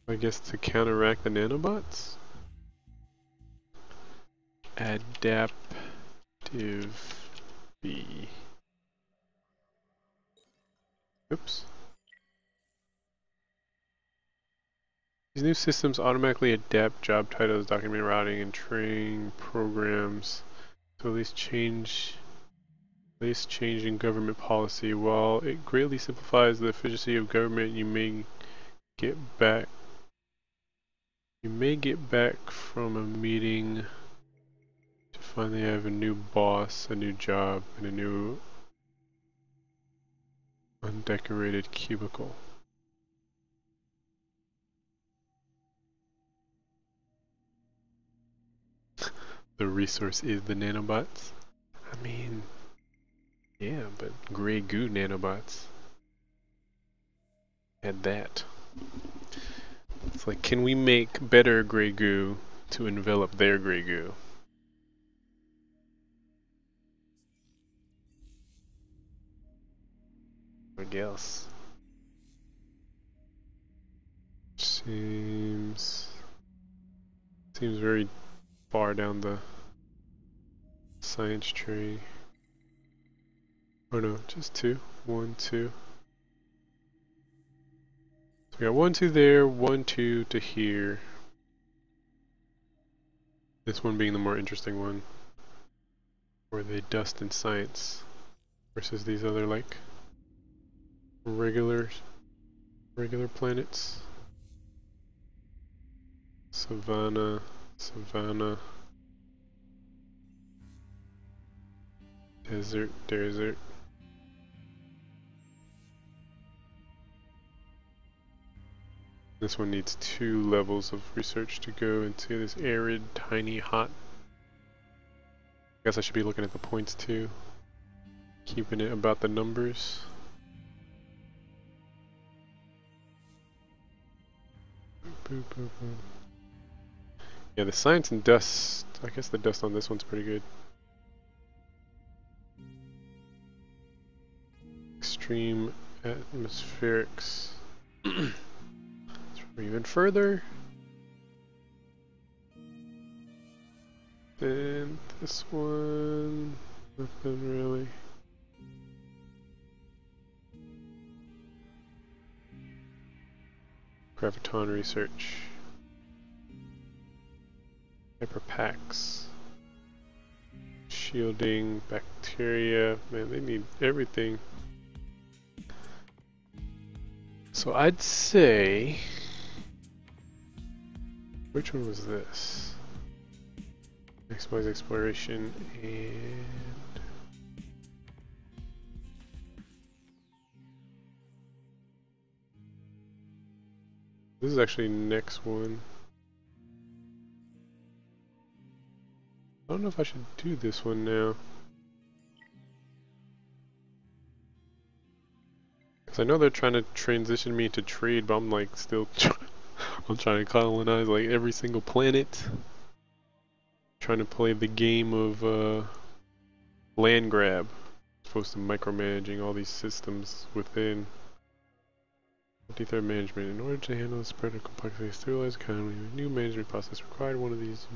I guess to counteract the nanobots? Adaptive B. Oops. These new systems automatically adapt job titles, document routing, and training programs to at least change in government policy. While it greatly simplifies the efficiency of government, you may get back from a meeting to find they have a new boss, a new job, and a new undecorated cubicle. The resource is the nanobots? I mean, yeah, but gray goo nanobots. Add that. It's like, can we make better gray goo to envelop their gray goo? I guess. Seems very far down the science tree. Oh no, just 2. 1, 2. So we got 1, 2 there, 1, 2 to here. This one being the more interesting one. Where they dust in science versus these other like regular planets. Savannah. Desert. This one needs 2 levels of research to go into this arid, tiny, hot. I guess I should be looking at the points too. Keeping it about the numbers. Boop, boop, boop. Yeah, the science and dust, I guess the dust on this one's pretty good. Extreme atmospherics. Even further. And this one, nothing really. Graviton research. Hyperpacks. Shielding, bacteria. Man, they need everything. So I'd say, which one was this? Maximize exploration and This is actually next one. I don't know if I should do this one now. Because I know they're trying to transition me to trade, but I'm like still I'm trying to colonize like every single planet. Trying to play the game of land grab. Supposed to micromanaging all these systems within 53rd management. In order to handle the spread of complexity, stabilize economy, a new management process required one of these.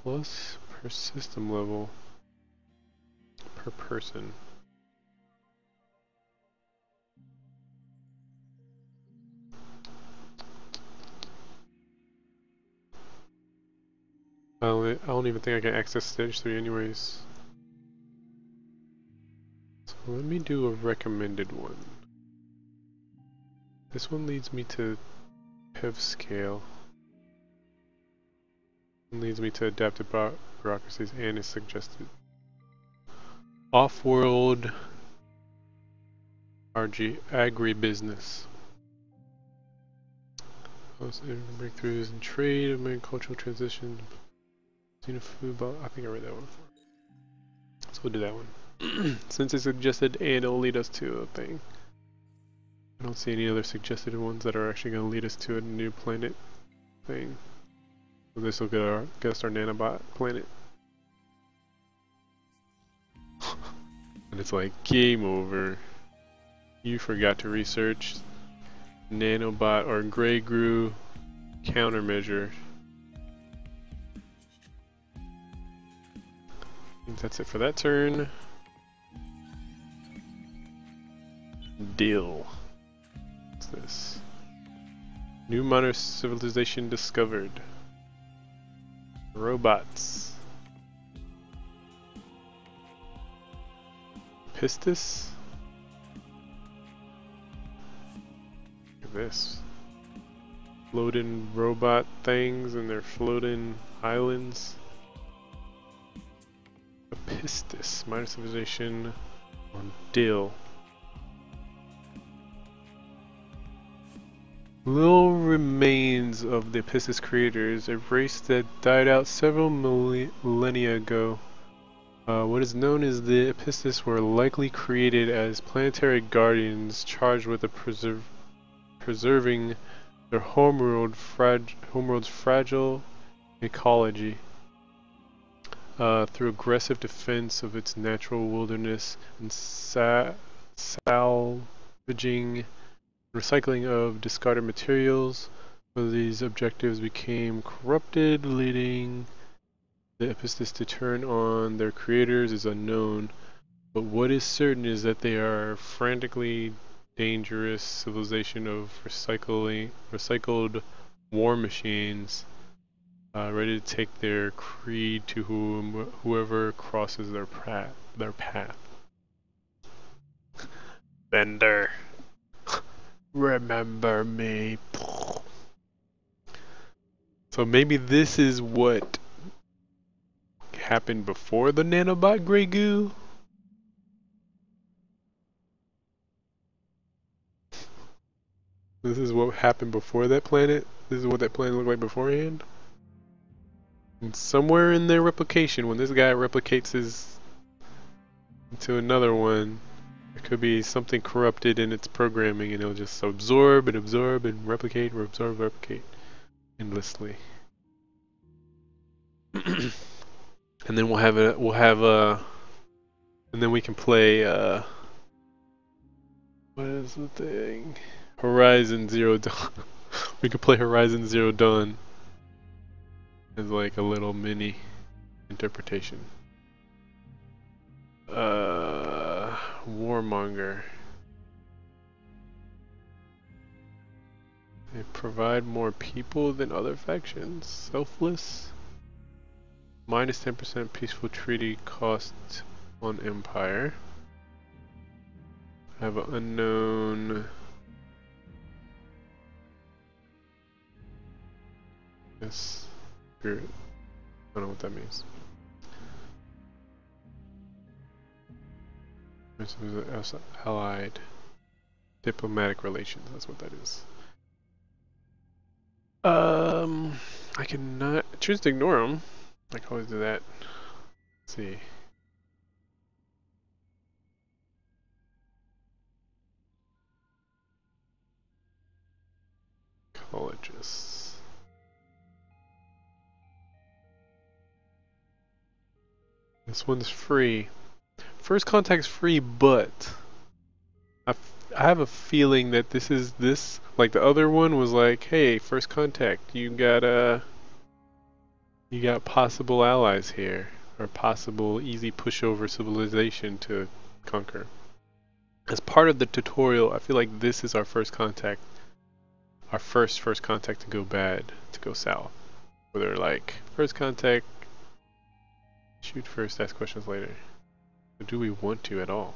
Plus per system level per person. I don't even think I can access stage 3 anyways. So let me do a recommended one. This one leads me to PEV scale. It leads me to adaptive bureaucracies and is suggested. Off-world agribusiness. Breakthroughs in trade, agricultural transition, food, I think I read that one before. So we'll do that one. Since it's suggested and it'll lead us to a thing. I don't see any other suggested ones that are actually going to lead us to a new planet thing. So this will get us our nanobot planet. And it's like, game over. You forgot to research nanobot or Grey Gru countermeasure. I think that's it for that turn. Deal. What's this? New modern civilization discovered. Robots. Pistis? Look at this. Floating robot things and their floating islands. Pistis. Modern civilization on Dill. Little remains of the Pistis creators, a race that died out several millennia ago. What is known as the Pistis were likely created as planetary guardians charged with preserving their homeworld's fragile ecology through aggressive defense of its natural wilderness and salvaging recycling of discarded materials. Whether these objectives became corrupted, leading the Epistis to turn on their creators is unknown, but what is certain is that they are a frantically dangerous civilization of recycled war machines, ready to take their creed to whoever crosses their path. Bender. Remember me. So maybe this is what happened before the nanobot Grey Goo? This is what happened before that planet? This is what that planet looked like beforehand? And somewhere in their replication, when this guy replicates into another one, there could be something corrupted in its programming and it'll just absorb and replicate or absorb and replicate endlessly. And then and then we can play what is the thing? Horizon Zero Dawn. We could play Horizon Zero Dawn as like a little mini interpretation. Warmonger. They provide more people than other factions. Selfless. Minus 10% peaceful treaty cost on Empire. I have an unknown. Yes. Spirit. I don't know what that means. Allied. Diplomatic relations, that's what that is. I cannot choose to ignore them. I can always do that. Let's see. Colleges. This one's free. First contact's free, but I have a feeling that this like the other one was like, hey, first contact, you got possible allies here, or possible easy pushover civilization to conquer. As part of the tutorial, I feel like this is our first contact, our first contact to go bad, to go south. Where they're like, first contact, shoot first, ask questions later. But do we want to at all?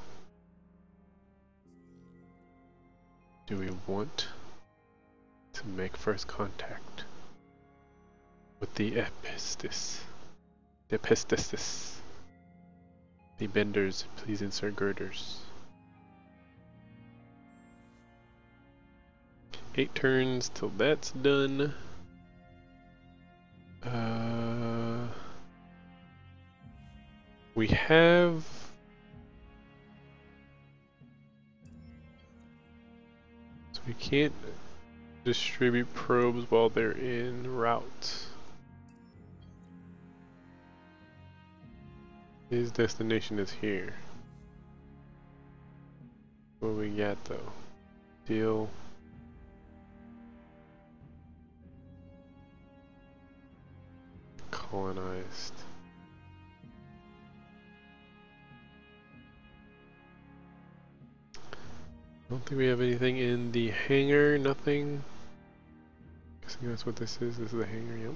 Do we want to make first contact with the epistis? The epistis. The benders, please insert girders. 8 turns till that's done. We have so we can't distribute probes while they're en route. His destination is here. What we got though? Deal. Colonized. I don't think we have anything in the hangar, nothing. Guessing that's what this is. This is the hangar, yep.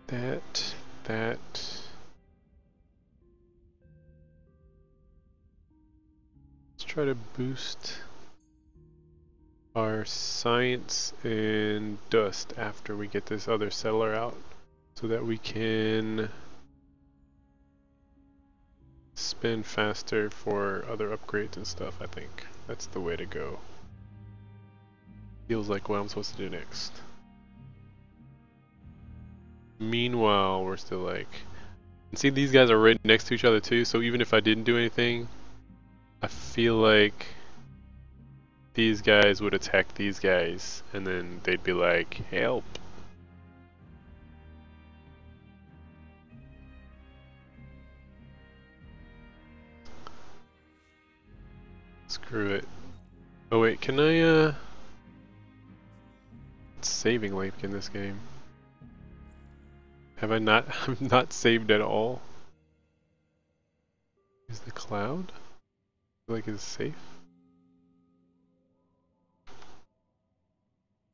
That. Let's try to boost our science and dust after we get this other settler out so that we can spin faster for other upgrades and stuff. I think that's the way to go. Feels like what I'm supposed to do next. Meanwhile, we're still like, and see, these guys are right next to each other too, so even if I didn't do anything, I feel like these guys would attack these guys and then they'd be like, help. Screw it. Oh wait, can I it's saving like in this game. Have I not I'm not saved at all? Is the cloud? I feel like it's safe.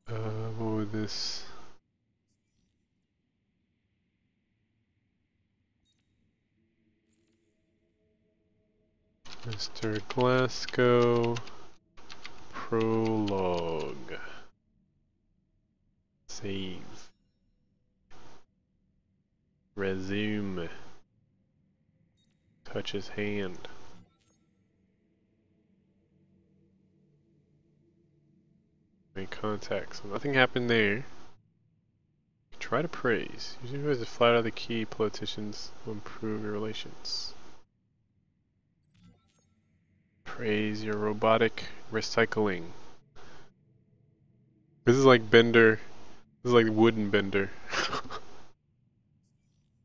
What would this MrGlasco prologue. Save. Resume. Touch his hand. Make contact. So nothing happened there. Try to praise. Using you as a flat out the key, politicians will improve your relations. Praise your robotic recycling. This is like Bender. This is like Wooden Bender.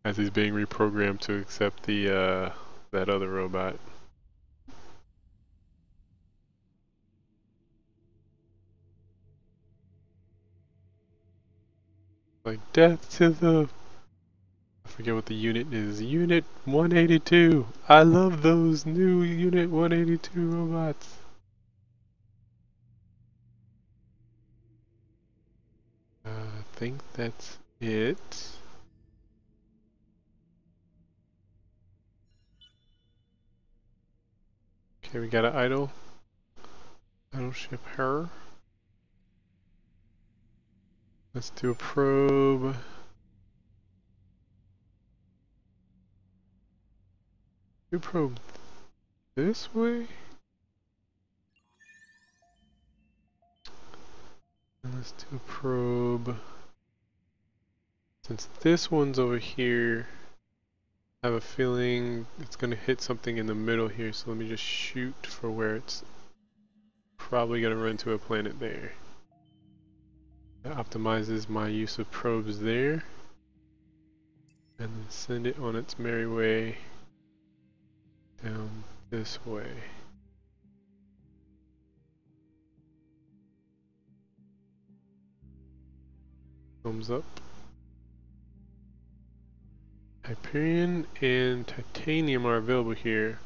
As he's being reprogrammed to accept the that other robot. Like death to the, I forget what the unit is. Unit 182. I love those new Unit 182 robots. I think that's it. Okay, we got an idle. Idle ship her. Let's do a probe. Do probe this way? And let's do a probe. Since this one's over here, I have a feeling it's gonna hit something in the middle here, so let me just shoot for where it's probably gonna run to a planet there. That optimizes my use of probes there. And then send it on its merry way down this way. Thumbs up. Hyperion and titanium are available here,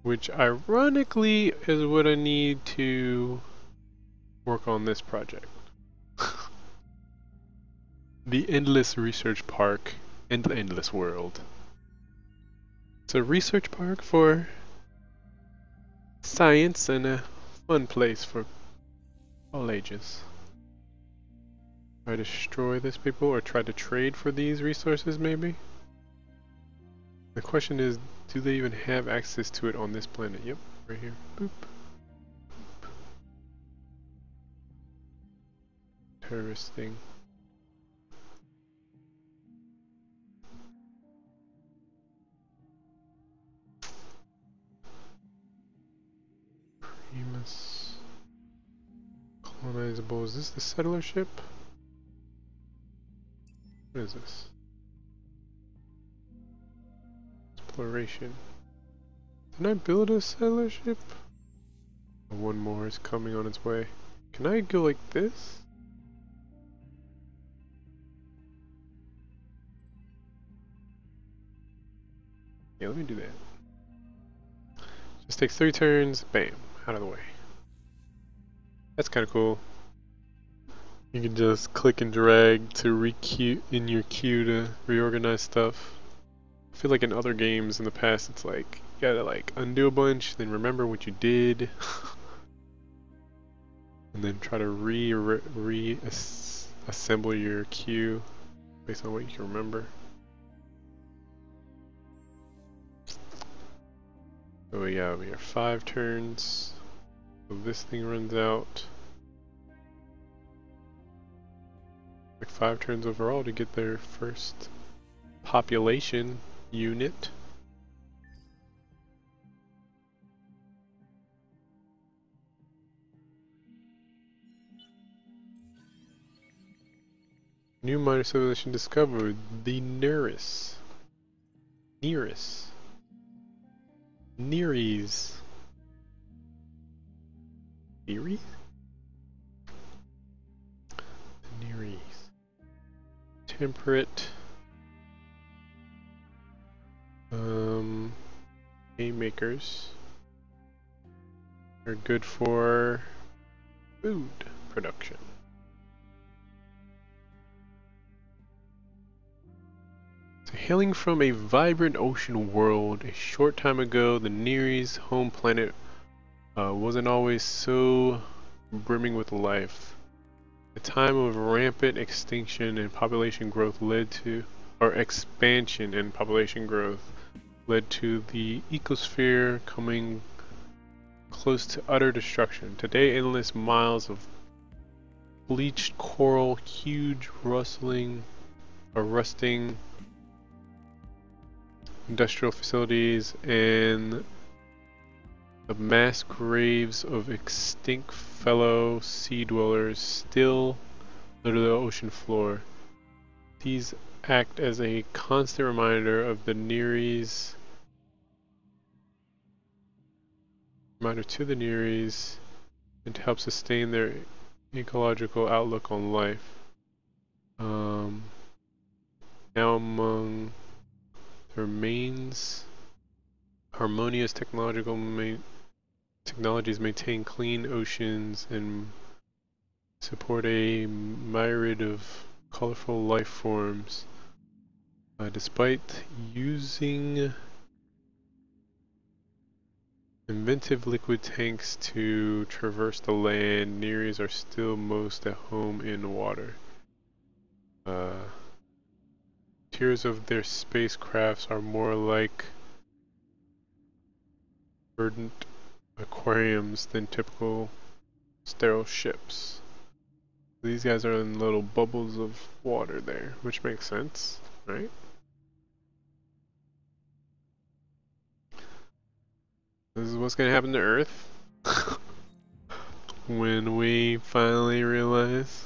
which ironically is what I need to work on this project. The Endless Research Park in the Endless World. It's a research park for science and a fun place for all ages. Try to destroy this people or try to trade for these resources maybe? The question is, do they even have access to it on this planet? Yep, right here. Boop. Boop. Terrorist thing. Primus. Colonizable. Is this the settler ship? What is this? Exploration. Can I build a settler ship? Oh, one more is coming on its way. Can I go like this? Yeah, let me do that. Just takes 3 turns, bam, out of the way. That's kind of cool. You can just click and drag to re-queue in your queue to reorganize stuff. I feel like in other games in the past it's like, you gotta like undo a bunch, then remember what you did. And then try to assemble your queue based on what you can remember. So yeah, we have 5 turns. So this thing runs out. Like 5 turns overall to get their first population unit. New minor civilization discovered, the Neris. Neris. Neres. Neres? Neres. Temperate. Haymakers are good for food production. So hailing from a vibrant ocean world, a short time ago, the Neres home planet wasn't always so brimming with life. A time of rampant extinction and population growth led to, or expansion and population growth led to the ecosphere coming close to utter destruction. Today, endless miles of bleached coral, huge rusting industrial facilities, and the mass graves of extinct fellow sea dwellers still litter the ocean floor. These act as a constant reminder of the Neres, to the Neres, and to help sustain their ecological outlook on life. Now among the remains, harmonious technologies maintain clean oceans and support a myriad of colorful life forms. Despite using inventive liquid tanks to traverse the land, Neres are still most at home in water. Interiors of their spacecrafts are more like verdant aquariums than typical sterile ships. These guys are in little bubbles of water there, which makes sense, right? This is what's gonna happen to Earth when we finally realize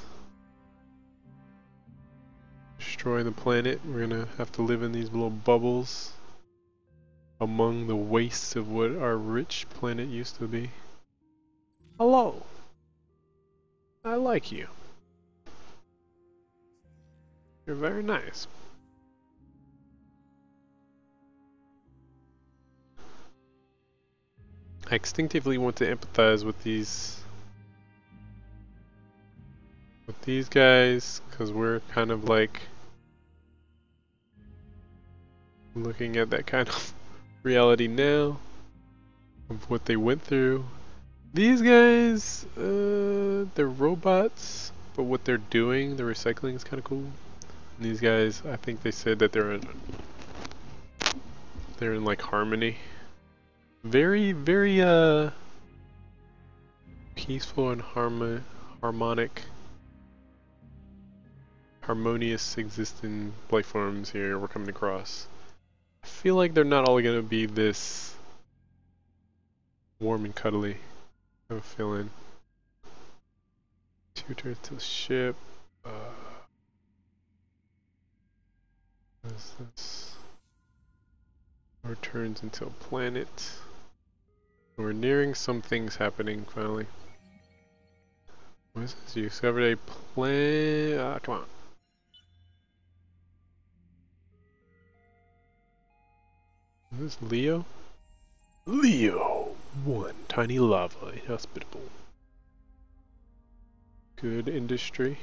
destroy the planet. We're gonna have to live in these little bubbles among the wastes of what our rich planet used to be. Hello. I like you. You're very nice. I instinctively want to empathize with these guys because we're kind of like looking at that kind of reality now of what they went through. These guys, they're robots, but what they're doing, the recycling is kind of cool. And these guys, I think they said that they're in like harmony. Very, very peaceful and harmonious existing life forms here we're coming across. I feel like they're not all gonna be this warm and cuddly. I have a feeling. 2 turns to the ship. What is this? 4 turns until planet. We're nearing some things happening finally. What is this? You discovered a planet. Come on. Is this Leo? Leo! 1. Tiny lava, inhospitable. Good industry.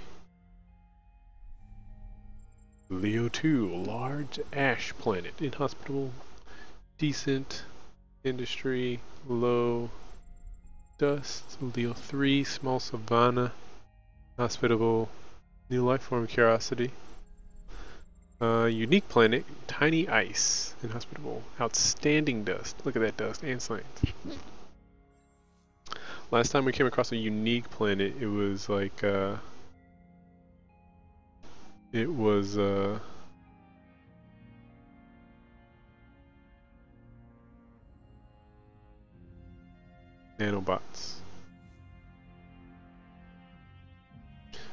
Leo 2, large ash planet, inhospitable. Decent industry, low dust. Leo 3, small savanna, hospitable. New life form, curiosity. Unique planet, tiny ice, inhospitable. Outstanding dust. Look at that dust and science. Last time we came across a unique planet, it was like nanobots.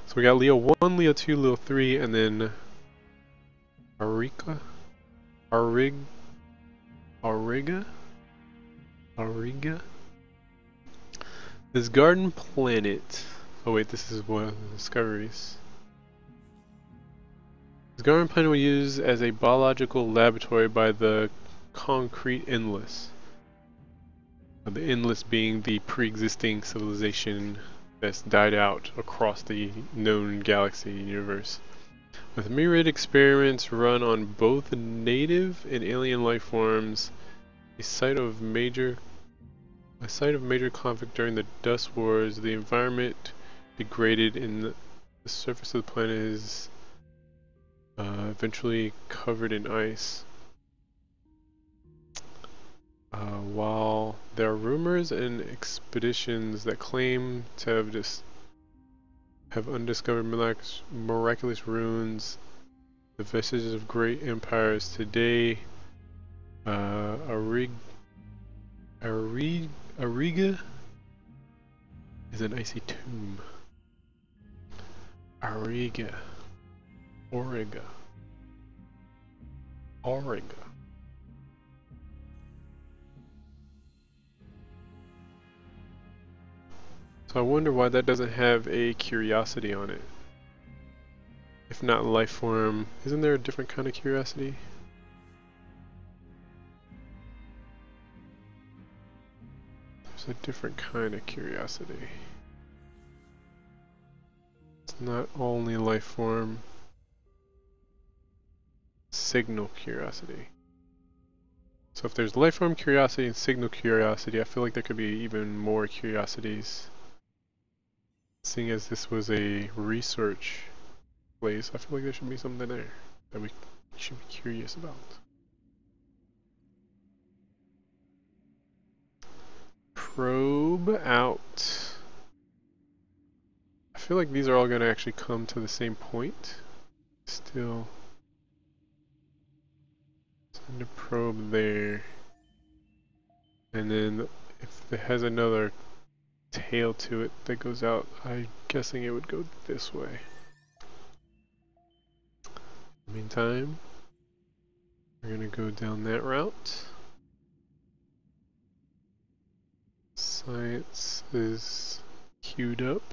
So we got Leo 1, Leo 2, Leo 3, and then Auriga? This garden planet. Oh wait, this is one of the discoveries. This garden planet was used as a biological laboratory by the concrete endless. The endless being the pre-existing civilization that's died out across the known galaxy universe. With myriad experiments run on both native and alien life forms, a site of major conflict during the Dust Wars, the environment degraded and the surface of the planet is eventually covered in ice. While there are rumors and expeditions that claim to have undiscovered miraculous ruins, the vestiges of great empires today, Auriga is an icy tomb. Auriga. So I wonder why that doesn't have a curiosity on it. If not life form, isn't there a different kind of curiosity? There's a different kind of curiosity. It's not only life form. Signal curiosity. So if there's life form curiosity and signal curiosity, I feel like there could be even more curiosities. Seeing as this was a research place, I feel like there should be something there that we should be curious about. Probe out. I feel like these are all going to actually come to the same point. Still send a probe there. And then if it has another tail to it that goes out, I'm guessing it would go this way. In the meantime, we're going to go down that route. Science is queued up.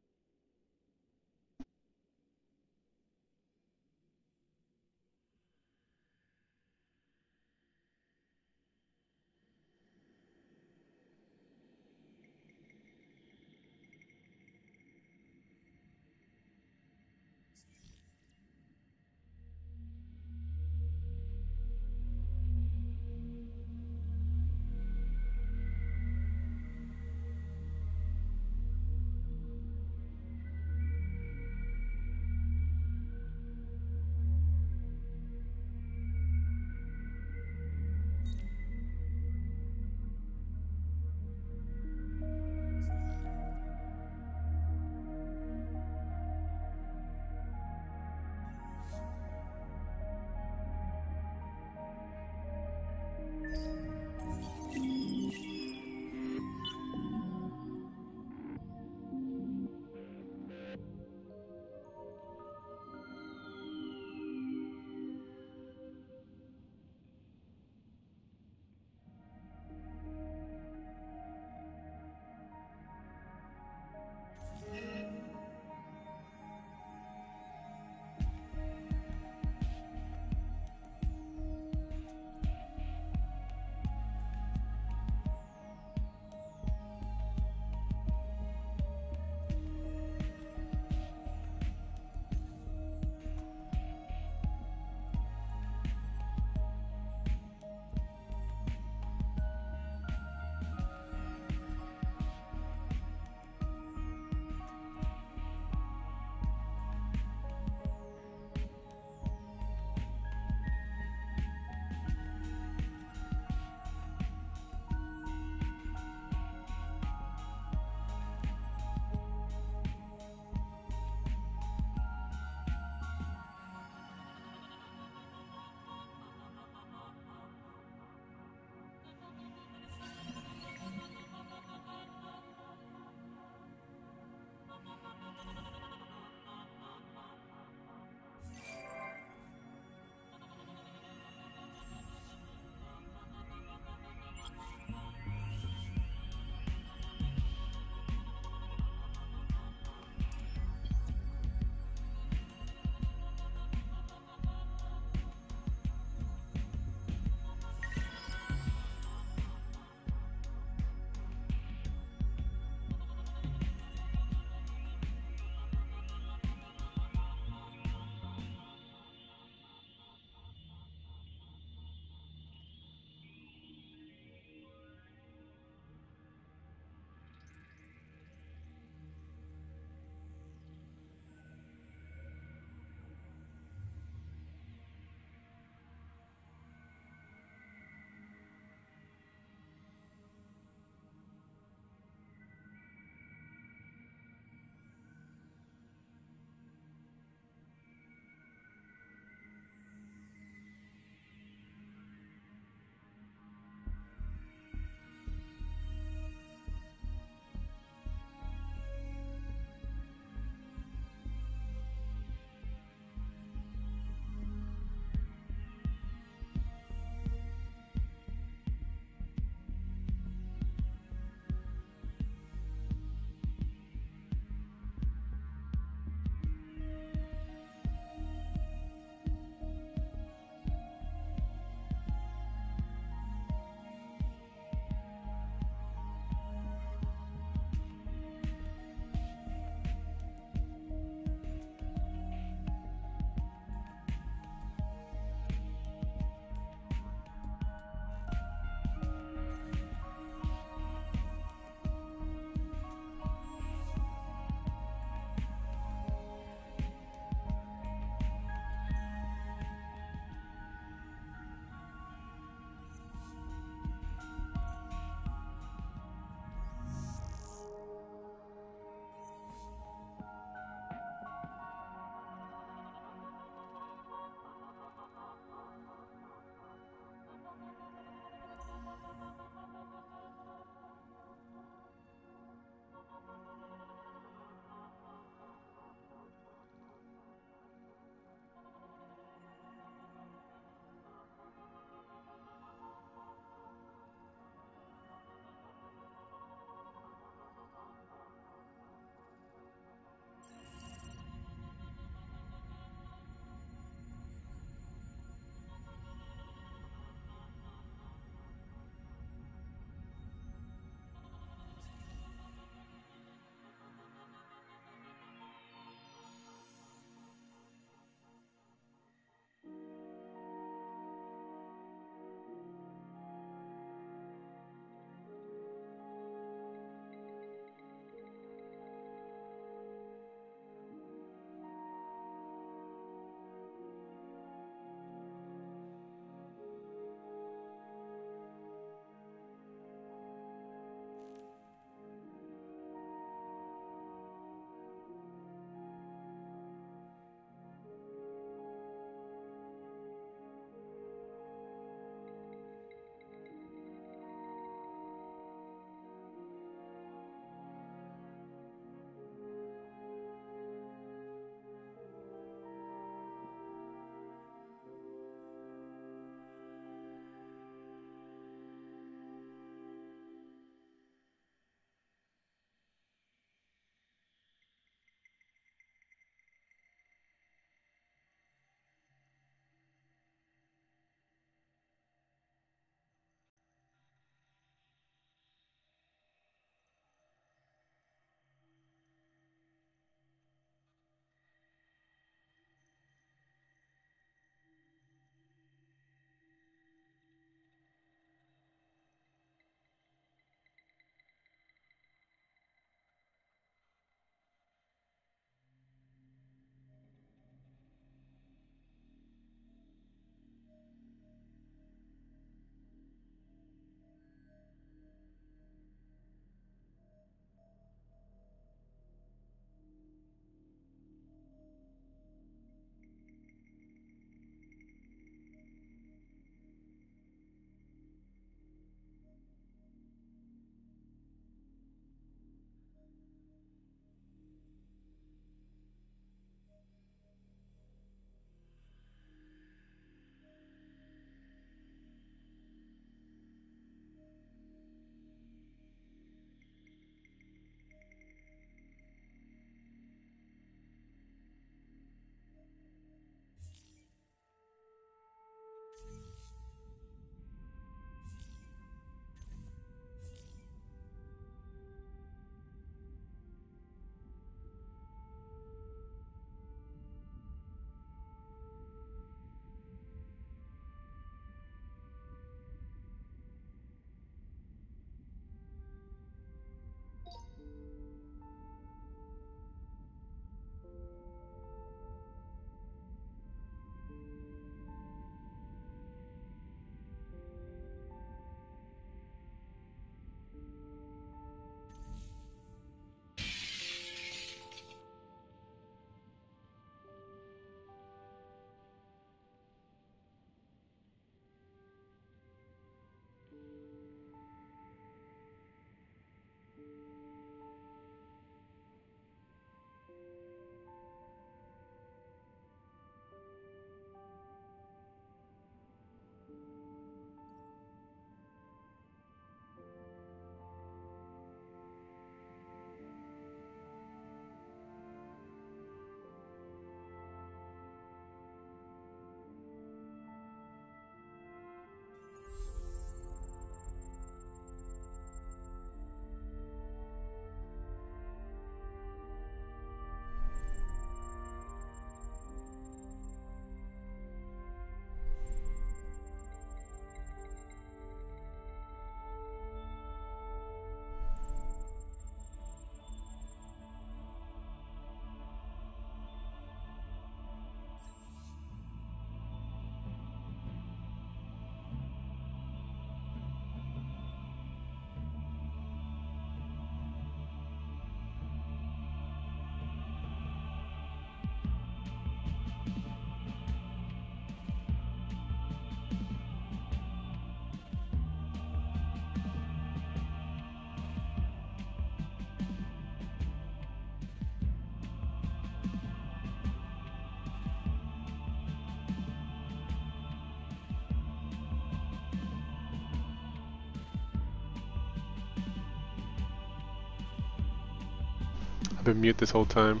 been mute this whole time.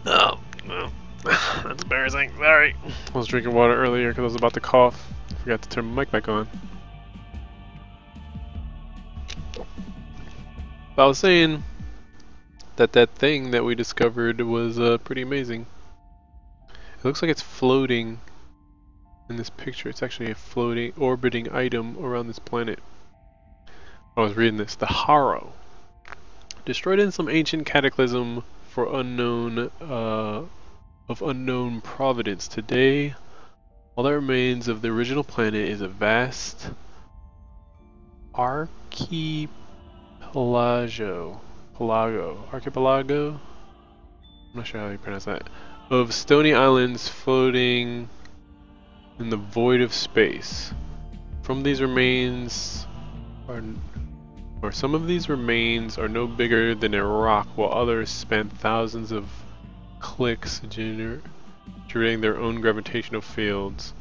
Oh, well, that's embarrassing. Sorry. I was drinking water earlier because I was about to cough. Forgot to turn my mic back on. But I was saying that that thing that we discovered was pretty amazing. It looks like it's floating in this picture. It's actually a floating, orbiting item around this planet. I was reading this. The Harrow. Destroyed in some ancient cataclysm for unknown, of unknown providence. Today, all that remains of the original planet is a vast archipelago. Archipelago? I'm not sure how you pronounce that. Of stony islands floating in the void of space. From these remains some of these remains are no bigger than a rock, while others span thousands of clicks generating their own gravitational fields.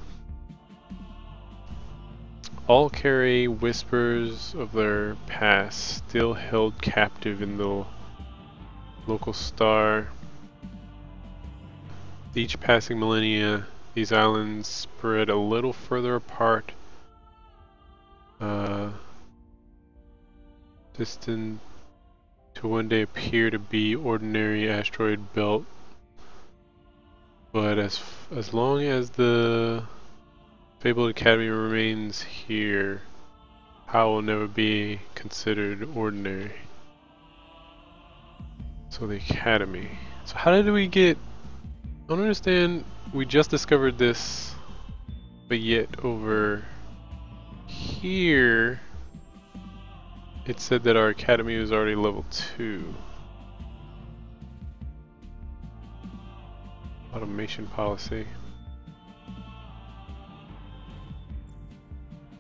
All carry whispers of their past, still held captive in the local star. Each passing millennia, these islands spread a little further apart, distant to one day appear to be ordinary asteroid belt. But as long as the fabled academy remains here, how will never be considered ordinary. So the academy. So how did we get? I don't understand. We just discovered this, but yet over here it said that our academy was already level 2. Automation policy.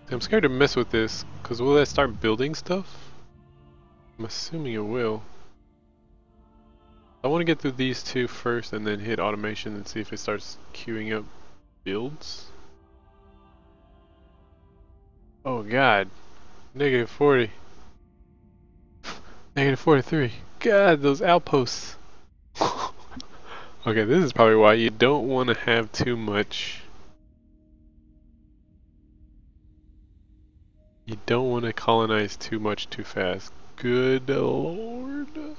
I'm scared to mess with this, because will that start building stuff? I'm assuming it will. I want to get through these two first and then hit automation and see if it starts queuing up builds. Oh god. Negative 40. Negative 43. God, those outposts. Okay, this is probably why you don't want to have too much. You don't want to colonize too much too fast. Good lord.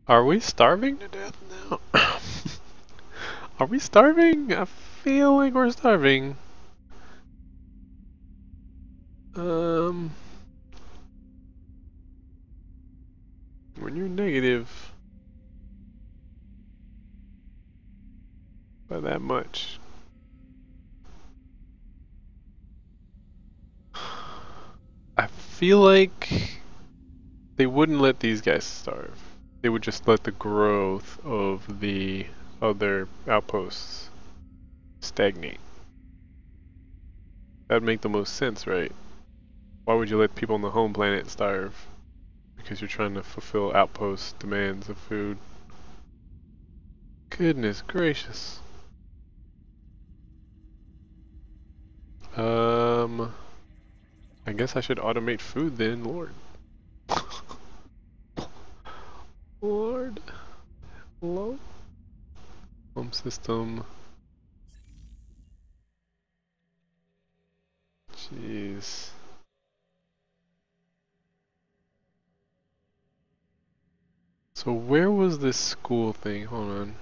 Are we starving to death now? Are we starving? I feel like we're starving. When you're negative by that much. I feel like they wouldn't let these guys starve. They would just let the growth of the other outposts stagnate. That'd make the most sense, right? Why would you let people on the home planet starve? Because you're trying to fulfill outpost demands of food. Goodness gracious. I guess I should automate food then, Lord. Lord. Hello? Home system. Jeez. So where was this school thing? Hold on.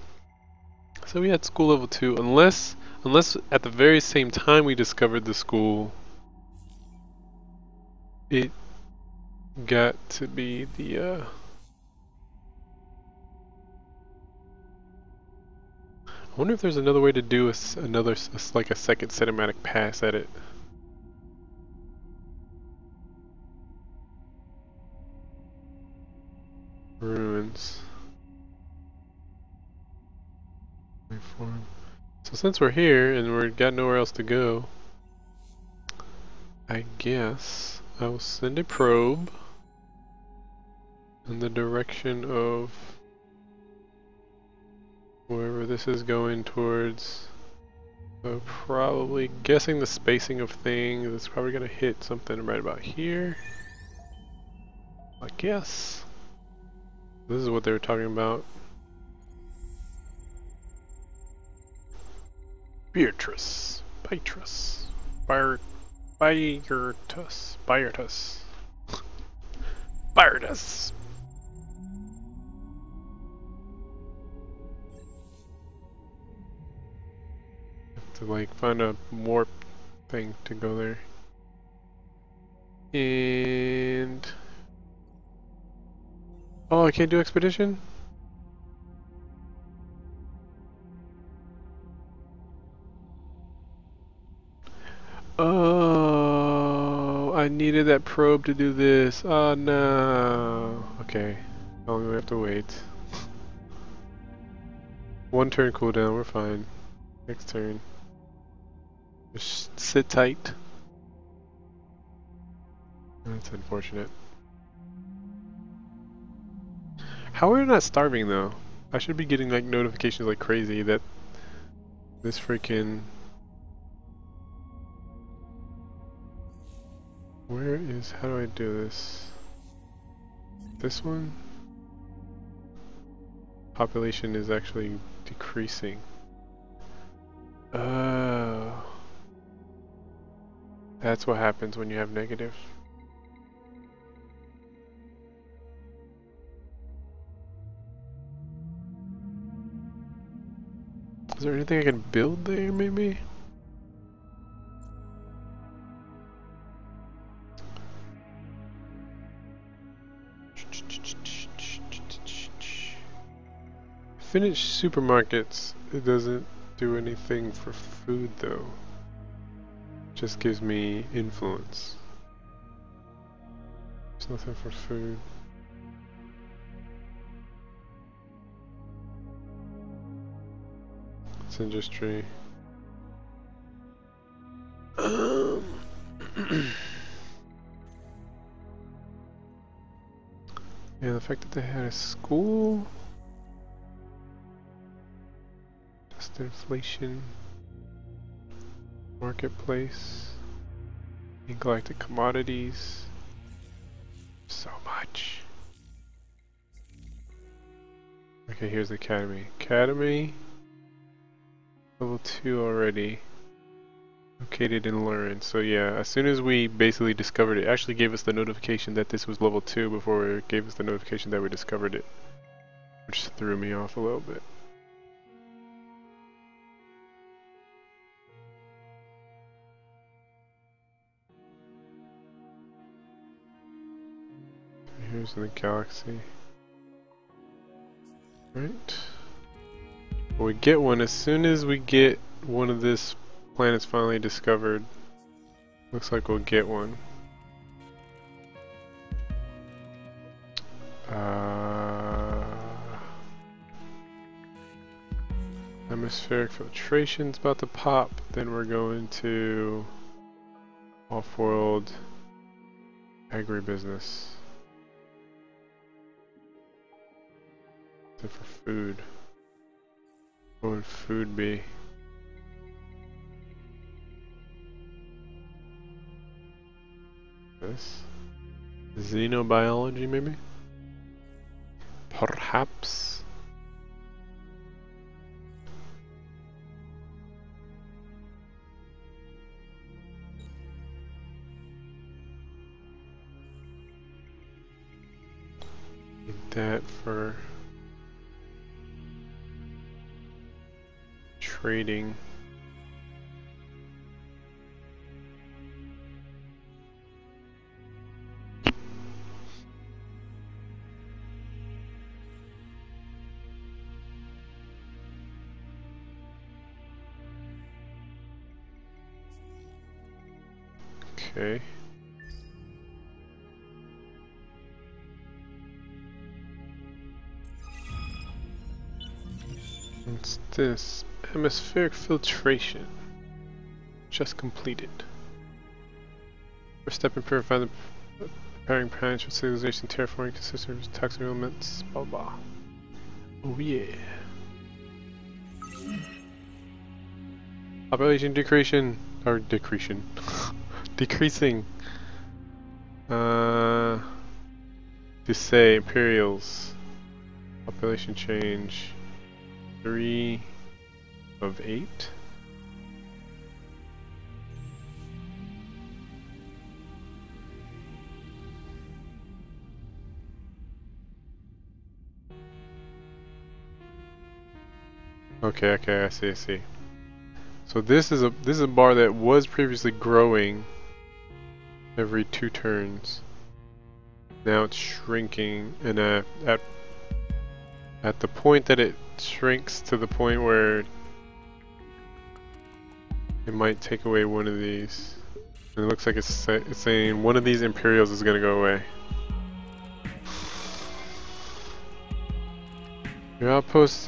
So we had school level 2, unless at the very same time we discovered the school, it got to be the I wonder if there's another way to do like a second cinematic pass at it. Ruins. So since we're here and we've got nowhere else to go, I guess I will send a probe in the direction of wherever this is going towards. So probably guessing the spacing of things, it's probably gonna hit something right about here. I guess. This is what they were talking about. Beatrice. Beatrice. Beirtus. Beirtus. Beirtus. To like find a warp thing to go there. And oh, I can't do expedition? Oh, I needed that probe to do this. Oh no. Okay. Only we have to wait. One turn cooldown, we're fine. Next turn. Just sit tight. That's unfortunate. How are we not starving though? I should be getting like notifications like crazy that this freaking... Where is... how do I do this? This one? Population is actually decreasing. Oh. That's what happens when you have negative. Is there anything I can build there, maybe? Finnish supermarkets, it doesn't do anything for food though. Just gives me influence. There's nothing for food. It's industry. Yeah, the fact that they had a school. Just inflation. Marketplace. Galactic commodities. So much. Okay, here's the academy. Academy. Level 2 already. Located in Lurin. So yeah, as soon as we basically discovered it, actually gave us the notification that this was level 2 before it gave us the notification that we discovered it. Which threw me off a little bit. Here's the galaxy. Right. Well, we get one as soon as we get one of this planets finally discovered. Looks like we'll get one. Atmospheric filtration's about to pop. Then we're going to off-world agribusiness. For food. What would food be? This? Xenobiology, maybe? Perhaps? Need that for trading. Okay. What's this? Atmospheric filtration. Just completed. First step in purifying the preparing planets for civilization, terraforming consistent with toxic elements, blah blah. Oh yeah. Population decreasing or decreasing. Decreasing. To say Imperials. Population change 3 of 8. Okay, I see. So this is a bar that was previously growing every 2 turns. Now it's shrinking, and at the point that it shrinks to the point where it might take away one of these. And it looks like it's saying one of these Imperials is gonna go away. Your outpost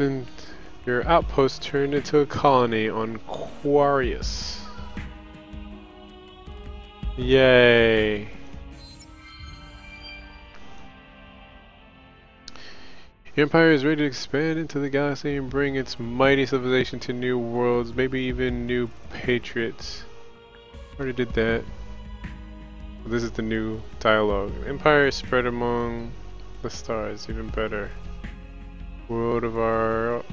turned into a colony on Quarius. Yay! The Empire is ready to expand into the galaxy and bring its mighty civilization to new worlds, maybe even new patriots. Already did that. This is the new dialogue. Empire is spread among the stars, even better. Word of our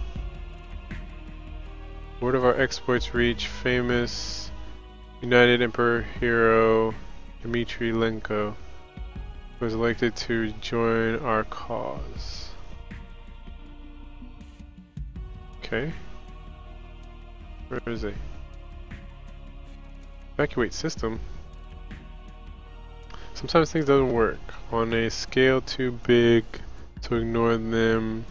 exploits reach famous United Emperor hero Dmitry Lenko, who was elected to join our cause. Okay. Where is he? Evacuate system. Sometimes things don't work. On a scale too big to ignore them,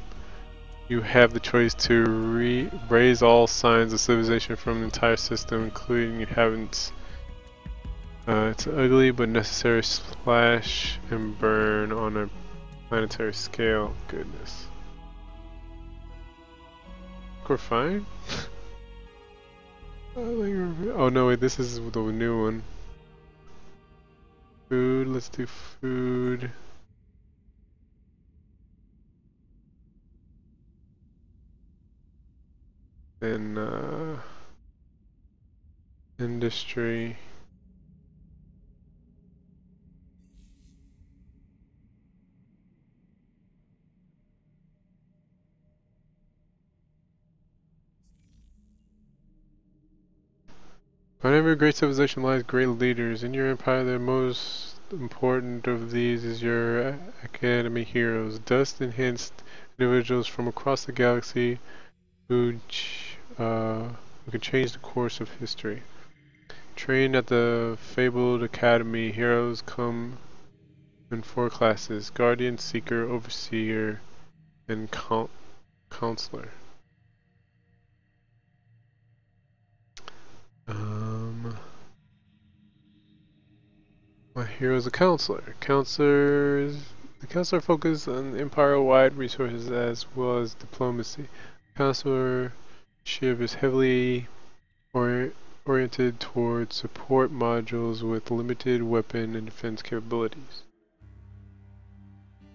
you have the choice to raise all signs of civilization from the entire system, including inhabitants. It's an ugly but necessary slash and burn on a planetary scale. Goodness. We're fine? Oh no, wait, this is the new one. Food, let's do food. Then, industry. On every great civilization lies great leaders. In your empire, the most important of these is your academy heroes, dust-enhanced individuals from across the galaxy who can change the course of history. Trained at the fabled academy, heroes come in 4 classes: Guardian, Seeker, Overseer, and Counselor. My hero is a counselor. The counselor focuses on empire-wide resources as well as diplomacy. Counselorship is heavily oriented towards support modules with limited weapon and defense capabilities.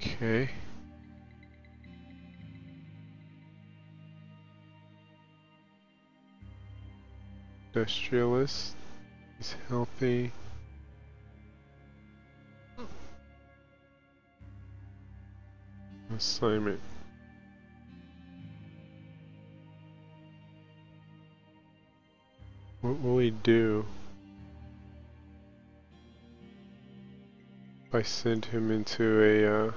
Okay. Industrialist. He's healthy. Assignment. What will he do if I send him into a,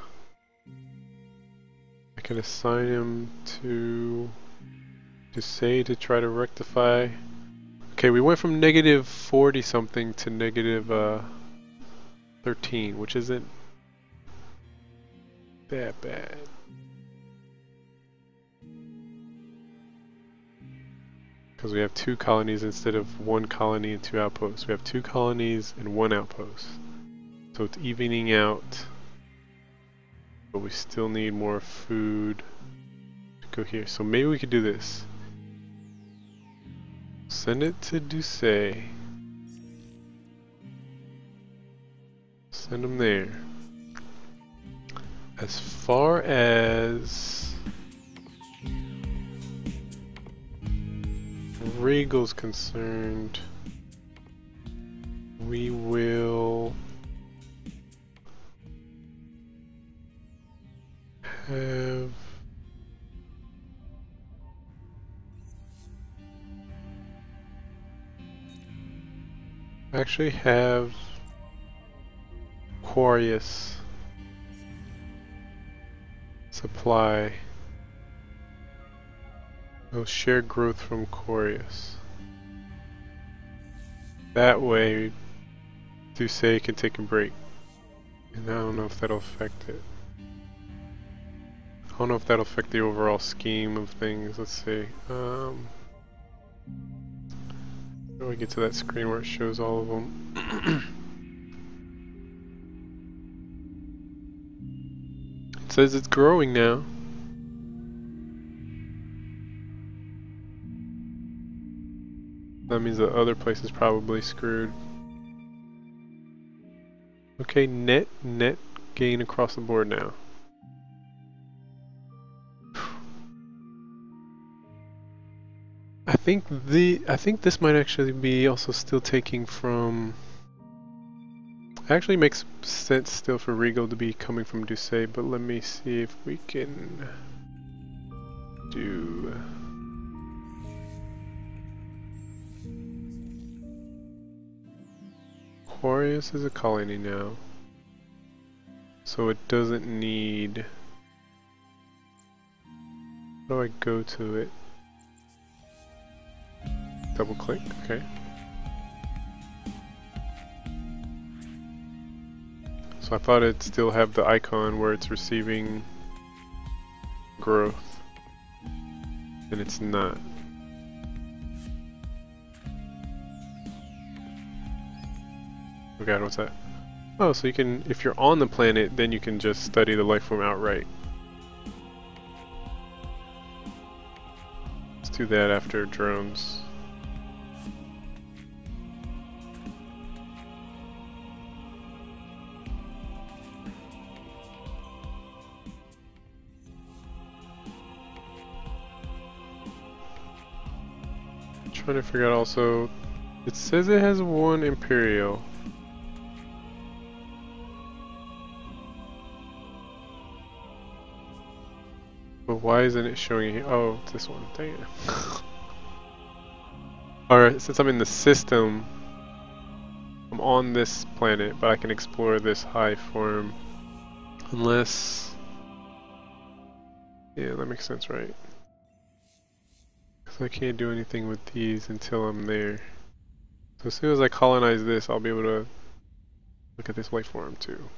I can assign him to to try to rectify. Okay, we went from negative 40 something to negative 13, which isn't that bad. Because we have 2 colonies instead of 1 colony and 2 outposts. We have 2 colonies and 1 outpost. So it's evening out. But we still need more food to go here. So maybe we could do this. Send it to Doucet. Send them there. As far as Regal's concerned, we will have actually have Quarius supply. We'll share growth from Quarius. That way, Dusay can take a break. And I don't know if that'll affect it. I don't know if that'll affect the overall scheme of things. Let's see. How do I get to that screen where it shows all of them? It says it's growing now. That means the other place is probably screwed. Okay, net gain across the board now. I think this might actually be also still taking from. Actually makes sense still for Regal to be coming from Dusay, but let me see if we can do. Quarius is a colony now, so it doesn't need. How do I go to it? Double click, okay. So I thought it'd still have the icon where it's receiving growth, and it's not. Oh god, what's that? Oh, so you can, if you're on the planet, then you can just study the life form outright. Let's do that after drones. Trying to figure out also, it says it has one Imperial. But why isn't it showing it? Oh, it's this one. Dang it. Alright, since I'm in the system, I'm on this planet, but I can explore this high form. Unless. Yeah, that makes sense, right? Because I can't do anything with these until I'm there. So as soon as I colonize this, I'll be able to look at this life form too.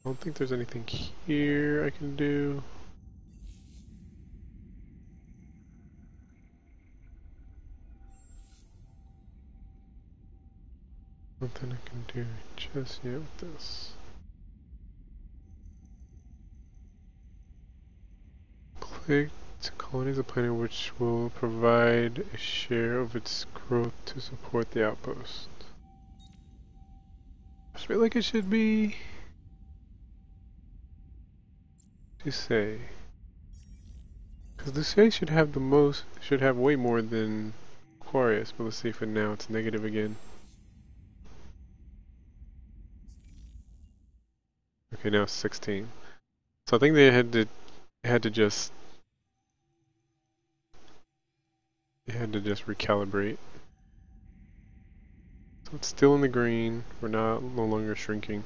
I don't think there's anything here I can do. Nothing I can do just yet with this. Click to colonize a planet which will provide a share of its growth to support the outpost. I feel like it should be Dusay. Because Dusay should have the most, should have way more than Quarius, but let's see if now it's negative again. Okay, now it's 16. So I think they had to just recalibrate. So it's still in the green. We're no longer shrinking.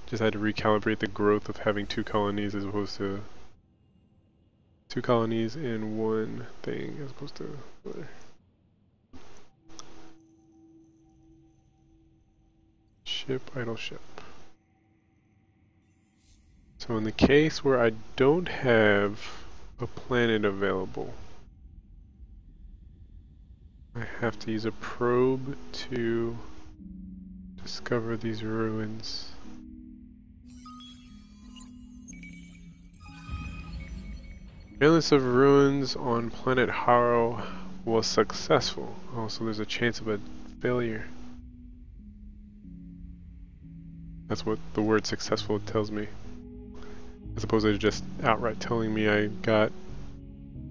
Just had to recalibrate the growth of having 2 colonies as opposed to 2 colonies in one thing as opposed to other. Ship, idle ship. So in the case where I don't have a planet available, I have to use a probe to discover these ruins. Analysis of ruins on planet Harrow was successful. Also, there's a chance of a failure. That's what the word successful tells me. As opposed to just outright telling me I got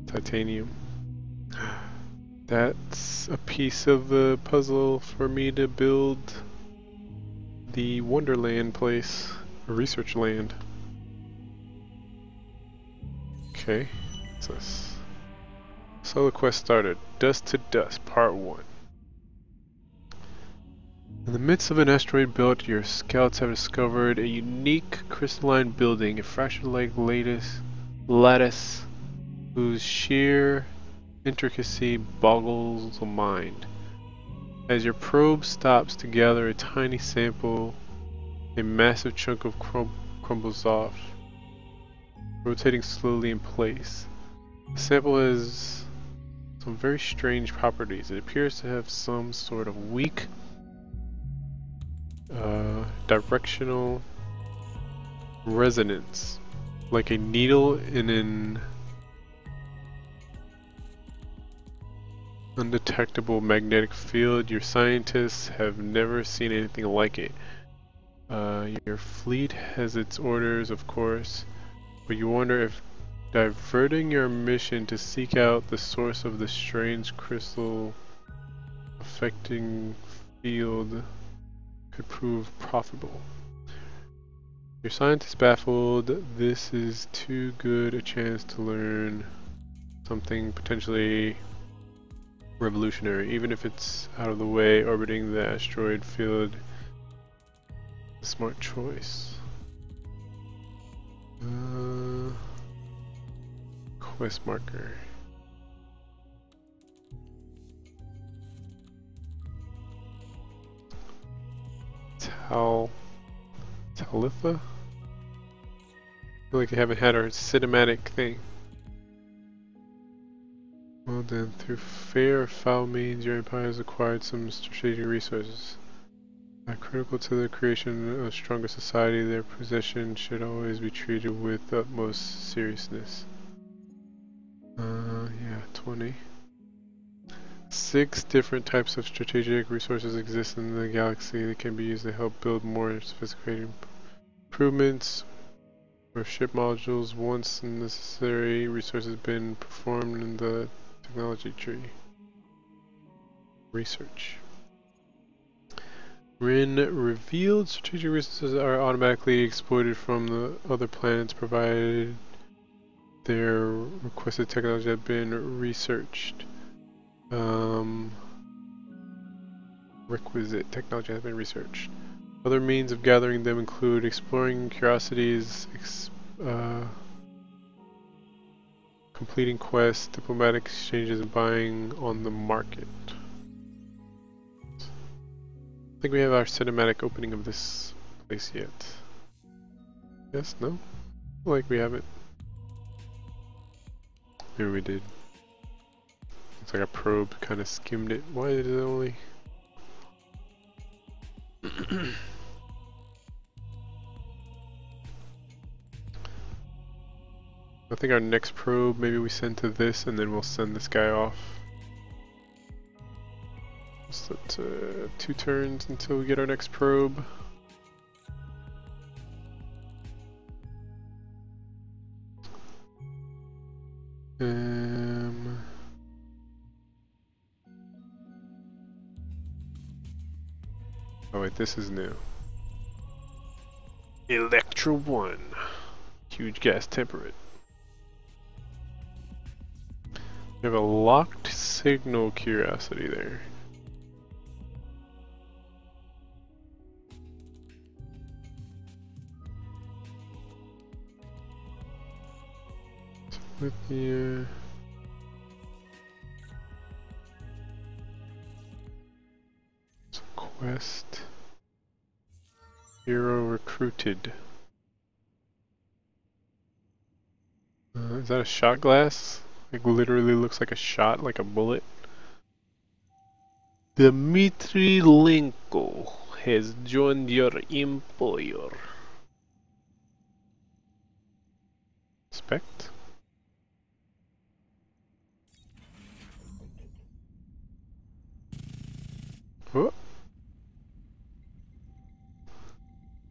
titanium. That's a piece of the puzzle for me to build the Wonderland place, or research land. Okay, what's this? Solo quest started. Dust to Dust, Part 1. In the midst of an asteroid belt, your scouts have discovered a unique crystalline building, a fracture-like lattice whose sheer intricacy boggles the mind. As your probe stops to gather a tiny sample, a massive chunk of crumbles off, rotating slowly in place. The sample has some very strange properties. It appears to have some sort of weak directional resonance, like a needle in an undetectable magnetic field. Your scientists have never seen anything like it. Your fleet has its orders, of course, but you wonder if diverting your mission to seek out the source of the strange crystal affecting field could prove profitable. Your scientists baffled. This is too good a chance to learn something potentially revolutionary, even if it's out of the way. Orbiting the asteroid field, a smart choice. Quest marker. Talitha? I feel like I haven't had our cinematic thing. Well then, through fair or foul means, your empire has acquired some strategic resources. Critical to the creation of a stronger society, their possession should always be treated with the utmost seriousness. Yeah, 20. 6 different types of strategic resources exist in the galaxy that can be used to help build more sophisticated improvements or ship modules once necessary resources been performed in the technology tree. Research. When revealed, strategic resources are automatically exploited from the other planets provided their requested technology have been researched. Requisite technology has been researched. Other means of gathering them include exploring curiosities, completing quests, diplomatic exchanges, and buying on the market. I think we have our cinematic opening of this place yet. Yes? No? Like we haven't. Maybe we did. It's like a probe kind of skimmed it. Why did it only... I think our next probe, maybe we send to this and then we'll send this guy off. So 2 turns until we get our next probe. Oh wait, this is new. Electra 1. Huge gas temperate. We have a locked signal curiosity there. With the quest, hero recruited. Is that a shot glass? Like literally looks like a shot, like a bullet. Dmitry Lenko has joined your employer. Inspect. Oh.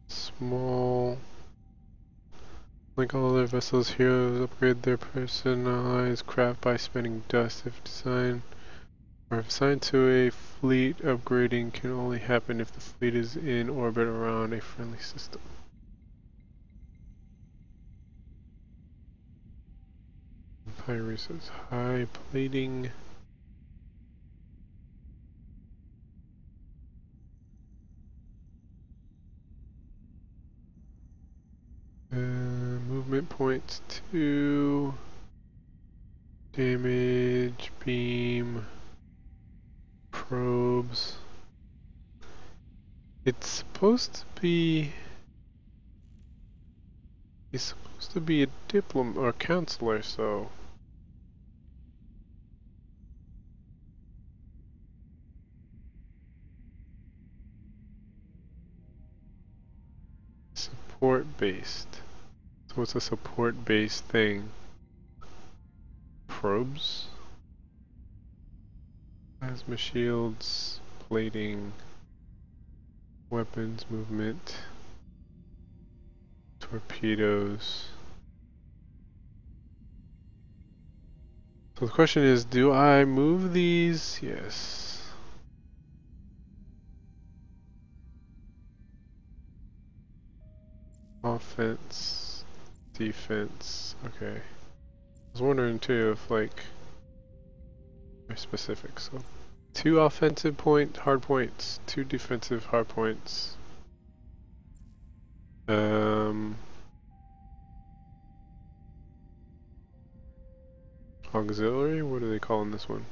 Small. Like all other vessels, heroes upgrade their personalized craft by spinning dust if designed. Or if assigned to a fleet, upgrading can only happen if the fleet is in orbit around a friendly system. Empire races, high plating. Movement points 2. Damage, beam, probes. It's supposed to be. He's supposed to be a diplomat or counselor, so. Support based. So what's a support based thing? Probes? Plasma shields, plating, weapons movement, torpedoes. So the question is, do I move these? Yes. Offense, defense, okay. I was wondering too if like, they're specific, so. 2 offensive hard points, 2 defensive hard points. Auxiliary? What are they calling this one?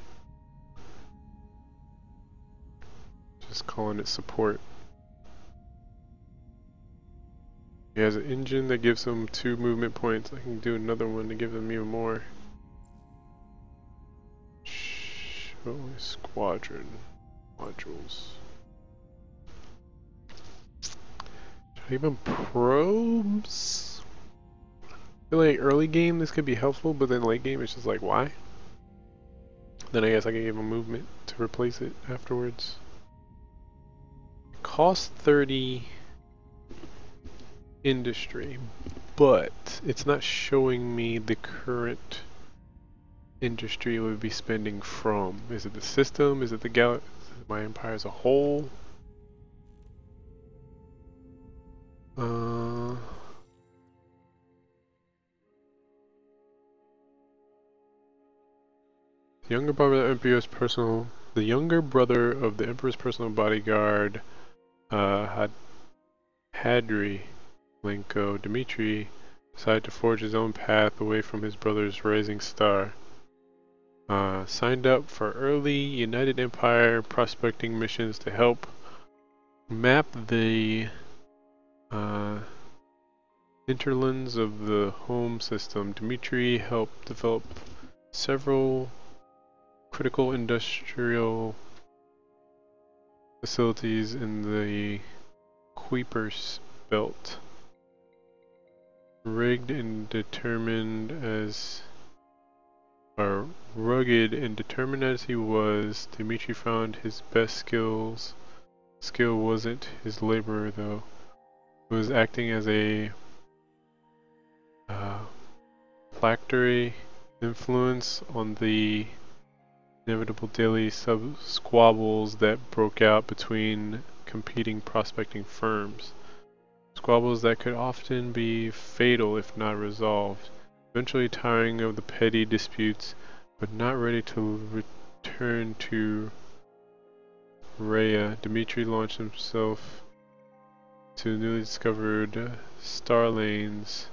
Just calling it support. He has an engine that gives him 2 movement points. I can do another one to give him even more. Show squadron modules. Even probes? I feel like early game this could be helpful, but then late game it's just like, why? Then I guess I can give him movement to replace it afterwards. Cost 30 industry, but it's not showing me the current industry it would be spending from. Is it the system? Is it the galaxy? My empire as a whole? The younger brother of the Emperor's personal bodyguard, Hadri Lenko Dmitri, decided to forge his own path away from his brother's rising star. Signed up for early United Empire prospecting missions to help map the hinterlands of the home system. Dmitri helped develop several critical industrial facilities in the Kuiper's belt. Rugged and determined as he was, Dmitri found his best skill wasn't his labor though. It was acting as a placatory influence on the inevitable daily squabbles that broke out between competing prospecting firms. Squabbles that could often be fatal if not resolved. Eventually tiring of the petty disputes, but not ready to return to Rhea, Dmitri launched himself to newly discovered star lanes.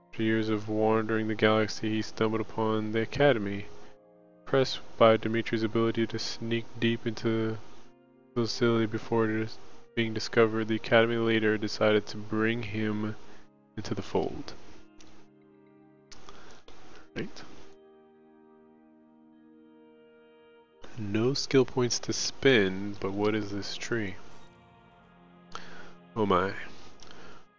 After years of wandering the galaxy, he stumbled upon the Academy. Impressed by Dimitri's ability to sneak deep into the facility before being discovered, the Academy leader decided to bring him into the fold. Right. No skill points to spend, but what is this tree? Oh my.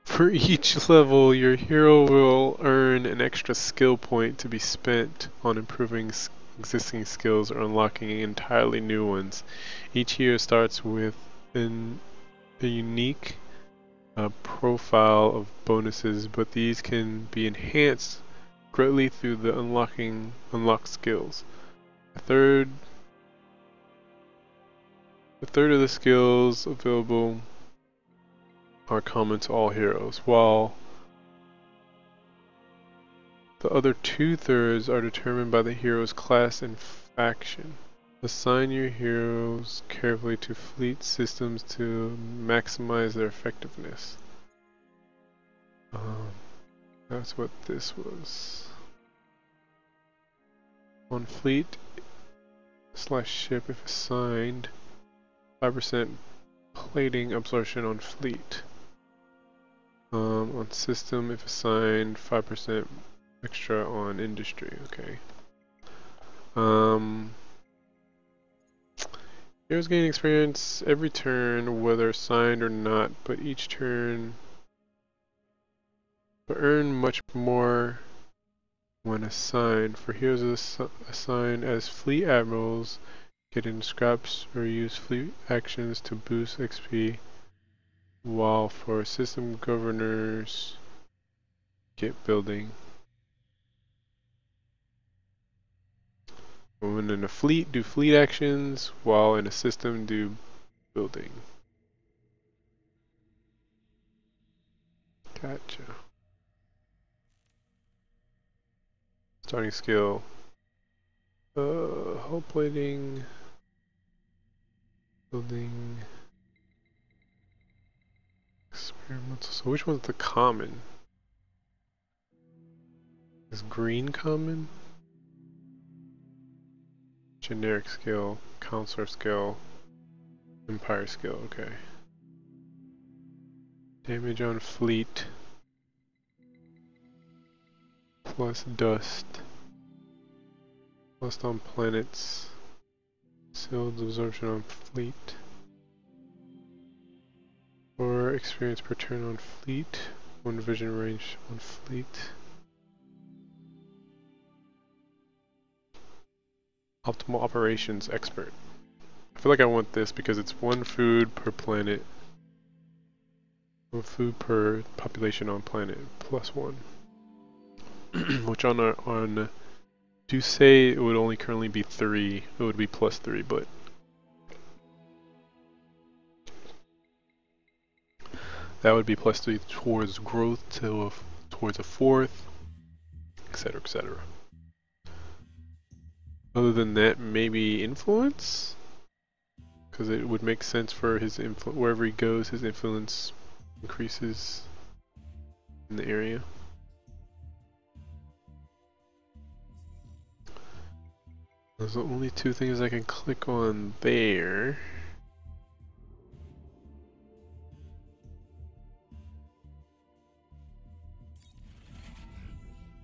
For each level, your hero will earn an extra skill point to be spent on improving existing skills or unlocking entirely new ones. Each hero starts with a unique profile of bonuses, but these can be enhanced greatly through the unlocked skills. A third A third of the skills available are common to all heroes, while the other 2/3 are determined by the hero's class and faction. Assign your heroes carefully to fleet systems to maximize their effectiveness. That's what this was. On fleet / ship, if assigned, 5% plating absorption on fleet. On system, if assigned, 5% extra on industry. Okay. Heroes gain experience every turn, whether assigned or not, but each turn earn much more when assigned. For heroes assigned as fleet admirals, get in scraps or use fleet actions to boost XP, while for system governors, get building. When in a fleet, do fleet actions, while in a system, do building. Gotcha. Starting skill. Hull plating. Building. Experimental. So which one's the common? Is green common? Generic skill. Counselor skill. Empire skill. Okay. Damage on fleet. Plus dust. Plus on planets. Sealed absorption on fleet. Or experience per turn on fleet. 1 vision range on fleet. Optimal operations expert. I feel like I want this because it's 1 food per planet. 1 food per population on planet plus 1. Which on do say it would only currently be 3. It would be plus 3, but that would be plus 3 towards growth towards a 4th, etc., etc. Other than that, maybe influence, because it would make sense for his wherever he goes, his influence increases in the area. Those are the only 2 things I can click on there.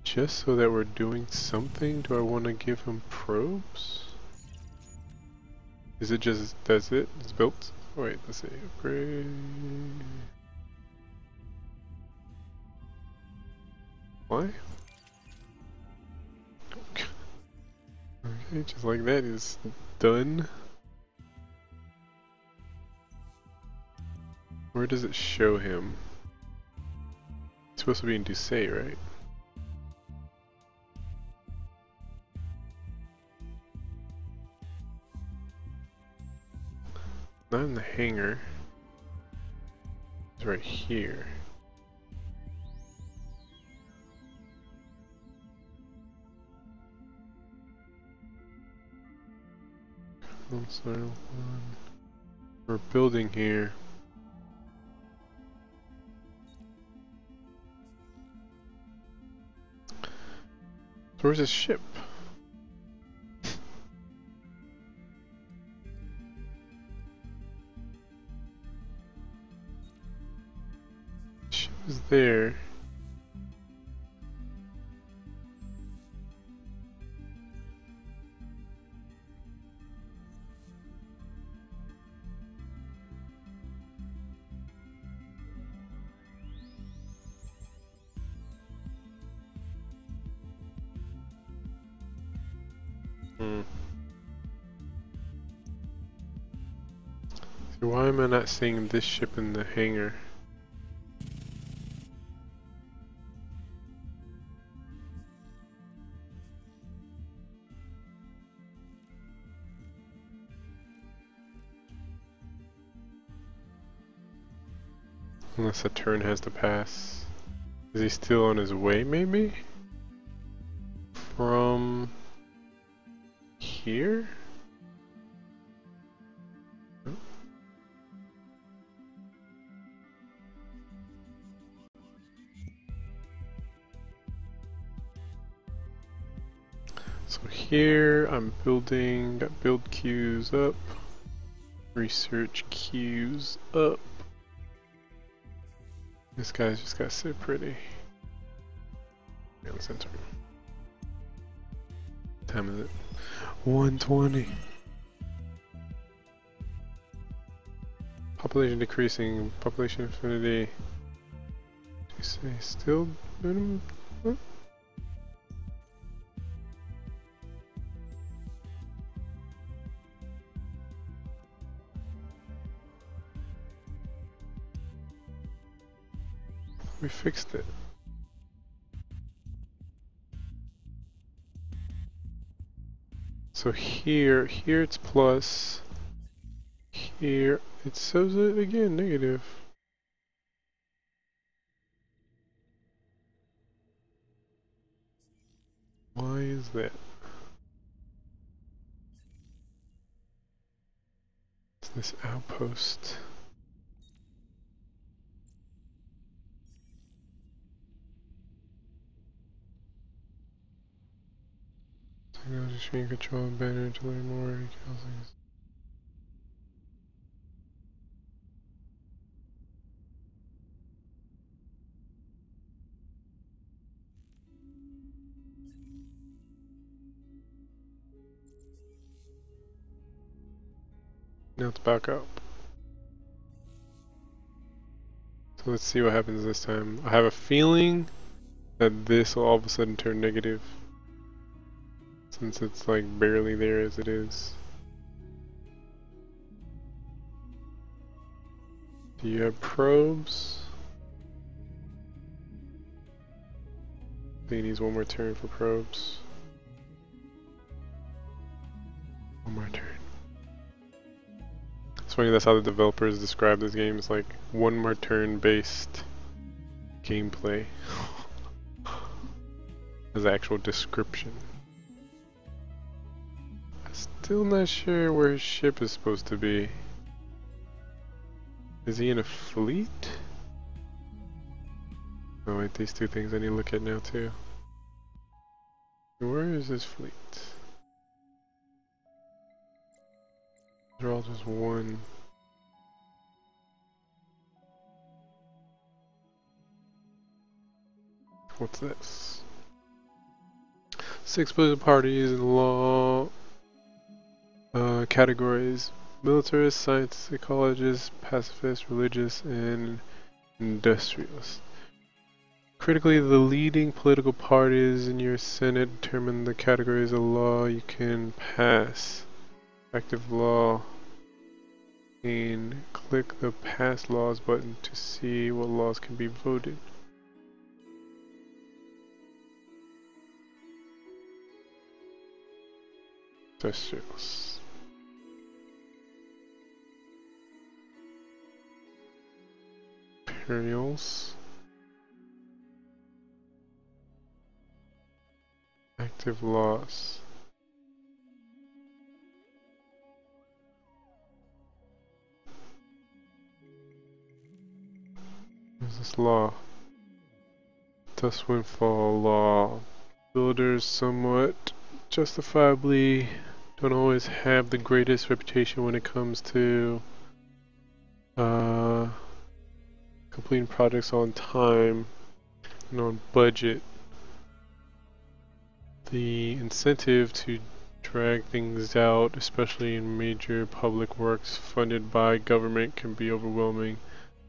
Just so that we're doing something, do I want to give him probes? Is it just, that's it? It's built? Wait, let's see. Upgrade. Why? Okay, just like that is done. Where does it show him? It's supposed to be in Doucet, right? Not in the hangar. It's right here. We're building here. So where's his ship? Ship is there. So why am I not seeing this ship in the hangar? Unless a turn has to pass. Is he still on his way, maybe? From here? So here I'm building, got build queues up, research queues up. This guy's just got to sit pretty. Yeah, let's enter. What time is it? 1:20. Population decreasing, population infinity. Do you say still minimum? Huh? We fixed it. So here it's plus. Here it says it again, negative. Why is that? It's this outpost. Technology screen control and banner to learn more. Housing. Now it's back up. So let's see what happens this time. I have a feeling that this will all of a sudden turn negative, since it's like barely there as it is. Do you have probes? I think he needs one more turn for probes. One more turn. It's funny, that's how the developers describe this game. It's like one more turn based gameplay. As actual description. I'm still not sure where his ship is supposed to be. Is he in a fleet? Oh wait, these two things I need to look at now too. Where is his fleet? They're all just one. What's this? 6 political parties in law categories: militarists, scientists, ecologists, pacifists, religious, and industrialists. Critically, the leading political parties in your Senate determine the categories of law you can pass. Active law. And click the Pass Laws button to see what laws can be voted. Industrials. Imperials. Active laws. Where's this law? Dust Windfall Law. Builders somewhat justifiably don't always have the greatest reputation when it comes to completing projects on time and on budget. The incentive to drag things out, especially in major public works funded by government, can be overwhelming.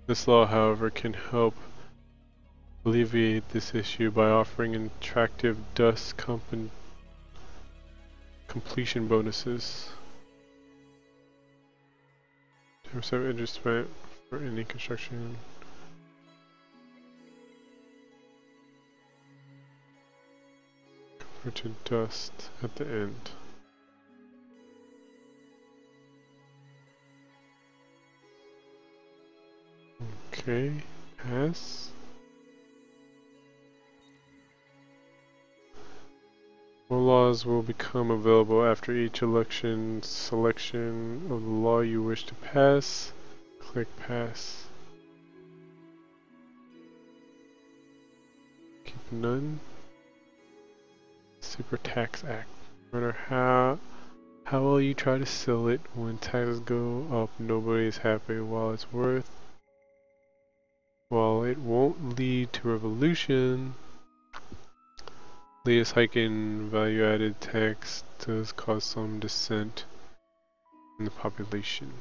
This law, however, can help alleviate this issue by offering attractive dust completion bonuses. 10% interest spent for any construction. Compared to dust at the end. Okay. Pass. More laws will become available after each election. Selection of the law you wish to pass. Click pass. Keep none. Super Tax Act. No matter how well you try to sell it, when taxes go up, nobody is happy. While it won't lead to revolution, latest hike in value-added tax does cause some dissent in the population.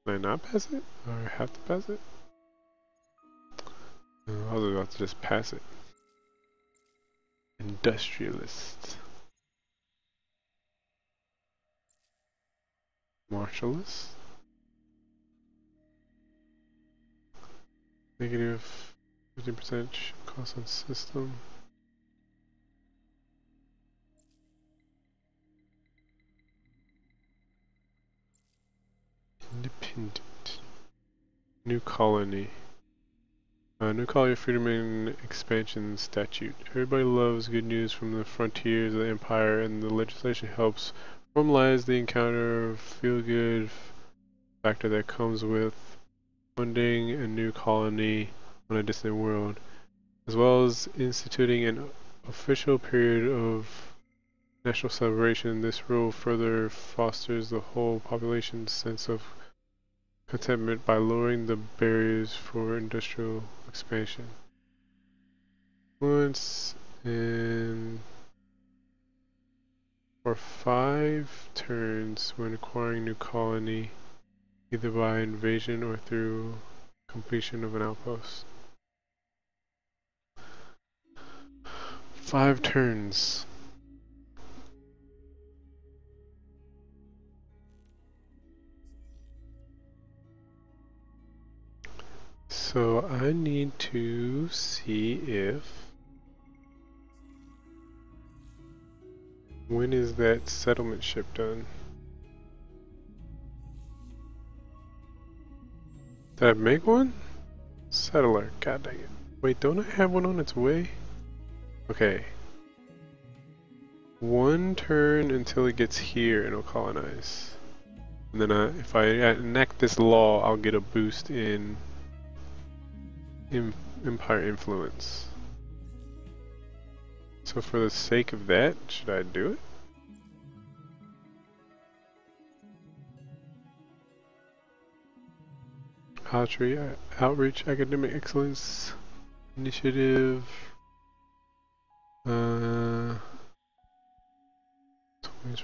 Can I not pass it? Or have to pass it? No, I was about to just pass it. Industrialist. Martialist. Negative 15% cost on system. Independent. New colony. New colony freedom and expansion statute. Everybody loves good news from the frontiers of the empire, and the legislation helps formalize the encounter of feel-good factor that comes with funding a new colony on a distant world, as well as instituting an official period of national celebration. This rule further fosters the whole population's sense of contentment by lowering the barriers for industrial expansion. Once and for 5 turns when acquiring new colony, either by invasion or through completion of an outpost. 5 turns. So I need to see when is that settlement ship done? Did I make one? Settler, god dang it. Wait, don't I have one on its way? Okay. 1 turn until it gets here and it'll colonize. And then if I enact this law, I'll get a boost in Empire influence. So for the sake of that, should I do it? Outreach, academic excellence, initiative, toys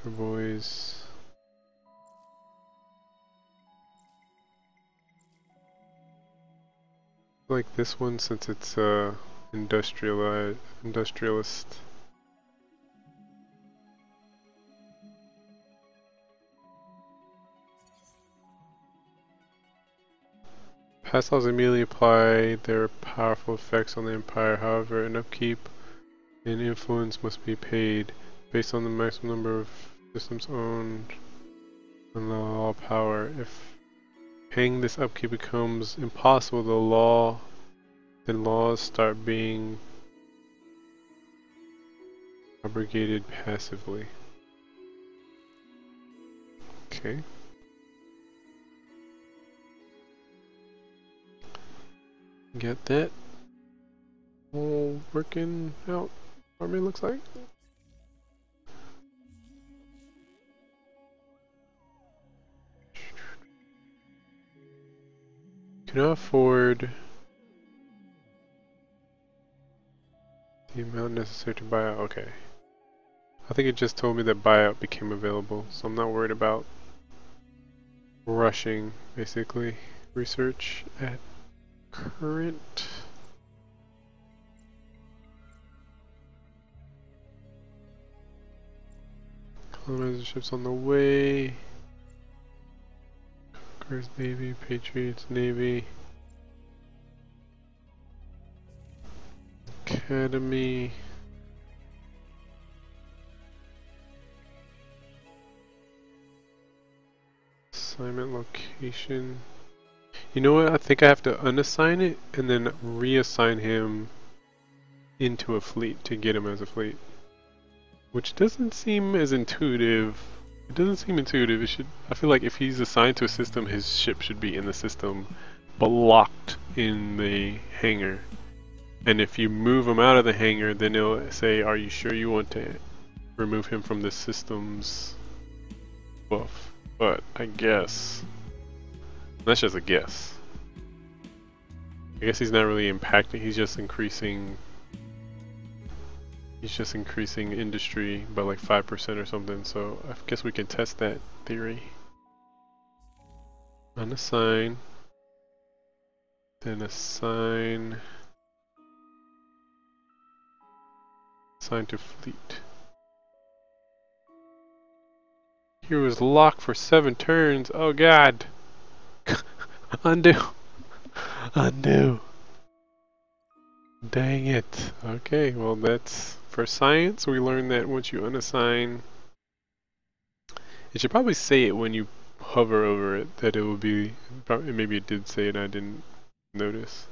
for boys. I like this one since it's industrialist. Past laws immediately apply their powerful effects on the empire. However, an upkeep and influence must be paid based on the maximum number of systems owned and the law power. If paying this upkeep becomes impossible, then laws start being abrogated passively. Okay. Get that all working out for me, looks like. Cannot afford the amount necessary to buy out. Okay. I think it just told me that buyout became available, so I'm not worried about rushing, basically. Research at current. Colonizer ships on the way. Conquerors Navy, Patriots Navy. Academy. Assignment location. You know what? I think I have to unassign it and then reassign him into a fleet to get him as a fleet. Which doesn't seem as intuitive. It doesn't seem intuitive. It should. I feel like if he's assigned to a system, his ship should be in the system, but locked in the hangar. And if you move him out of the hangar, then it'll say, "Are you sure you want to remove him from the system's buff?" But I guess that's just a guess. I guess he's not really impacting. He's just increasing. He's just increasing industry by like 5% or something, so I guess we can test that theory. Unassign. Then assign. Assign to fleet. He was locked for 7 turns. Oh god. Undo. Undo. Dang it. Okay, well that's for science. We learned that once you unassign, it should probably say it when you hover over it, that it will be, probably, maybe it did say it, I didn't notice.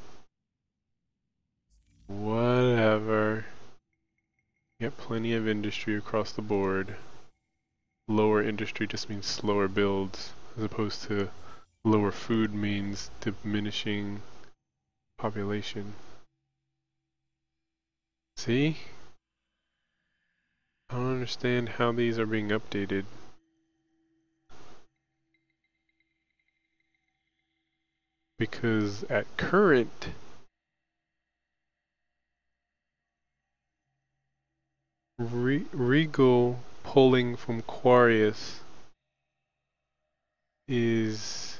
Whatever. Get plenty of industry across the board. Lower industry just means slower builds, as opposed to lower food means diminishing population. See? I don't understand how these are being updated. Because at current, Regal pulling from Quarius is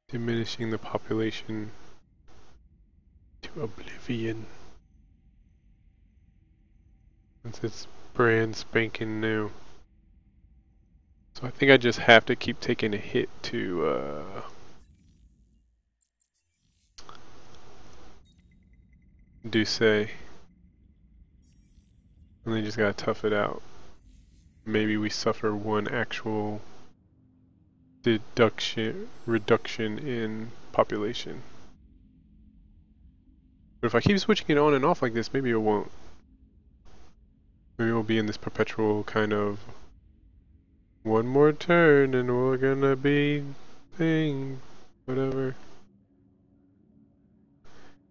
diminishing the population to oblivion. Since it's brand spanking new. So I think I just have to keep taking a hit to do say. And then just gotta tough it out. Maybe we suffer one actual reduction in population. But if I keep switching it on and off like this, maybe it won't. Maybe we'll be in this perpetual kind of one more turn and we're gonna be thing, whatever.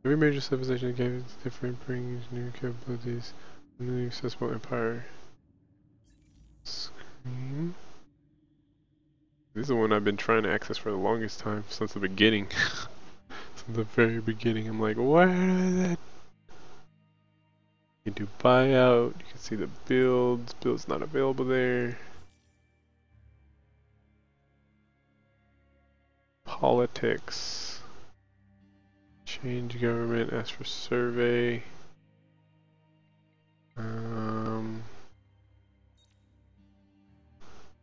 Every major civilization gave different brings new capabilities. Newly accessible empire. Screen. This is the one I've been trying to access for the longest time, since the beginning. Since the very beginning, I'm like, what is that? You can do buyout, you can see the builds. Builds not available there. Politics. Change government, ask for survey.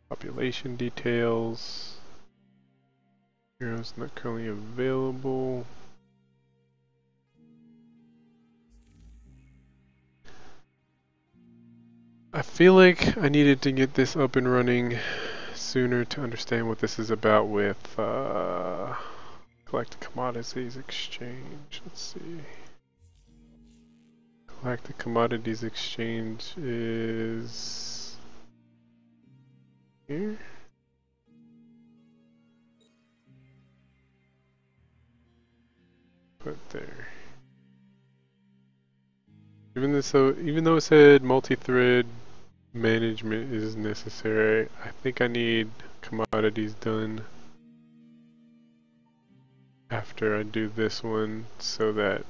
Population details. Heroes not currently available. I feel like I needed to get this up and running sooner to understand what this is about with collect commodities exchange. Let's see. Collect the commodities exchange is here. Put there. Even though it said multi-thread management is necessary, I think I need commodities done after I do this one so that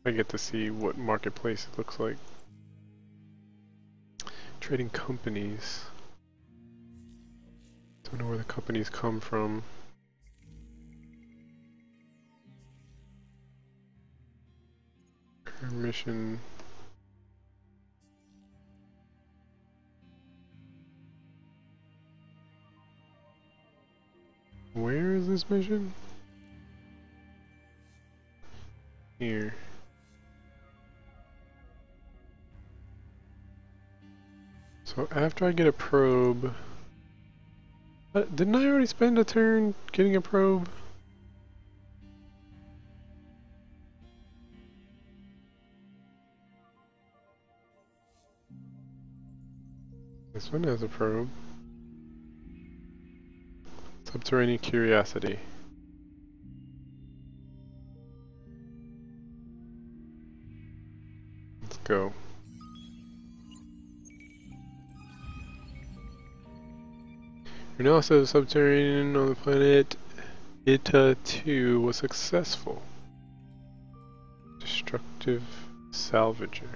I get to see what marketplace it looks like. Trading companies. Don't know where the companies come from. Mission. Where is this mission? Here. So after I get a probe, didn't I already spend a turn getting a probe? This one has a probe. Subterranean curiosity. Let's go. Analysis of subterranean on the planet Ita 2 was successful. Destructive salvager.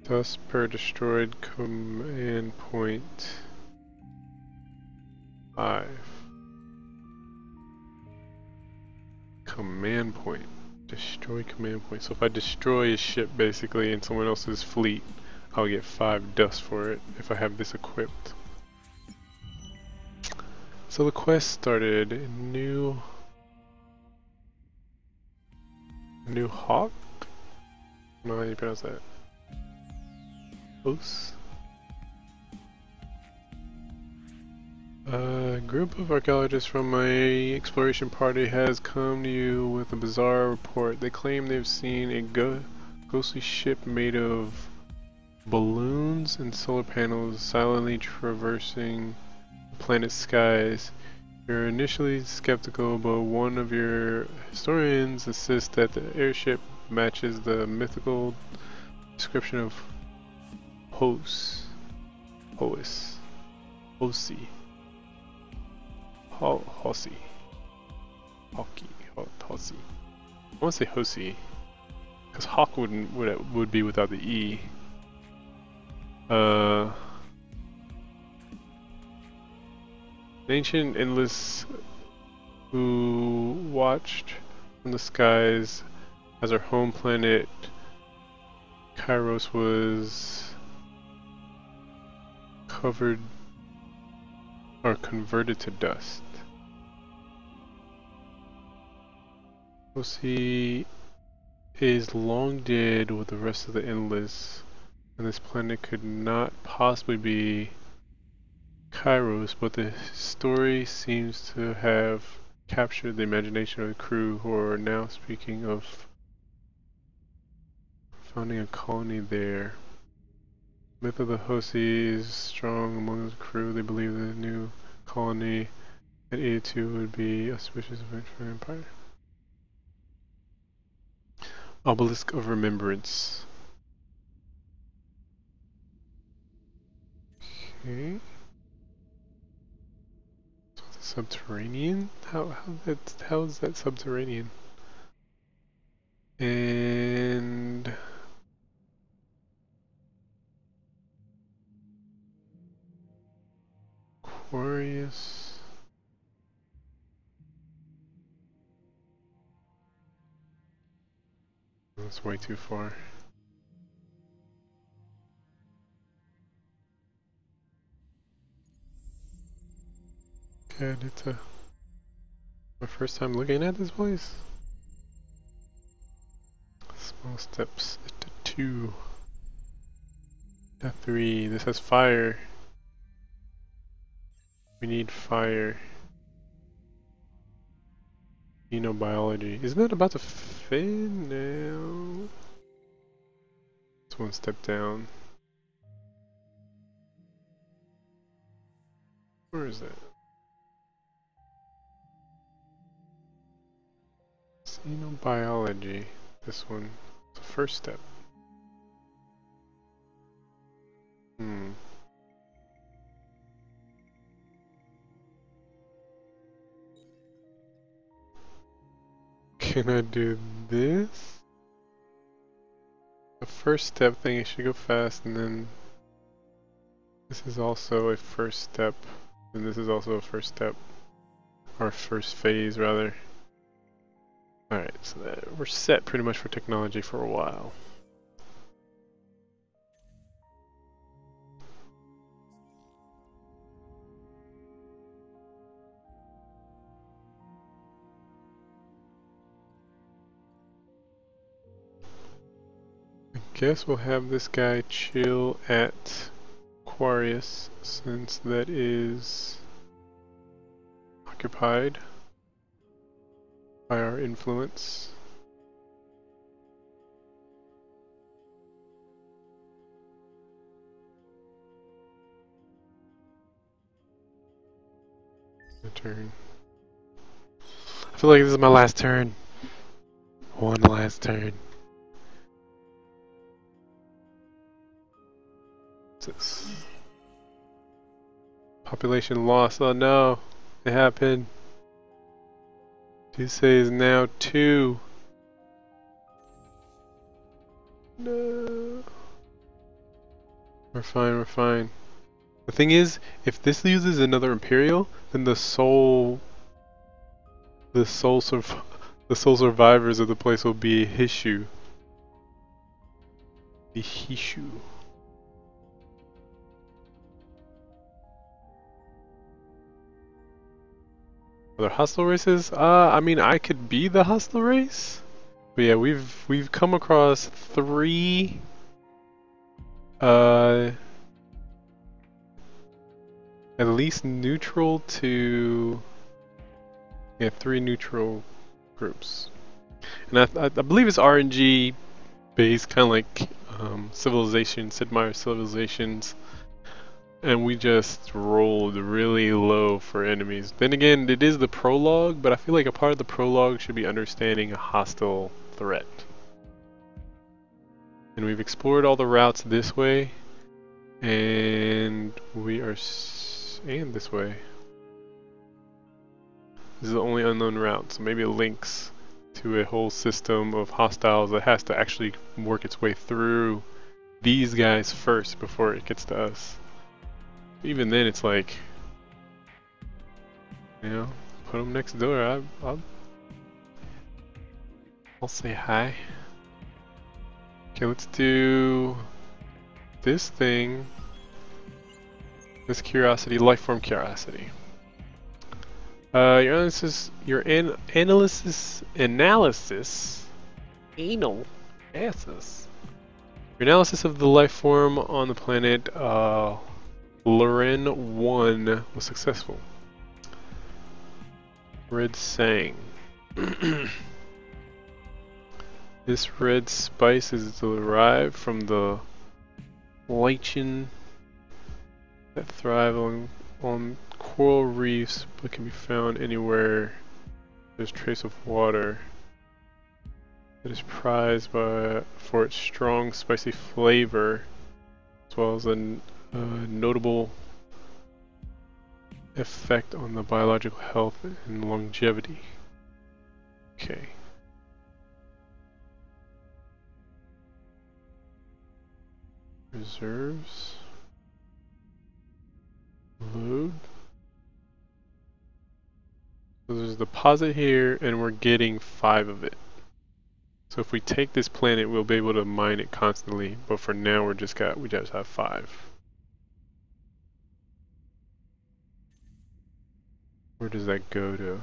Dust per destroyed command point 5. Command point. Destroy command point. So if I destroy a ship basically in someone else's fleet, I'll get 5 dust for it if I have this equipped. So the quest started in New Hawk? I don't know how you pronounce that. Os? A group of archaeologists from my exploration party has come to you with a bizarre report. They claim they've seen a ghostly ship made of balloons and solar panels silently traversing the planet's skies. You're initially skeptical, but one of your historians insists that the airship matches the mythical description of Hosi. Hoki. Hosi. I want to say Hosi, because Hawk would be without the E. Ancient endless who watched from the skies as our home planet Kairos was covered or converted to dust. Hosi is long dead with the rest of the endless, and this planet could not possibly be Kairos, but the story seems to have captured the imagination of the crew, who are now speaking of founding a colony there. Myth of the Hosi is strong among the crew. They believe the new colony at 82 would be a auspicious event for the Empire. Obelisk of Remembrance. Okay. So the subterranean? How is that subterranean? And Aquarius. That's way too far. Good, it's my first time looking at this place. Small steps to 2. To 3. This has fire. We need fire. Xenobiology. Isn't that about to fade now? It's 1 step down. Where is that? Xenobiology. This one. It's the first step. Can I do this? The first step thing, it should go fast, and then this is also a first step, and this is also a first step, or first phase rather. Alright, so we're set pretty much for technology for a while. Guess we'll have this guy chill at Aquarius since that is occupied by our influence. My turn. I feel like this is my last turn. One last turn. What's this? Population loss. Oh no, it happened. Tuesday is now 2. No. We're fine, we're fine. The thing is, if this uses another Imperial, then the sole survivors of the place will be Hishu. The Hishu. Are there hostile races? I mean, I could be the hostile race. But yeah, we've come across 3 at least neutral to 3 neutral groups. And I believe it's RNG based, kind of like Sid Meier's Civilizations. And we just rolled really low for enemies. Then again, it is the prologue, but I feel like a part of the prologue should be understanding a hostile threat. And we've explored all the routes this way, and we are and this way. This is the only unknown route, so maybe it links to a whole system of hostiles that has to actually work its way through these guys first before it gets to us. Even then, it's like, you know, put them next door. I'll say hi. Okay, let's do this thing. This curiosity, lifeform curiosity. Your analysis, Your analysis of the life form on the planet Loren 1 was successful. Red Sang. This red spice is derived from the lichen that thrive on coral reefs but can be found anywhere there's trace of water. It is prized for its strong spicy flavor as well as a notable effect on the biological health and longevity. Okay. Reserves. Load. So there's a deposit here and we're getting 5 of it. So if we take this planet, we'll be able to mine it constantly, but for now we just have 5. Where does that go to?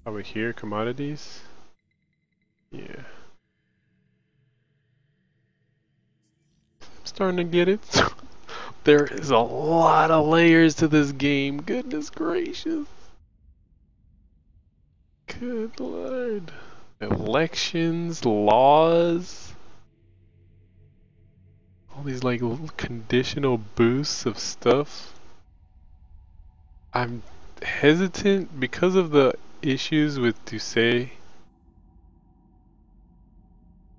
Over here, commodities? Yeah. I'm starting to get it. There is a lot of layers to this game. Goodness gracious. Good lord. Elections, laws. All these like little conditional boosts of stuff. I'm hesitant because of the issues with Doucet.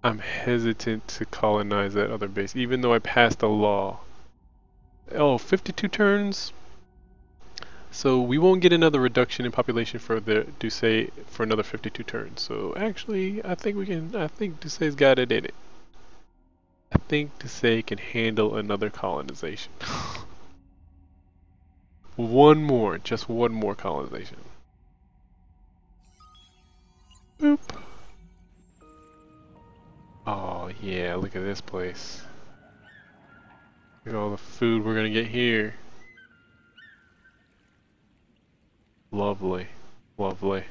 I'm hesitant to colonize that other base, even though I passed a law. Oh, 52 turns. So we won't get another reduction in population for the Doucet for another 52 turns. So actually, I think Doucet's got it in it. I think Doucet can handle another colonization. Just one more colonization. Boop. Oh yeah, look at this place. Look at all the food we're gonna get here. Lovely, lovely.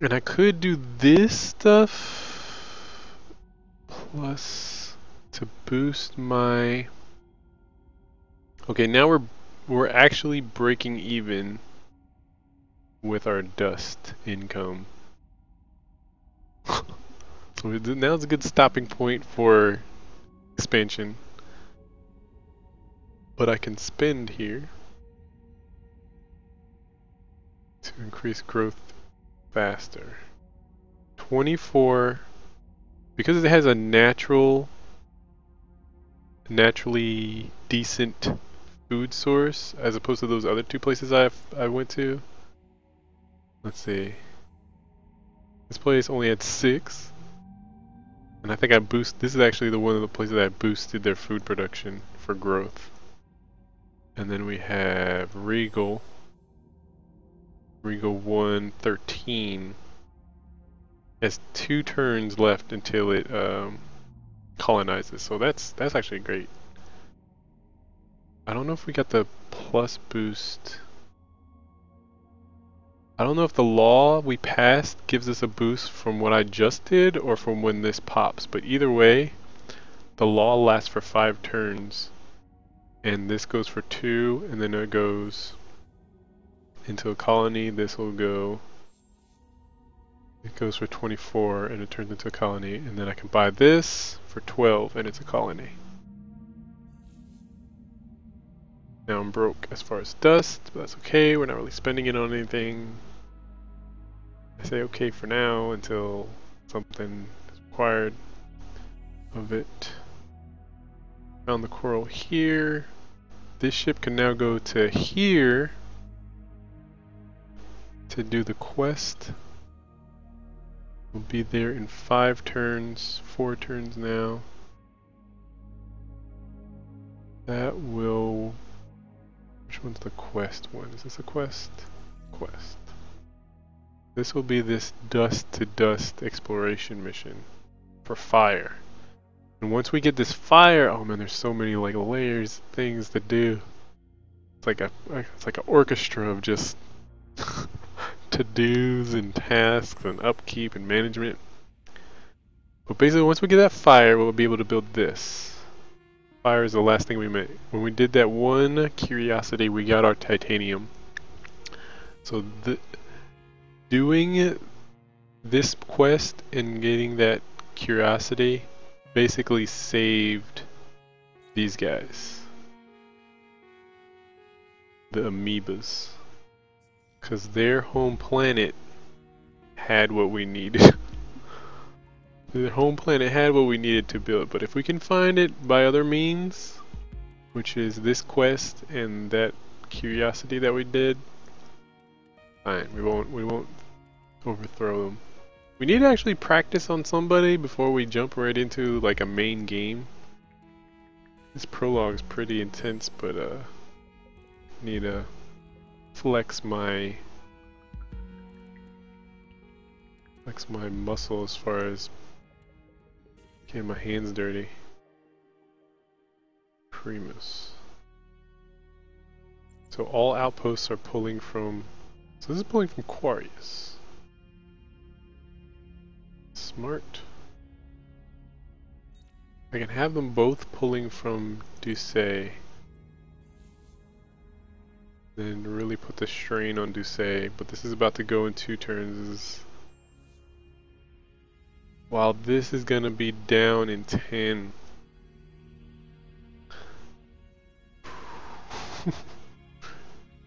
And I could do this stuff plus to boost my. Okay, now we're actually breaking even with our dust income. So now it's a good stopping point for expansion. but I can spend here to increase growth faster. 24, because it has a naturally decent food source as opposed to those other two places I went to. Let's see. This place only had 6. And I think this is actually one of the places that boosted their food production for growth. And then we have Regal 113 has 2 turns left until it colonizes, so that's actually great. I don't know if we got the plus boost. I don't know if the law we passed gives us a boost from what I just did or from when this pops, but either way, the law lasts for 5 turns, and this goes for 2, and then it goes into a colony. This will go, it goes for 24 and it turns into a colony, and then I can buy this for 12 and it's a colony. Now I'm broke as far as dust, but that's okay, we're not really spending it on anything. I say okay for now until something is required of it. Found the coral here. This ship can now go to here to do the quest. We'll be there in 5 turns, 4 turns now. That will... Which one's the quest one? Is this a quest? Quest. This will be this dust to dust exploration mission for fire. And once we get this fire, oh man, there's so many like layers, things to do. It's like an orchestra of just to-dos and tasks and upkeep and management. But basically, once we get that fire, we'll be able to build this. Fire is the last thing we made. When we did that one curiosity, we got our titanium. So doing this quest and getting that curiosity basically saved these guys. The amoebas. Because their home planet had what we needed. Their home planet had what we needed to build, but if we can find it by other means, which is this quest and that curiosity that we did, fine, we won't overthrow them. We need to actually practice on somebody before we jump right into like a main game. This prologue is pretty intense, but need to flex my muscle as far as getting my hands dirty. Primus. So all outposts are pulling from, so this is pulling from Quarius. Smart. I can have them both pulling from Doucet. Then really put the strain on Doucet, but this is about to go in 2 turns. While this is gonna be down in 10.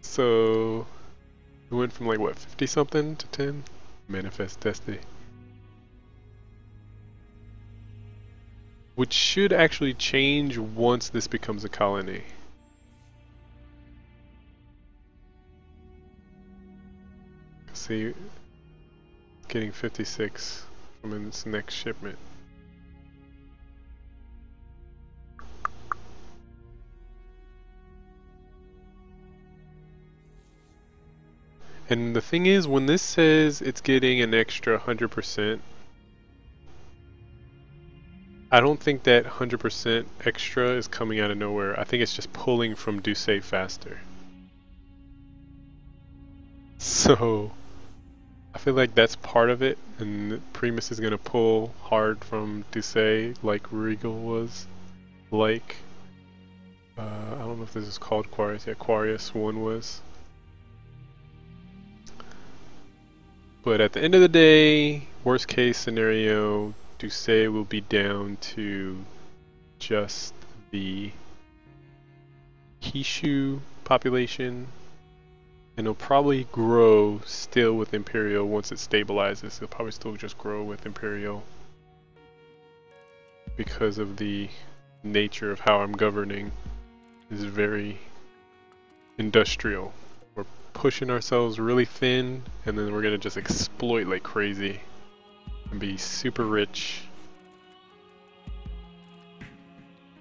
So we went from like what, 50 something to 10? Manifest Destiny. Which should actually change once this becomes a colony. See, getting 56 from its next shipment. And the thing is, when this says it's getting an extra 100%, I don't think that 100% extra is coming out of nowhere. I think it's just pulling from Doucet faster. So I feel like that's part of it, and Primus is gonna pull hard from Doucet like Regal was, like I don't know if this is called Quarius. Yeah, Quarius 1 was. But at the end of the day, worst case scenario, Doucet will be down to just the Kishu population, and it'll probably grow still with Imperial once it stabilizes. It'll probably still just grow with Imperial because of the nature of how I'm governing. Is very industrial. We're pushing ourselves really thin, and then we're gonna just exploit like crazy and be super rich.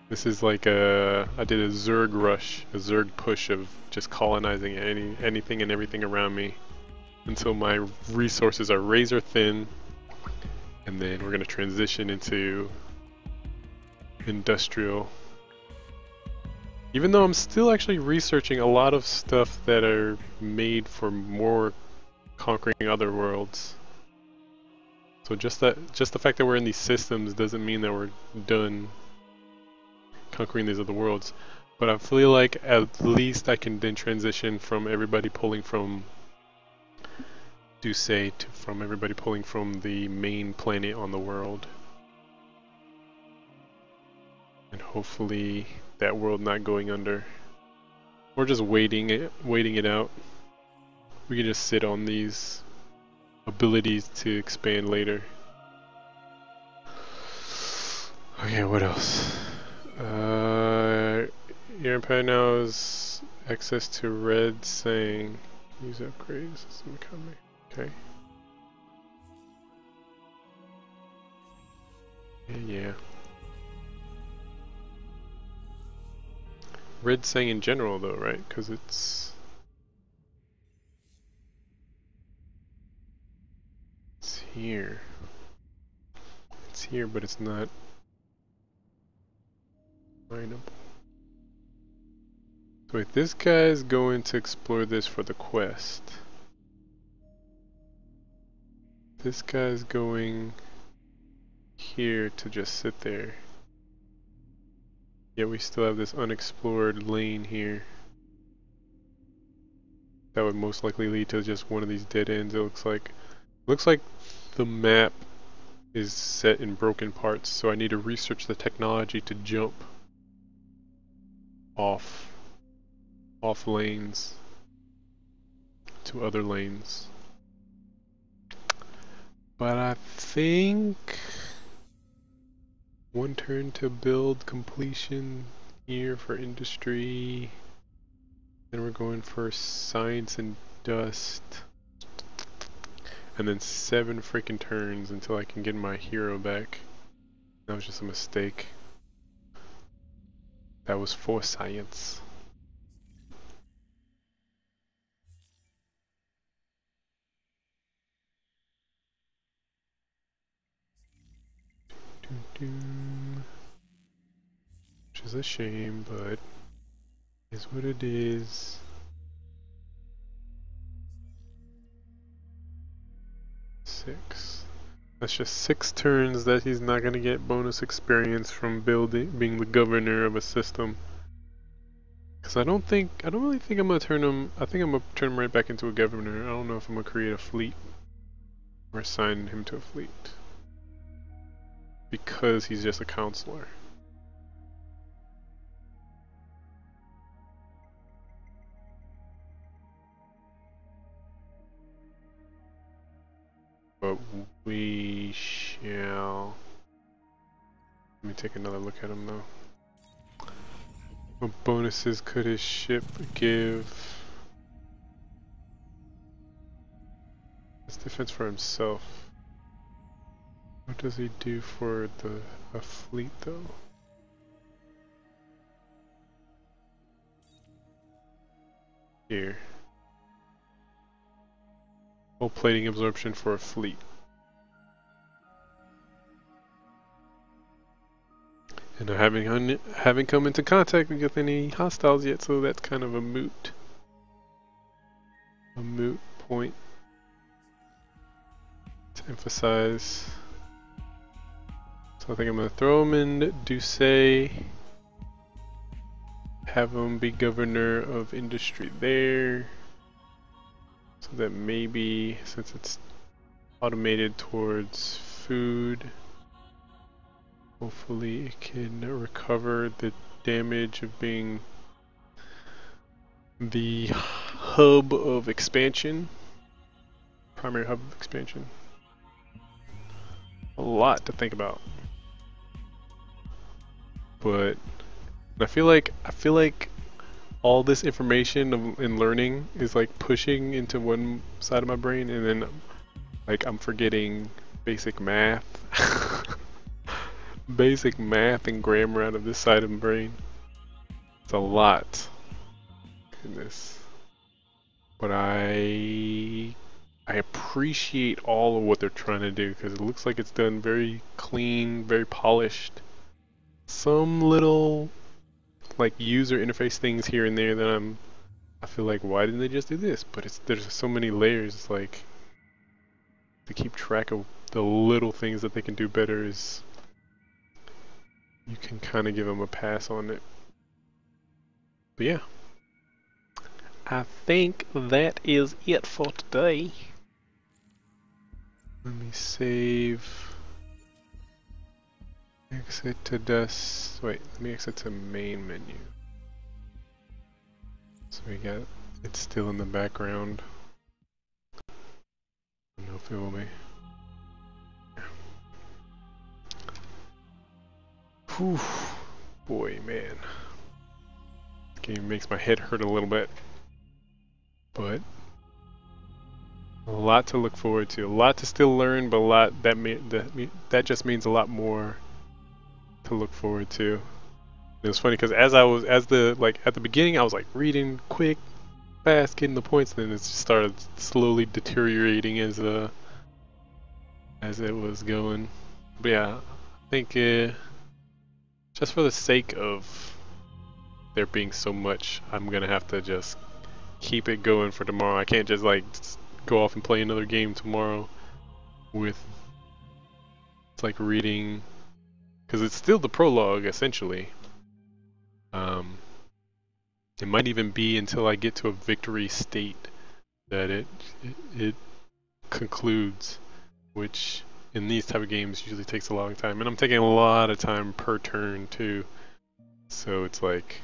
This is like I did a Zerg rush, a Zerg push of just colonizing anything and everything around me until my resources are razor thin, and then we're gonna transition into industrial. Even though I'm still actually researching a lot of stuff that are made for more conquering other worlds. So just the fact that we're in these systems doesn't mean that we're done conquering these other worlds. But I feel like at least I can then transition from everybody pulling from Duce to from everybody pulling from the main planet on the world. And hopefully that world not going under. Or just waiting it out. We can just sit on these abilities to expand later. Okay, what else? Your Empire now has access to red saying use upgrades. System economy. Okay. Yeah. Red saying in general though, right? Because it's here. It's here, but it's not mineable. So wait, this guy's going to explore this for the quest. This guy's going here to just sit there. Yet we still have this unexplored lane here. That would most likely lead to just one of these dead ends, it looks like. Looks like the map is set in broken parts, so I need to research the technology to jump off lanes to other lanes. But I think one turn to build completion here for industry. Then we're going for science and dust. And then 7 freaking turns until I can get my hero back. That was just a mistake. That was for science. Which is a shame, but is what it is. Six. That's just 6 turns that he's not gonna get bonus experience from being the governor of a system. Cause I don't really think I'm gonna turn him. I think I'm gonna turn him right back into a governor. I don't know if I'm gonna create a fleet or assign him to a fleet. Because he's just a counselor. But we shall... Let me take another look at him though. What bonuses could his ship give? It's defense for himself. What does he do for a fleet though? Here. Hull plating absorption for a fleet. And I haven't come into contact with any hostiles yet, so that's kind of a moot point to emphasize. So I think I'm gonna throw him in Duce, have him be governor of industry there, so that maybe since it's automated towards food, hopefully it can recover the damage of being the hub of expansion, primary hub of expansion. A lot to think about, but I feel like all this information and learning is like pushing into one side of my brain, and then like I'm forgetting basic math, basic math and grammar out of this side of my brain. It's a lot in this, but I appreciate all of what they're trying to do because it looks like it's done very clean, very polished. Some little like user interface things here and there that I feel like, why didn't they just do this? But there's so many layers. It's like to keep track of the little things that they can do better is you can kind of give them a pass on it. But yeah, I think that is it for today. Let me save. Exit to dust. Wait, let me exit to main menu. So we got it's still in the background. I don't know if it will be. Whew. Boy, man. This game makes my head hurt a little bit. But a lot to look forward to. A lot to still learn, but a lot that just means a lot more to look forward to. It was funny because at the beginning I was like reading quick, fast, getting the points, and then it just started slowly deteriorating as it was going. But yeah, I think just for the sake of there being so much, I'm gonna have to just keep it going for tomorrow. I can't just like go off and play another game tomorrow with it's like reading, because it's still the prologue essentially. It might even be until I get to a victory state that it concludes, which in these type of games usually takes a long time, and I'm taking a lot of time per turn too, so it's like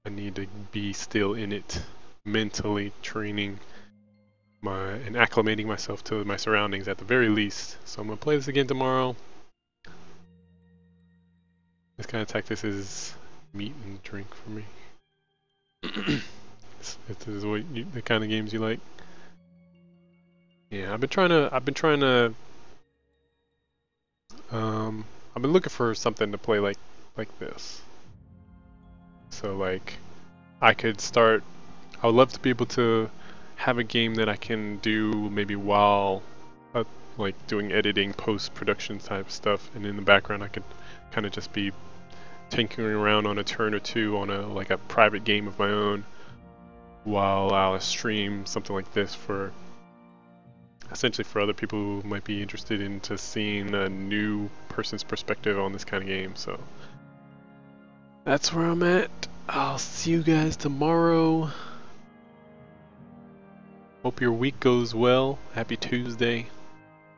I need to be still in it, mentally training and acclimating myself to my surroundings at the very least. So I'm gonna play this again tomorrow. This kind of tactics is meat and drink for me. This is what the kind of games you like. Yeah, I've been looking for something to play like this. So like I would love to be able to have a game that I can do maybe while like doing editing, post-production type stuff, and in the background I could kind of just be tinkering around on a turn or two on like a private game of my own while I'll stream something like this for essentially for other people who might be interested into seeing a new person's perspective on this kind of game. So that's where I'm at. I'll see you guys tomorrow. Hope your week goes well. Happy Tuesday.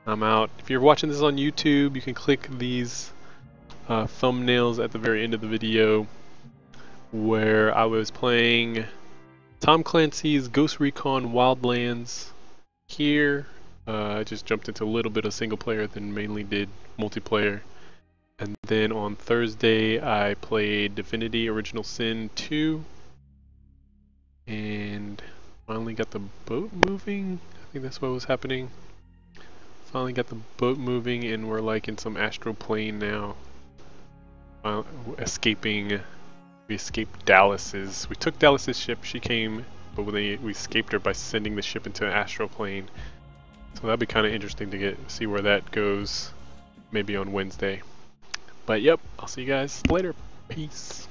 I'm out. If you're watching this on YouTube, you can click these thumbnails at the very end of the video where I was playing Tom Clancy's Ghost Recon Wildlands. Here I just jumped into a little bit of single player, then mainly did multiplayer. And then on Thursday I played Divinity Original Sin 2 and finally got the boat moving. I think that's what was happening. Finally got the boat moving and we're like in some astral plane now. We escaped Dallas's. We took Dallas's ship. She came, but we escaped her by sending the ship into an astral plane. So that'd be kind of interesting to see where that goes, maybe on Wednesday. But yep, I'll see you guys later. Peace.